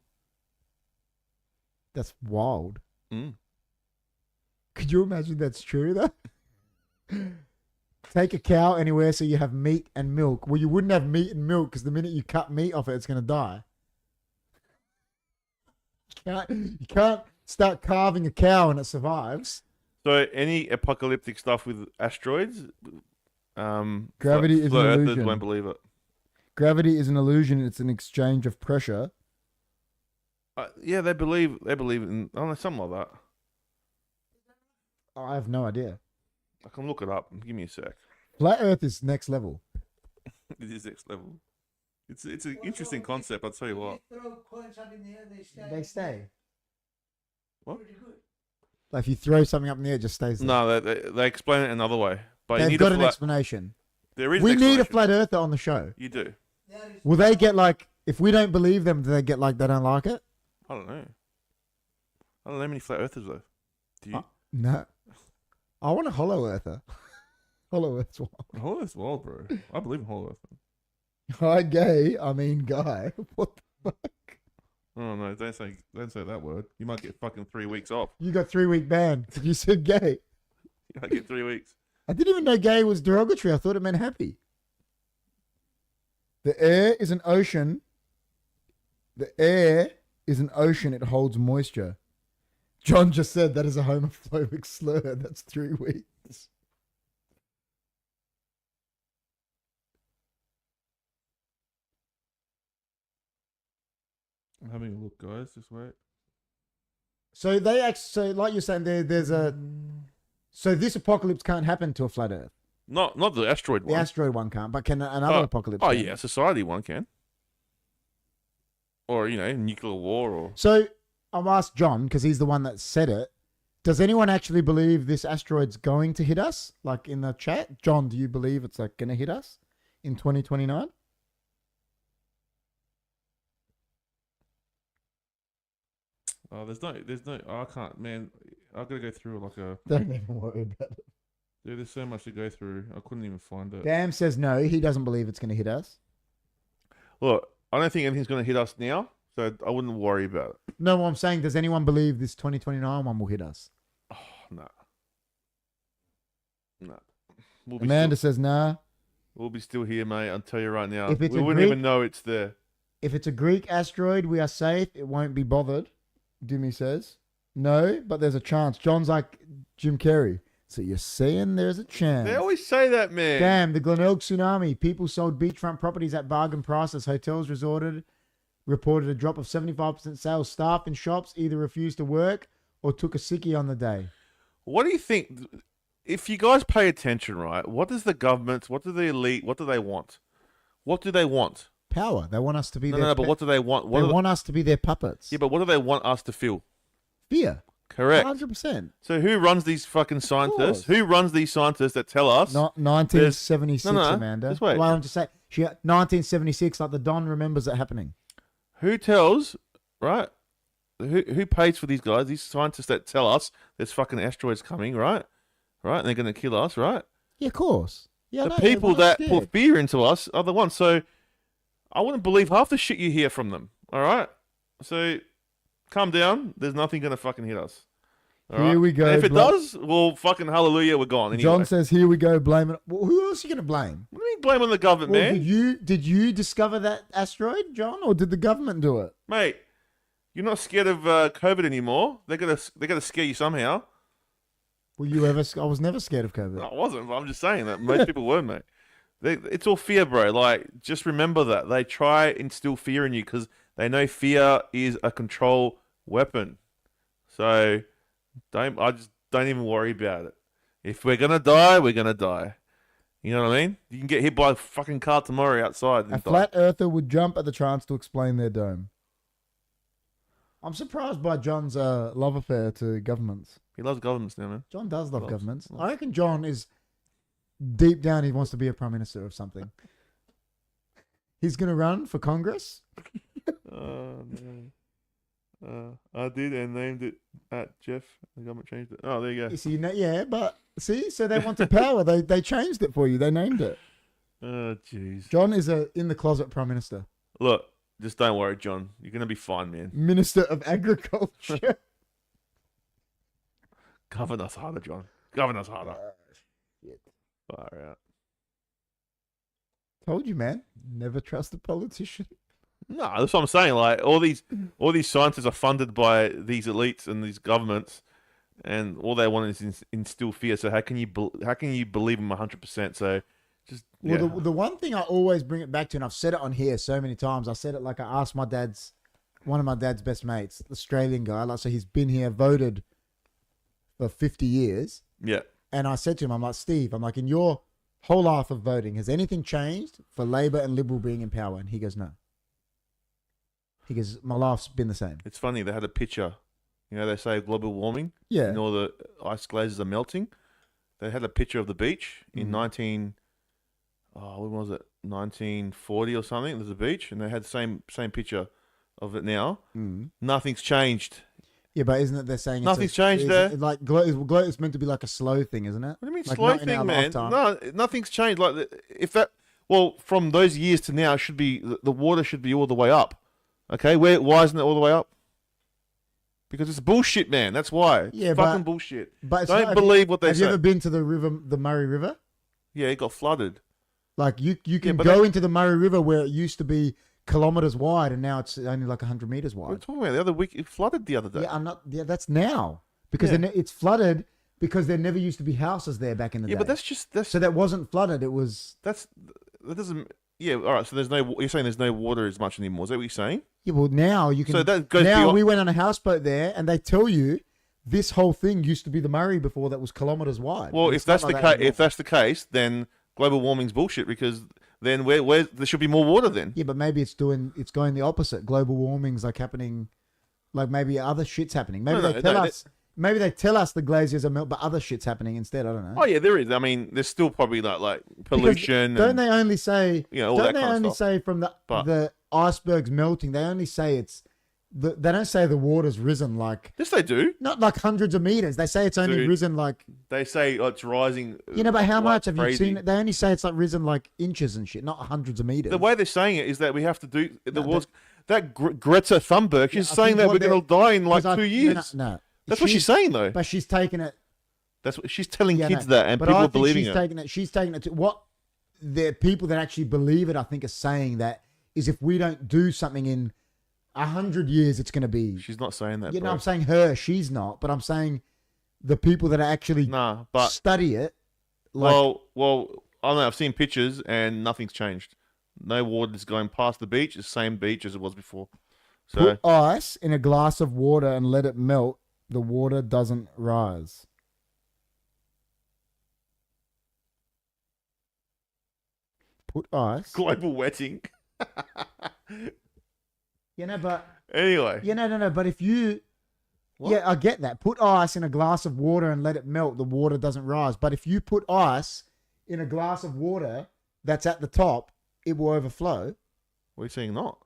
That's wild. Could you imagine that's true though? take a cow anywhere so you have meat and milk. Well, you wouldn't have meat and milk because the minute you cut meat off it, it's going to die. You can't start carving a cow and it survives. So any apocalyptic stuff with asteroids, Gravity is an flat earthers illusion. won't believe it. Gravity is an illusion. It's an exchange of pressure. Yeah, they believe in something like that. I have no idea. I can look it up. Give me a sec. Flat Earth is next level. It is next level. It's an interesting concept. I'll tell you what. If you throw coins up in the air, they stay. They stay. What? Pretty good. Like if you throw something up in the air, it just stays there. No, they explain it another way. But you They've need got a an flat. explanation. There is. We an need a explanation. flat earther on the show. You do. That is Will they get like, if we don't believe them, do they get like they don't like it? I don't know. I don't know how many flat earthers though. Do you? No. I want a hollow earther. Hollow earth's wild. Hollow Earth's wild, bro. I believe in Hollow Earth. Hi, gay. I mean, guy. What the fuck? Oh no! Don't say that word. You might get fucking 3 weeks off. You got 3-week ban. You said gay. You might get 3 weeks. I didn't even know gay was derogatory. I thought it meant happy. The air is an ocean. The air is an ocean. It holds moisture. John just said that is a homophobic slur. That's 3 weeks. I'm having a look, guys. Just wait. So so like you're saying, there's a. So this apocalypse can't happen to a flat Earth. Not the asteroid The one. asteroid one can't, but can another apocalypse? Oh can? yeah, society one can. Or nuclear war or. So I'm asked John because he's the one that said it. Does anyone actually believe this asteroid's going to hit us? Like in the chat, John, do you believe it's like going to hit us in 2029? Oh, there's no. I can't, man. I've got to go through like a. Don't even worry about it. Dude, there's so much to go through. I couldn't even find it. Dam says no. He doesn't believe it's going to hit us. Look, I don't think anything's going to hit us now, so I wouldn't worry about it. No, I'm saying, does anyone believe this 2029 one will hit us? Oh, no. No. We'll Amanda says nah. We'll be still here, mate. I'll tell you right now. If it's We a wouldn't Greek- even know it's there. If it's a Greek asteroid, we are safe. It won't be bothered. Dimmy says no, but there's a chance. John's like Jim Carrey. So you're saying there's a chance. They always say that, man. Damn, the Glenelg tsunami. People sold beachfront properties at bargain prices. Hotels reported a drop of 75% sales. Staff in shops either refused to work or took a sickie on the day. What do you think? If you guys pay attention, right, what does the government, what do the elite, what do they want? What do they want? Power. They want us to be No, their no, but what do they want? What they do want us to be their puppets. yeah, but what do they want us to feel? Fear. Correct. 100%. So who runs these fucking scientists? course. Who runs these scientists that tell us? Not 1976, No, Amanda. just wait. Well, I'm just saying, 1976, like the Don remembers it happening. Who tells, right? Who pays for these guys? These scientists that tell us there's fucking asteroids coming, right? Right? And they're going to kill us, right? Yeah, of course. Yeah, The people that put fear into us are the ones. So I wouldn't believe half the shit you hear from them, all right? So calm down. There's nothing going to fucking hit us. All Here right? we go, And if it bro. does, well, fucking hallelujah, we're gone anyway. John says, here we go, blame it. Well, who else are you going to blame? What do you mean blame on the government, Well, man? did you discover that asteroid, John, or did the government do it? Mate, you're not scared of COVID anymore. They're gonna scare you somehow. Were you ever? I was never scared of COVID. No, I wasn't, but I'm just saying that most people were, mate. It's all fear, bro. Like, just remember that. They try and instill fear in you because they know fear is a control weapon. So, don't even worry about it. If we're going to die, we're going to die. You know what I mean? You can get hit by a fucking car tomorrow outside. A And die. flat earther would jump at the chance to explain their dome. I'm surprised by John's love affair to governments. He loves governments now, man. John does love Loves- governments. loves. I reckon John is deep down, he wants to be a prime minister of something. He's going to run for Congress. Oh, man. I did and named it at Jeff. The government changed it. Oh, there you go. You see, yeah, but see, so they want the power. They changed it for you. They named it. Oh, jeez. John is a in the closet prime minister. Look, just don't worry, John. You're going to be fine, man. Minister of Agriculture. Govern us harder, John. Govern us harder. Far out. Told you, man. Never trust a politician. No, that's what I'm saying. Like all these scientists are funded by these elites and these governments, and all they want is instill fear. So how can you believe them 100%? So just Well, the one thing I always bring it back to, and I've said it on here so many times. I said it like I asked one of my dad's best mates, Australian guy. Like, so he's been here, voted for 50 years. Yeah. And I said to him, I'm like, Steve, I'm like, in your whole life of voting, has anything changed for Labor and Liberal being in power? And he goes, no. He goes, my life's been the same. It's funny, they had a picture. You know, they say global warming. Yeah. And all the ice glazes are melting. They had a picture of the beach in when was it? 1940 or something. There's a beach, and they had the same picture of it now. Nothing's changed. Yeah, but isn't it they're saying nothing's changed there? Like it's meant to be like a slow thing, isn't it? What do you mean like slow thing, man? No, nothing's changed. Like from those years to now, should be the water should be all the way up. Okay, why isn't it all the way up? Because it's bullshit, man. That's why. Yeah, fucking bullshit. But don't believe what they say. Have you ever been to the Murray River? Yeah, it got flooded. Like you can go into the Murray River where it used to be kilometers wide, and now it's only like 100 meters wide. What are you talking about? The other week it flooded the other day. Yeah, that's now because it's flooded because there never used to be houses there back in the day. Yeah, but so that wasn't flooded. It was that doesn't. Yeah, all right. So you're saying there's no water as much anymore. Is that what you're saying? Yeah, well now you can. So that goes now beyond... we went on a houseboat there, and they tell you this whole thing used to be the Murray before that was kilometers wide. Well, if that's the case, then global warming's bullshit because then where there should be more water then. Yeah, but maybe it's going the opposite. Global warming's like happening, like maybe other shit's happening. Maybe Maybe they tell us the glaciers are melt, but other shit's happening instead. I don't know. Oh yeah, there is. I mean, there's still probably like pollution. Don't they only say? All that kind of stuff. Don't they only say from the icebergs melting? They only say they don't say the water's risen like. Yes, they do. Not like hundreds of meters. They say it's only risen like. They say it's rising. But how much have you seen it? They only say it's like risen like inches and shit, not hundreds of meters. The way they're saying it is that we have to do that Greta Thunberg. She's saying that we're going to die in like 2 years. No. That's what she's saying, though. But she's taking it. That's what she's telling kids that, and people are believing it. She's taking it to what the people that actually believe it, I think, are saying that is if we don't do something in 100 years, it's going to be. She's not saying that. I'm saying her. She's not, but I'm saying the people that actually study it. Like, well, I don't know. I've seen pictures, and nothing's changed. No water's going past the beach. It's the same beach as it was before. So put ice in a glass of water and let it melt. The water doesn't rise. Put ice. Global wetting. But anyway. No. But if you, I get that. Put ice in a glass of water and let it melt. The water doesn't rise. But if you put ice in a glass of water that's at the top, it will overflow. What are you saying? Not.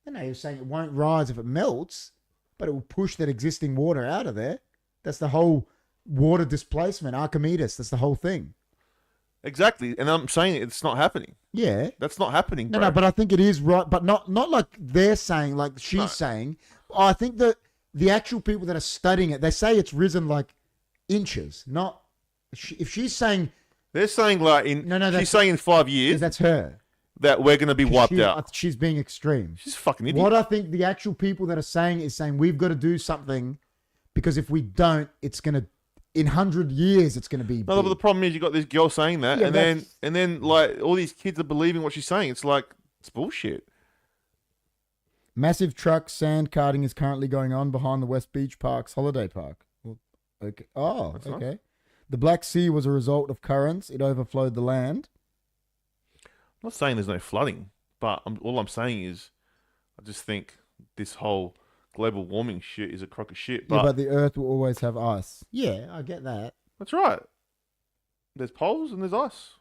No, you're saying it won't rise if it melts. But it will push that existing water out of there. That's the whole water displacement, Archimedes. That's the whole thing. Exactly. And I'm saying it's not happening. Yeah. That's not happening, bro. No, but I think it is right. But not like they're saying, like she's saying. I think that the actual people that are studying it, they say it's risen like inches. Not if she's saying. They're saying like she's saying in 5 years. That's her. That we're going to be wiped out. She's being extreme. She's a fucking idiot. What I think the actual people that are saying is saying we've got to do something because if we don't, it's going to, in 100 years, it's going to be No, but the problem is you got this girl saying that and then like all these kids are believing what she's saying. It's like, it's bullshit. Massive truck sand carting is currently going on behind the West Beach Park's holiday park. Okay. Oh, That's okay. nice. The Black Sea was a result of currents. It overflowed the land. I'm not saying there's no flooding, but all I'm saying is I just think this whole global warming shit is a crock of shit. But the Earth will always have ice. Yeah, I get that. That's right. There's poles and there's ice.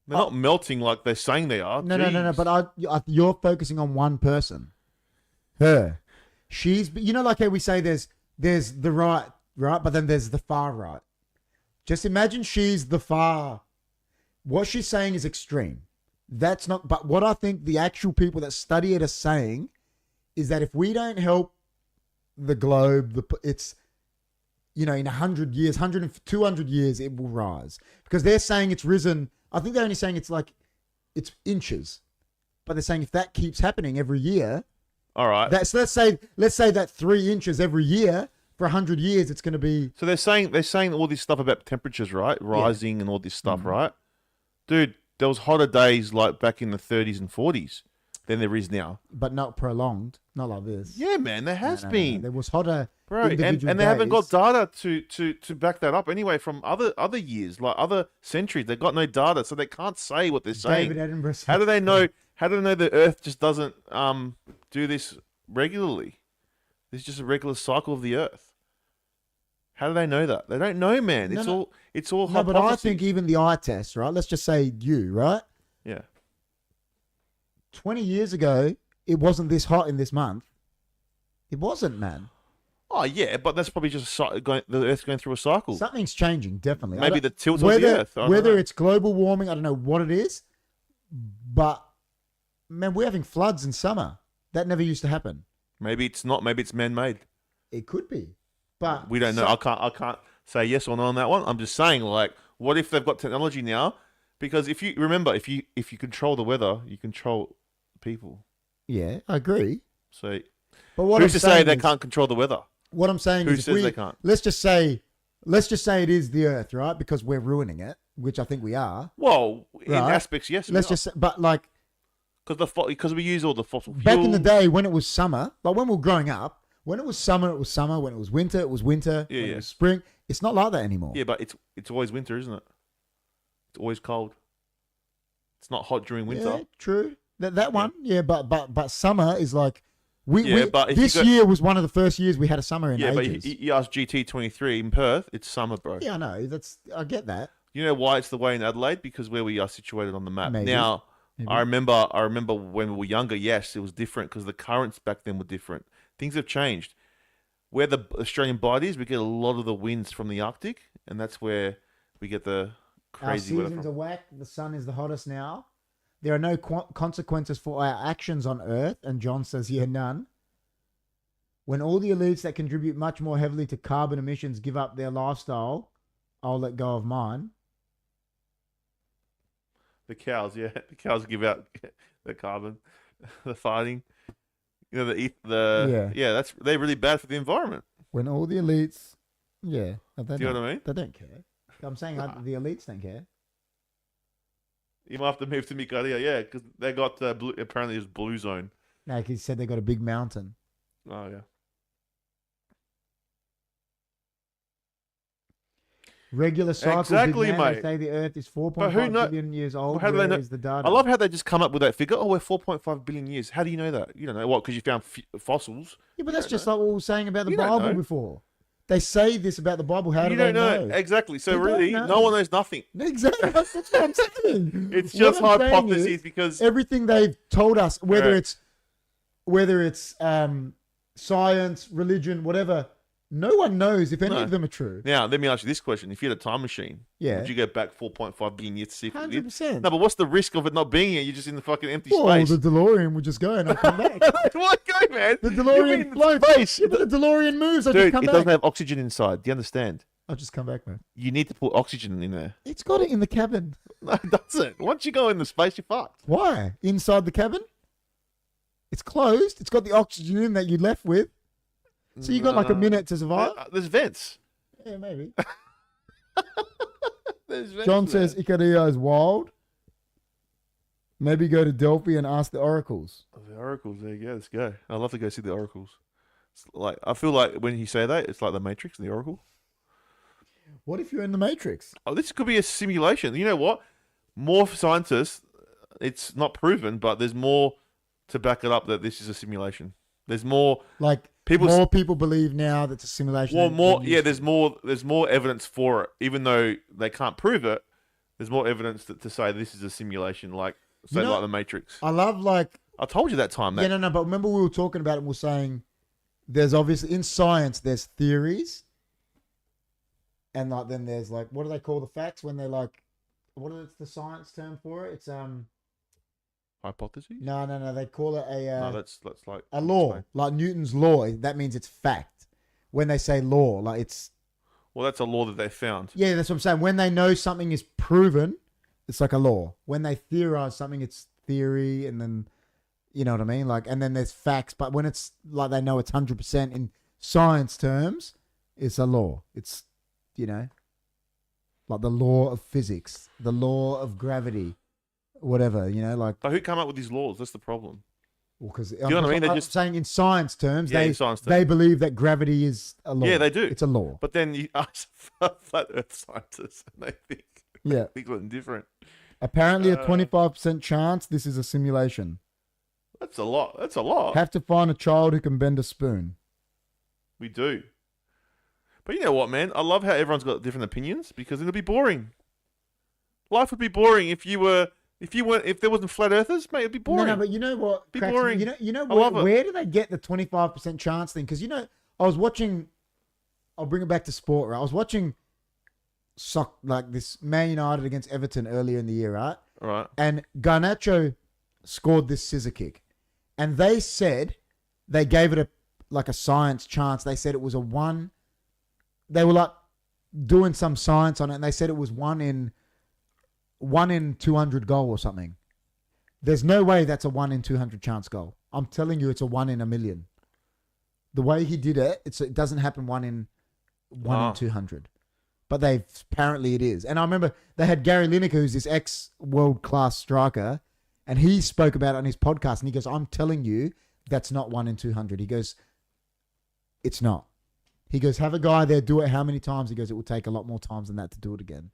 They're not melting like they're saying they are. No. But you're focusing on one person. Her. She's, like how we say there's the right, but then there's the far right. Just imagine she's the far. What she's saying is extreme. That's not, but what I think the actual people that study it are saying is that if we don't help the globe, in 100 years, 200 years, it will rise. Because they're saying it's risen. I think they're only saying it's inches. But they're saying if that keeps happening every year, all right. So let's say that 3 inches every year for 100 years, it's going to be. So they're saying all this stuff about temperatures, right? Rising and all this stuff, right? Dude, there was hotter days like back in the 30s and 40s than there is now. But not prolonged, not like this. Yeah, man, there has been. No. There was hotter, bro, and they haven't got data to back that up anyway from other years, like other centuries. They've got no data, so they can't say what they're saying. David Edinburgh. How do they know? How do they know the Earth just doesn't do this regularly? This is just a regular cycle of the Earth. How do they know that? They don't know, man. It's all no, but I think even the eye test, right? Let's just say you, right? Yeah. 20 years ago, it wasn't this hot in this month. It wasn't, man. Oh yeah, but that's probably just the Earth's going through a cycle. Something's changing, definitely. Maybe the tilt of the Earth. Whether it's global warming, I don't know what it is, but man, we're having floods in summer. That never used to happen. Maybe it's not. Maybe it's man-made. It could be, but we don't know. I can't say yes or no on that one. I'm just saying, like, what if they've got technology now? Because if you remember, if you control the weather, you control people. Yeah, I agree. So, but what who's to say they can't control the weather? What I'm saying is, who says they can't? Let's just say it is the Earth, right? Because we're ruining it, which I think we are. Well, in aspects, yes. Let's just say, but like, because we use all the fossil fuels. Back in the day when it was summer, like when we were growing up, when it was summer, it was summer. When it was winter, it was winter. Yeah, when it was spring, it's not like that anymore. Yeah, but it's always winter, isn't it? It's always cold. It's not hot during winter. Yeah, true. That one, yeah, but summer is like but this year was one of the first years we had a summer in ages. But you ask GT23 in Perth, it's summer, bro. Yeah, I know. I get that. You know why it's the way in Adelaide? Because where we are situated on the map. Maybe. Now, I remember when we were younger, yes, it was different because the currents back then were different. Things have changed. Where the Australian bight is, we get a lot of the winds from the Arctic, and that's where we get the crazy weather. Our seasons are whack. The sun is the hottest now. There are no consequences for our actions on Earth, and John says, yeah, none. When all the elites that contribute much more heavily to carbon emissions give up their lifestyle, I'll let go of mine. The cows, yeah. The cows give out the carbon, the fighting. You know, they're really bad for the environment. When all the elites, do you know what I mean? They don't care. I'm saying the elites don't care. You might have to move to Mikaria, yeah, because they got apparently it's blue zone. No, he said they got a big mountain. Oh yeah. Regular cycles. Exactly, mate. They say the Earth is 4.5 billion years old. How do they know? Is the data? I love how they just come up with that figure. Oh, we're 4.5 billion years. How do you know that? You don't know what? Because you found fossils. Yeah, but that's just like what we were saying about the Bible before. They say this about the Bible. How do they know? Exactly. So really, no one knows nothing. Exactly. That's what I'm saying. It's just hypotheses because everything they've told us, whether it's science, religion, whatever, no one knows if any of them are true. Now, let me ask you this question: if you had a time machine, would you go back 4.5 billion years to see if it did? 100%. No, but what's the risk of it not being here? You're just in the fucking empty space. Well, the DeLorean would just go and I'll come back. What go, man? The DeLorean floats. Space. Yeah, but the DeLorean moves. I'll just come back. It doesn't have oxygen inside. Do you understand? I'll just come back, man. You need to put oxygen in there. It's got it in the cabin. No, it doesn't. Once you go in the space, you're fucked. Why? Inside the cabin? It's closed. It's got the oxygen in that you left with. So you got like a minute to survive? There's vents. Yeah, maybe. There's vents. John says Ikaria is wild. Maybe go to Delphi and ask the oracles. The oracles, there you go. Let's go. I'd love to go see the oracles. It's like I feel like when you say that, it's like the Matrix and the Oracle. What if you're in the Matrix? Oh, this could be a simulation. You know what? More scientists, it's not proven, but there's more to back it up that this is a simulation. There's more more people believe now that it's a simulation. Well, there's more evidence for it, even though they can't prove it. There's more evidence to say this is a simulation, like the Matrix. I love I told you that time, mate. Yeah, no, but remember we were talking about it and we were saying there's obviously in science there's theories, and then there's what do they call the facts when they're what is the science term for it? It's hypotheses? No. They call it no, that's like a law, like Newton's law. That means it's fact. When they say law, it's Well, that's a law that they found. Yeah, that's what I'm saying. When they know something is proven, it's like a law. When they theorize something, it's theory, and then, you know what I mean? Like, and then there's facts. But when it's like they know it's 100% in science terms, it's a law. It's, you know, like the law of physics, the law of gravity, whatever, you know, like. But who came up with these laws? That's the problem. Well, because you know what I mean? They're just saying in science terms, they believe that gravity is a law. Yeah, they do. It's a law. But then you ask flat Earth scientists, and they think something different. Apparently, a 25% chance this is a simulation. That's a lot. That's a lot. Have to find a child who can bend a spoon. We do. But you know what, man? I love how everyone's got different opinions because it'll be boring. Life would be boring if there wasn't flat earthers, mate. It'd be boring. No, but you know what? Be boring. You know where do they get the 25% chance thing? Because I was watching. I'll bring it back to sport. Right, I was watching like this Man United against Everton earlier in the year, right? Right. And Garnacho scored this scissor kick, and they said they gave it a science chance. They said it was a 1. They were like doing some science on it, and they said it was 1 in 200 goal or something. There's no way that's a 1 in 200 chance goal. I'm telling you, it's a 1 in a million. The way he did it, it doesn't happen 1 in 200. But apparently it is. And I remember they had Gary Lineker, who's this ex-world-class striker, and he spoke about it on his podcast, and he goes, I'm telling you, that's not 1 in 200. He goes, it's not. He goes, have a guy there do it how many times? He goes, it will take a lot more times than that to do it again.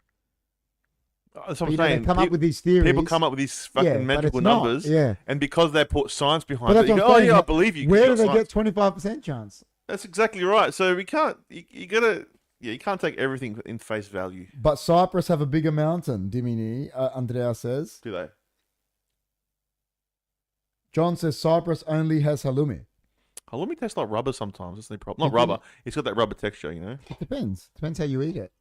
That's what I'm saying. They come up with these theories. People come up with these fucking magical numbers. Yeah. And because they put science behind it, you go, I believe you. Where do they get 25% chance? That's exactly right. So we can't, you can't take everything in face value. But Cyprus have a bigger mountain, Dimini, Andrea says. Do they? John says Cyprus only has halloumi. Halloumi tastes like rubber sometimes. That's the problem. Not rubber. It's got that rubber texture, you know? It depends. Depends how you eat it.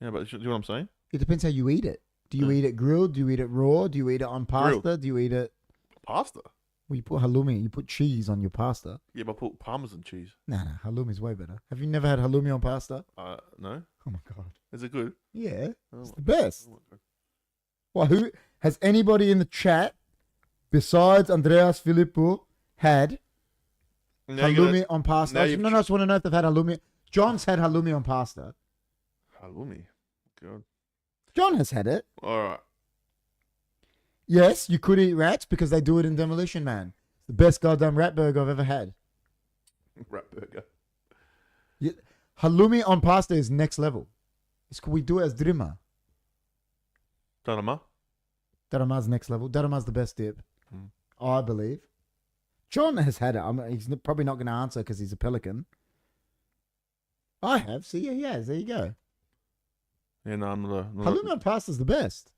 Yeah, but do you know what I'm saying? It depends how you eat it. Do you eat it grilled? Do you eat it raw? Do you eat it on pasta? Grilled. Do you eat it... Pasta? Well, you put halloumi. You put cheese on your pasta. Yeah, but I put Parmesan cheese. No, halloumi's way better. Have you never had halloumi on pasta? No. Oh, my God. Is it good? Yeah. Oh, it's the best. Oh, Well, who... Has anybody in the chat, besides Andreas Filippo, had halloumi on pasta? I just want to know if they've had halloumi. John's had halloumi on pasta. Halloumi? God. John has had it. All right. Yes, you could eat rats because they do it in Demolition Man. It's the best goddamn rat burger I've ever had. Rat burger. Yeah, halloumi on pasta is next level. We do it as drima. Darama? Darama's next level. Darama's the best dip, I believe. John has had it. He's probably not going to answer because he's a pelican. I have. See, yeah, he has. There you go. Yeah, no, I'm not. Halloumi on pasta is the best.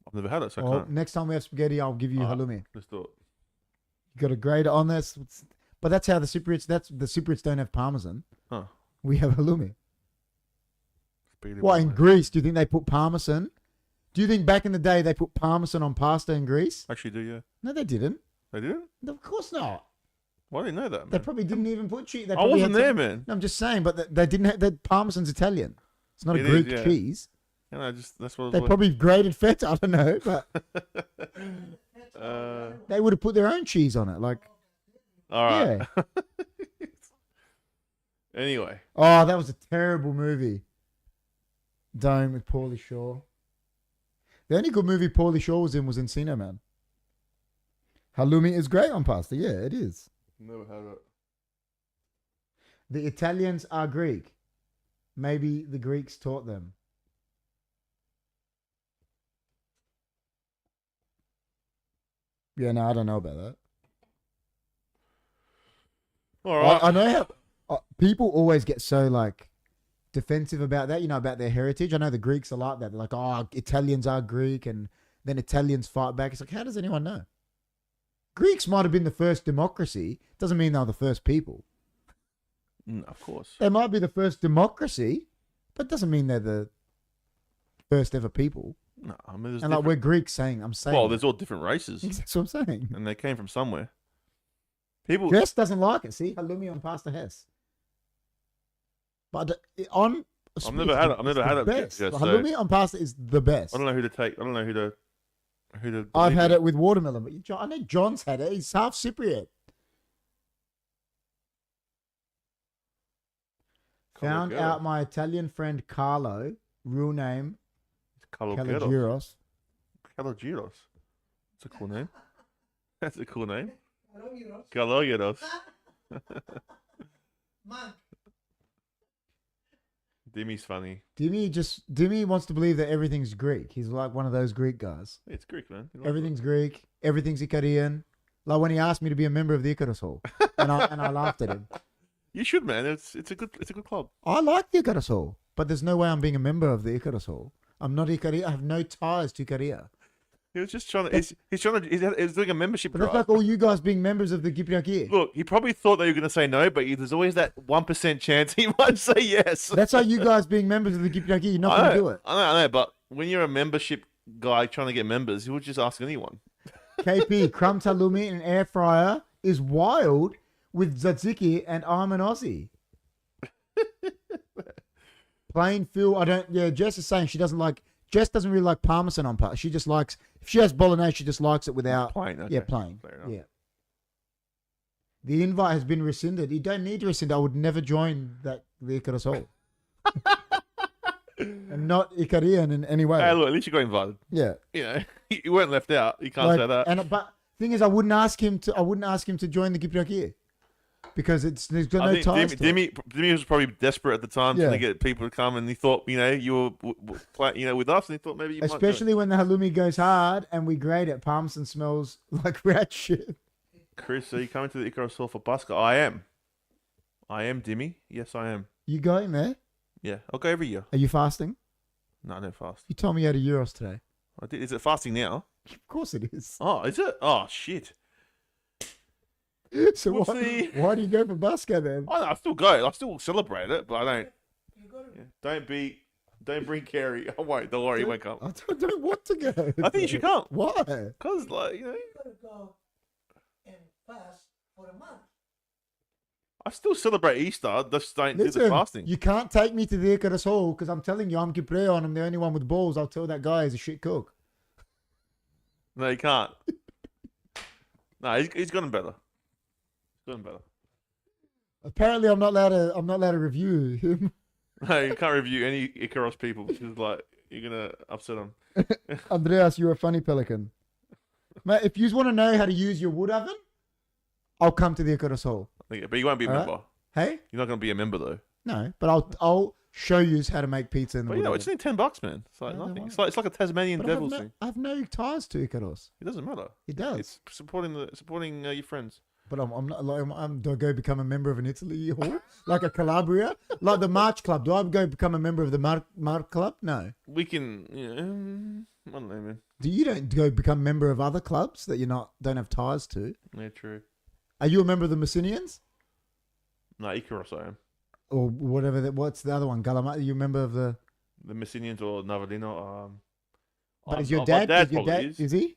I've never had it, so I can't. Next time we have spaghetti, I'll give you halloumi. Let's do it. You got a grate on this, but that's how the Super Rich. The Super Rich don't have parmesan. Huh. We have halloumi. Spaghetti What in Greece? Do you think they put parmesan? Do you think back in the day they put parmesan on pasta in Greece? Actually, do yeah. No, they didn't. They didn't? Of course not. Why didn't you know that, man? They probably didn't even put cheese. I wasn't there, man. No, I'm just saying, but they didn't have. That parmesan's Italian. It's not a Greek cheese. You know, that's what they probably grated feta. I don't know, but they would have put their own cheese on it. Like, all right. Yeah. Anyway. Oh, that was a terrible movie. Dome with Pauly Shore. The only good movie Pauly Shore was in Encino Man. Halloumi is great on pasta. Yeah, it is. Never had it. The Italians are Greek. Maybe the Greeks taught them. Yeah, no, I don't know about that. All right. I know how people always get so like defensive about that, about their heritage. I know the Greeks are like that. They're like, oh, Italians are Greek, and then Italians fight back. It's like, how does anyone know? Greeks might have been the first democracy. Doesn't mean they're the first people. Of course. They might be the first democracy, but doesn't mean they're the first ever people. No, I mean, and like we're Greeks saying, Well, there's all different races. That's what I'm saying. And they came from somewhere. People. Hess doesn't like it. See, halloumi on pasta Hess. But on I've never had it. I've never had it. Best. Yeah, so Halloumi on pasta is the best. I don't know who to take. I don't know who to. I've had it with watermelon, but I know John's had it. He's half Cypriot. Found out my Italian friend Carlo, real name, Calagiros. Calagiros. That's a cool name. That's a cool name. Calogiros. Calagiros. Man, Dimmy's funny. Dimmy wants to believe that everything's Greek. He's like one of those Greek guys. Yeah, it's Greek, man. Everything's Greek. Everything's Icarian. Like when he asked me to be a member of the Icarus Hall, and I laughed at him. You should, man. It's a good club. I like the Icarus Hall, but there's no way I'm being a member of the Icarus Hall. I'm not Icaria. I have no ties to Icaria. He was just trying to. He's doing a membership. But that's like all you guys being members of the Gipinaki. Look, he probably thought they were going to say no, but there's always that 1% chance he might say yes. That's how you guys being members of the Gipinaki. You're not going to do it. I know, but when you're a membership guy trying to get members, you would just ask anyone. KP, crumb halloumi in an air fryer is wild with tzatziki, and I'm an Aussie. Plain Phil, Jess is saying Jess doesn't really like parmesan on pasta. She just likes, if she has bolognese, she just likes it without. Plain, okay. Yeah, plain. Yeah. The invite has been rescinded. You don't need to rescind. I would never join the Icarus Hall. I'm not Icarian in any way. Hey, look, at least you got invited. Yeah. You know, you weren't left out. You can't say that. But thing is, I wouldn't ask him to join the Gipinaki because there's got no ties. Dimmy was probably desperate at the time to get people to come, and he thought, you were with us, and he thought maybe you might. Especially when the halloumi goes hard and we grate it, parmesan smells like rat shit. Chris, are you coming to the Icarus Hall for Busker? I am, Dimmy. Yes, I am. You going there? Yeah, I'll go every year. Are you fasting? No, I don't fast. You told me you had a Euros today. I did. Is it fasting now? Of course it is. Oh, is it? Oh, shit. So why do you go for Busker then? I still go. I still celebrate it, but I don't. Yeah. Don't bring Kerry. I won't. Don't worry, he won't come. I don't want to go. I think you should come. Why? Because, you gotta go and fast for a month. I still celebrate Easter. Just don't do the fasting. You can't take me to the Icarus Hall because I'm telling you, I'm Kipreo and I'm the only one with balls. I'll tell that guy he's a shit cook. No, you can't. No, he's gotten better. Apparently, I'm not allowed to review him. No, you can't review any Icarus people because you're gonna upset them. Andreas, you're a funny pelican. Mate, if you want to know how to use your wood oven, I'll come to the Icarus Hall. But you won't be a member. Hey? You're not gonna be a member though. No, but I'll show you how to make pizza in the wood oven. It's only $10, man. It's like nothing. It's like a Tasmanian Devils thing. I have no ties to Icarus. It doesn't matter. It does. It's supporting your friends. But I'm not like do I go become a member of an Italy hall like a Calabria, like the March Club? Do I go become a member of the March Club? No. We can. I don't know, man. You don't go become a member of other clubs that don't have ties to? Yeah, true. Are you a member of the Messinians? No, Icarus I am. Or whatever. What's the other one? Galamata? Are you a member of the Messinians or Navarino? But is your dad? Is he?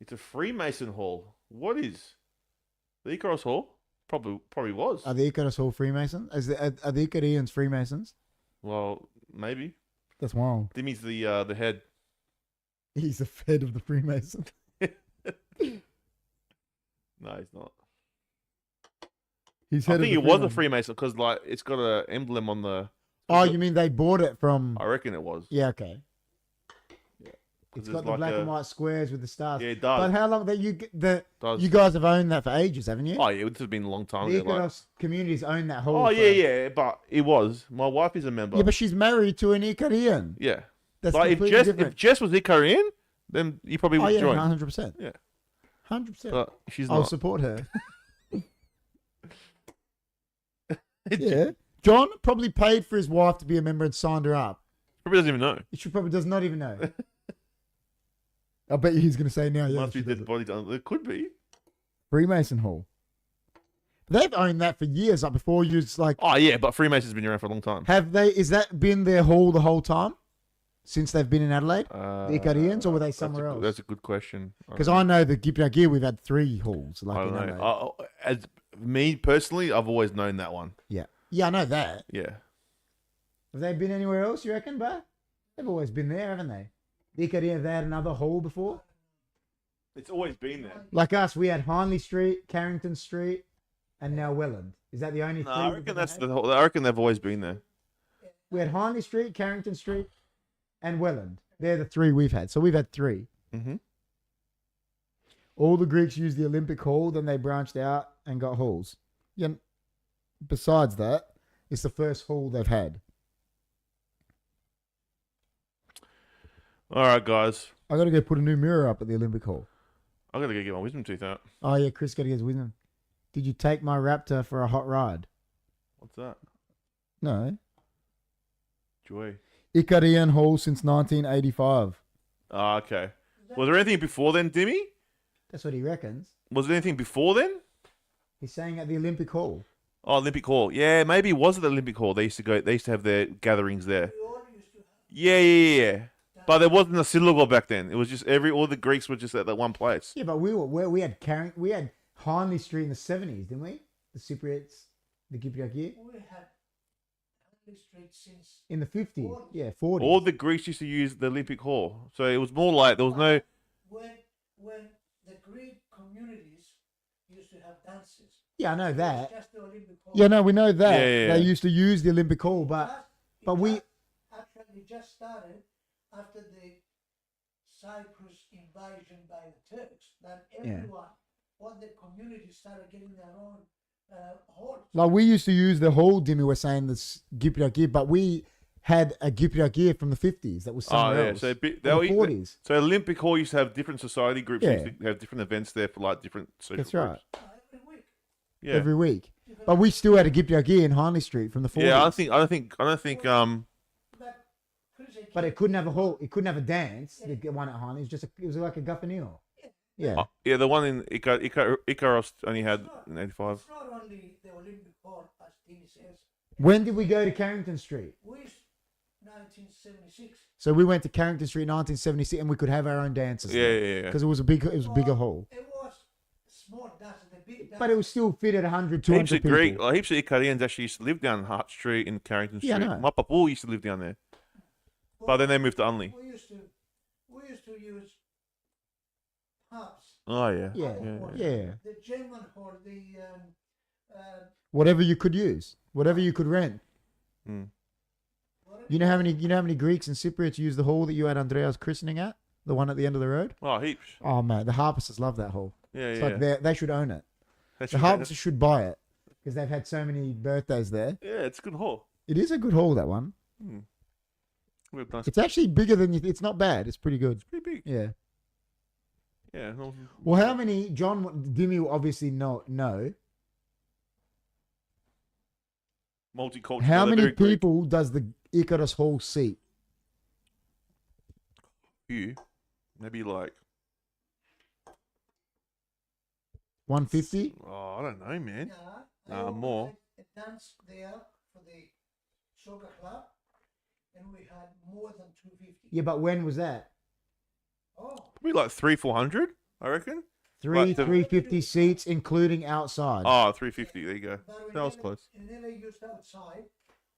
It's a Freemason hall. What is the Icarus Hall? Probably was. Are the Icarus Hall Freemasons? Are the Icarians Freemasons? Well, maybe. That's wild. Dimmy's the head. He's the head of the Freemason. No, he's not. I think it was a Freemason because it's got an emblem on the. Oh, you mean they bought it from? I reckon it was. Yeah. Okay. Yeah. It's got the black and white squares with the stars. Yeah, it does. But how long you guys have owned that for ages, haven't you? Oh yeah, it's been a long time. The Icarus communities own that whole. Oh yeah, but it was. My wife is a member. Yeah, but she's married to an Icarian. Yeah. That's completely different. If Jess was Icarian, then you probably would join. 100%. Yeah. 100%. But she's not. I'll support her. Yeah. John probably paid for his wife to be a member and signed her up. Probably doesn't even know. She probably does not even know. I bet you he's going to say now. Yeah, must be dead body done. It could be Freemason Hall. They've owned that for years, like before you like. Oh yeah, but Freemason's been around for a long time. Have they? Is that been their hall the whole time since they've been in Adelaide? The Icarians, or were they somewhere else? That's a good question. Because I know the Gipinaki, we've had 3 halls. Like I don't know. As me personally, I've always known that one. Yeah. Yeah, I know that. Yeah. Have they been anywhere else, you reckon, bro? They've always been there, haven't they? Ikaria, have they had another hall before? It's always been there. Like us, we had Harnley Street, Carrington Street, and now Welland. Is that the only No, three? I reckon that's the whole. I reckon they've always been there. We had Harnley Street, Carrington Street, and Welland. They're the three we've had. So we've had three. Mm-hmm. All the Greeks used the Olympic Hall, then they branched out and got halls. Yeah. Besides that, it's the first hall they've had. All right, guys. I got to go put a new mirror up at the Olympic Hall. I gotta go get my wisdom tooth out. Oh yeah, Chris got to get his wisdom. Did you take my Raptor for a hot ride? What's that? No. Joy. Icarian Hall since 1985. Ah, okay. Was there anything before then, Dimmy? That's what he reckons. Was there anything before then? He's saying at the Olympic Hall. Oh, Olympic Hall. Yeah, maybe it was at the Olympic Hall. They used to go. They used to have their gatherings there. Yeah. But there wasn't a synagogue back then. It was just all the Greeks were just at that one place. Yeah, but we had Harnley Street in the 70s, didn't we? The Cypriots, the Cypriot year. We had Harley Street since In the 50s. 40s. Yeah, 40s. All the Greeks used to use the Olympic Hall, so it was more like there was no. when the Greek communities used to have dances. Yeah, I know It was that. just the Olympic Hall. Yeah, no, we know that. Yeah. They used to use the Olympic Hall, but we actually just started after the Cyprus invasion by the Turks. That everyone, all the communities started getting their own halls. like we used to use the hall. Dimmy was saying this Cypriot year, but we had a Cypriot year from the 50s that was somewhere else. So the 40s. So Olympic Hall used to have different society groups. Yeah. Used to have different events there for like different social That's groups. right. Every week. Yeah. Every week. But we still had a Cypriot year in Harnley Street from the 40s. Yeah, I don't think. But, Chris, But it couldn't have a hall. It couldn't have a dance. The one at Harnley. It was like a Guffanil. Yeah. Yeah, the one in Icaros only had in '85. It's not only the Olympic Hall, as Timmy says. When did we go to Carrington Street? We 1976. So we went to Carrington Street in 1976, and we could have our own dances. Yeah. Because it was a bigger hall. It was small dances, the big dances. But it was still fit at 100, 200 Heaps of people. Greek, like heaps of Icarians actually used to live down Hart Street in Carrington Street. Yeah, I know. My papa used to live down there, but then they moved to Unley. We used to use pubs. Oh yeah. Yeah. The German hall, the Whatever you could use, whatever you could rent. Mm. You know how many Greeks and Cypriots use the hall that you had Andrea's christening at, the one at the end of the road. Oh, heaps. Oh man, the Harpisters love that hall. Yeah, It's yeah. like they should own it. That's The Harpisters should buy it because they've had so many birthdays there. yeah, it's a good hall. It is a good hall, that one. We have nice. It's actually bigger than you. It's not bad. It's pretty good. Pretty big. Yeah. Yeah. No, Well, how many? John Dimmy will obviously know. multicultural. How they're many very Greek. people does the Icarus Hall seat? Few. Maybe like. 150. Oh, I don't know, man. I more. organized a dance there for the soccer club, and we had more than 250. Yeah, but when was that? Oh, Probably like 300-400, I reckon. Three Right, the- 350 seats, including outside. Oh, 350. There you go. but That was close. In LA used outside,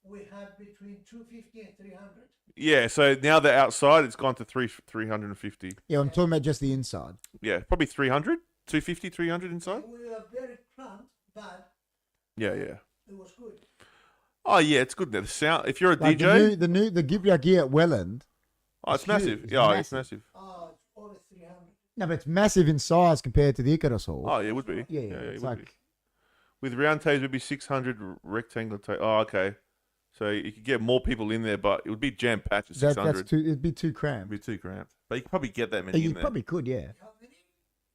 we had between 250 and 300. Yeah. So now they're outside. It's gone to 350. Yeah, I'm talking about just the inside. Yeah, probably 300, 250, 300 inside. And we were very cramped, but Yeah. it was good. Oh yeah, it's good. The sound. If you're a Like DJ, the Gibraltar at Welland. oh, it's it's massive. huge. Yeah, It's it's massive. Oh, it's over 300. No, but it's massive in size compared to the Icarus Hall. Oh, yeah, it would be. yeah, it it's would like be. With round tables, would be 600 rectangular tables. Oh, okay. So you could get more people in there, but it would be jam packed at 600. that's too. It'd be too It'd cramped. be too cramped. But you could probably get that many You in there. probably could, yeah. How many?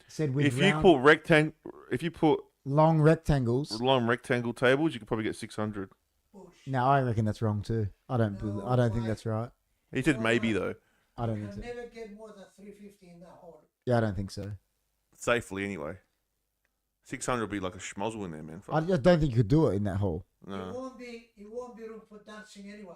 Said with If you round, put long rectangles. long rectangle tables, you could probably get 600. Push. No, I reckon that's wrong too. I don't think that's right. He said maybe though, I don't You think can so. never get more than 350 in that hall. Yeah, I don't think so. safely anyway. 600 would be like a schmozzle in there, man. I just don't think you could do it in that hall. It No, won't be room for dancing anyway.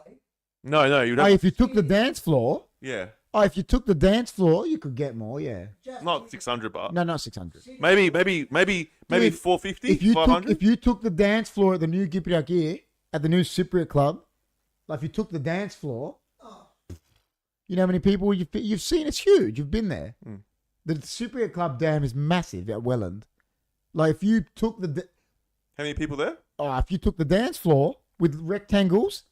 no, you'd Oh, have. if you took the dance floor. Yeah, Oh, if you took the dance floor, you could get more. Yeah. Just not 600, but No, not 600. maybe Dude, 450, If you 500. took the dance floor at the new Gibraltar at the new Cypriot Club, Like if you took the dance floor, Oh, you know how many people you've seen? It's huge. You've been there. Mm. The Super Club Dam is massive at Welland. Like if you took How many people there? if you took the dance floor with rectangles,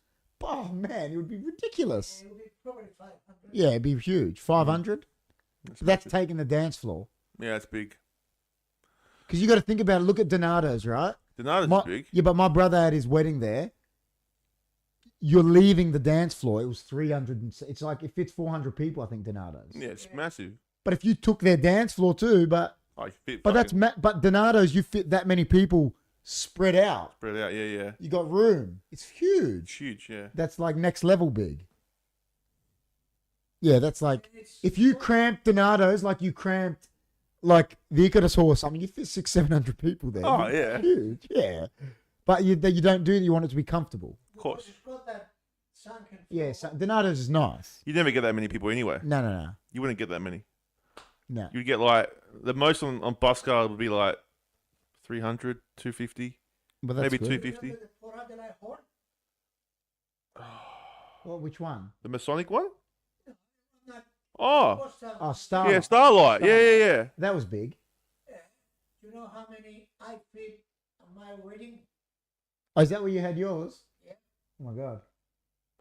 oh man, it would be ridiculous. it will be probably 500. Yeah, it'd be huge. 500. That's massive. taking the dance floor. Yeah, it's big. Because you got to think about it. Look at Donato's, right? Donato's is big. Yeah, but my brother had his wedding there. You're leaving the dance floor. It was 300. It's like it fits 400 people. I think Donato's. Yeah, it's massive. But if you took their dance floor too, but You fit but that's but Donato's, you fit that many people spread out. spread out. Yeah, yeah. You got room. It's It's huge. huge. Yeah. That's like next level big. Yeah, that's like It's if you cramped Donato's like you cramped like the Icarus horse. I mean, you fit 600-700 people there. Oh, It's yeah. huge. Yeah, but you don't do it. You want it to be comfortable. Of course. It's got that sunken Yeah, floor. so Donato's is nice. You never get that many people anyway. No. You wouldn't get that many. No. You'd get like the most on bus card would be like 300, 250, But that's maybe good. 250. Remember the Poragala Hall? Well, which one? The Masonic one? That Oh, was, Oh, Star. yeah, Starlight. Yeah. That was big. you know how many I fit on my wedding? Oh, is that where you had yours? Yeah. Oh my god.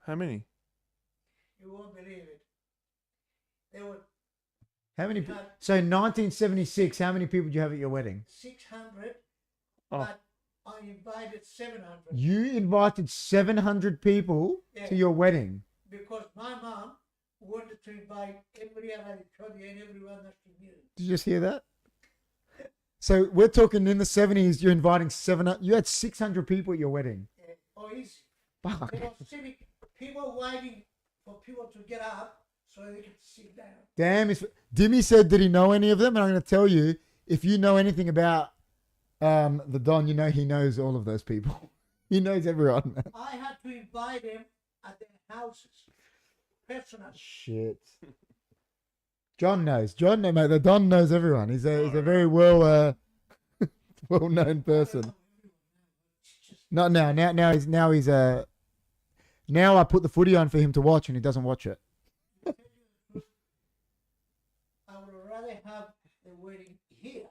How many? You won't believe it. There were How many? We had- So 1976. How many people did you have at your wedding? 600, Oh. but I invited 700 You invited 700 people Yeah. to your wedding. because my mom wanted to invite every other Chodi and everyone that she knew. Did you just hear that? So we're talking in the 70s. You're inviting 700. You had 600 people at your wedding. Oh, easy. Fuck. There were sitting, people waiting for people to get up so they could sit down. Damn. Dimmy said, did he know any of them? And I'm going to tell you, if you know anything about the Don, you know he knows all of those people. He knows everyone. I had to invite them at their houses, personally. Shit. John knows. Mate. The Don knows everyone. He's a very well known person. Not now. Now he's now I put the footy on for him to watch and he doesn't watch it. I would rather have the wedding here.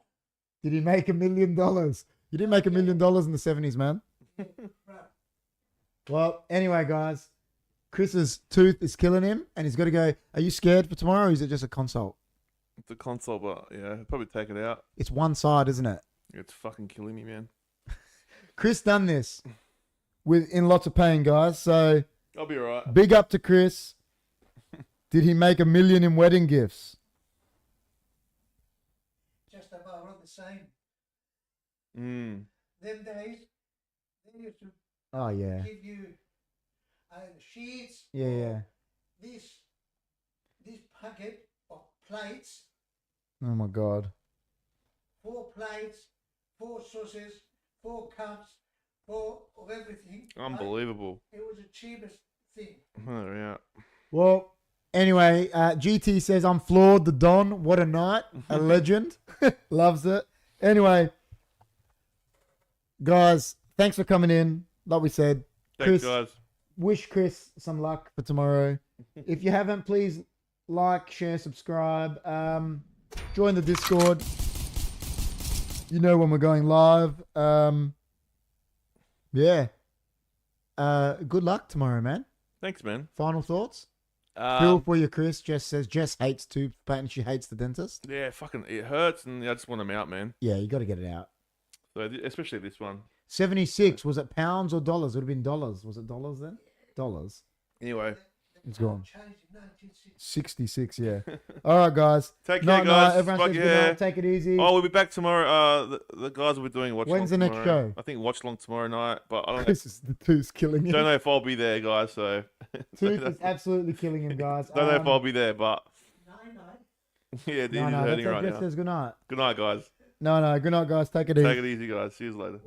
Did he make $1 million? You didn't make $1 million in the 70s, man. Right. Well, anyway, guys, Chris's tooth is killing him and he's got to go. Are you scared for tomorrow or is it just a consult? It's a console, but yeah, probably take it out. It's one side, isn't it? It's fucking killing me, man. Chris done this in lots of pain, guys. So I'll be alright. big up to Chris. Did he make $1 million in wedding gifts? Just about all the same. Mm. Them days, they used to Oh, yeah. give you sheets. Yeah. This packet of plates, Oh, my God. 4 plates, 4 sauces, 4 cups, 4 of everything. right? Unbelievable. It was the cheapest thing. Oh, yeah. Well, anyway, GT says, I'm floored. The Don, what a night. A legend. Loves it. Anyway, guys, thanks for coming in. Like we said, Thanks, Chris, guys. wish Chris some luck for tomorrow. If you haven't, please like, share, subscribe. Join the Discord. You know when we're going live. Yeah. Good luck tomorrow, man. Thanks, man. Final thoughts? Feel for you, Chris. Jess says Jess hates tooth pain. She hates the dentist. Yeah, fucking, it hurts, and I just want them out, man. Yeah, you got to get it out. So, especially this one. 76. Was it pounds or dollars? It would have been dollars. Was it dollars then? Dollars. Anyway, It's gone. Changed in 1960. 66, yeah. All right, guys. take Night, care, guys. night. Everyone Fuck says yeah. good night. Take it easy. Oh, we'll be back tomorrow. The guys will be doing watch. When's long the next tomorrow. show? I think watch long tomorrow night, but I don't know. Chris is the tooth's killing him. Don't know if I'll be there, guys. So Tooth is absolutely killing him, guys. don't know if I'll be there, but 9-9. yeah, it is No, hurting that's right Jess now. says good night. Good night, guys. No, good night, guys. Take it easy. Take it easy, guys. See you later.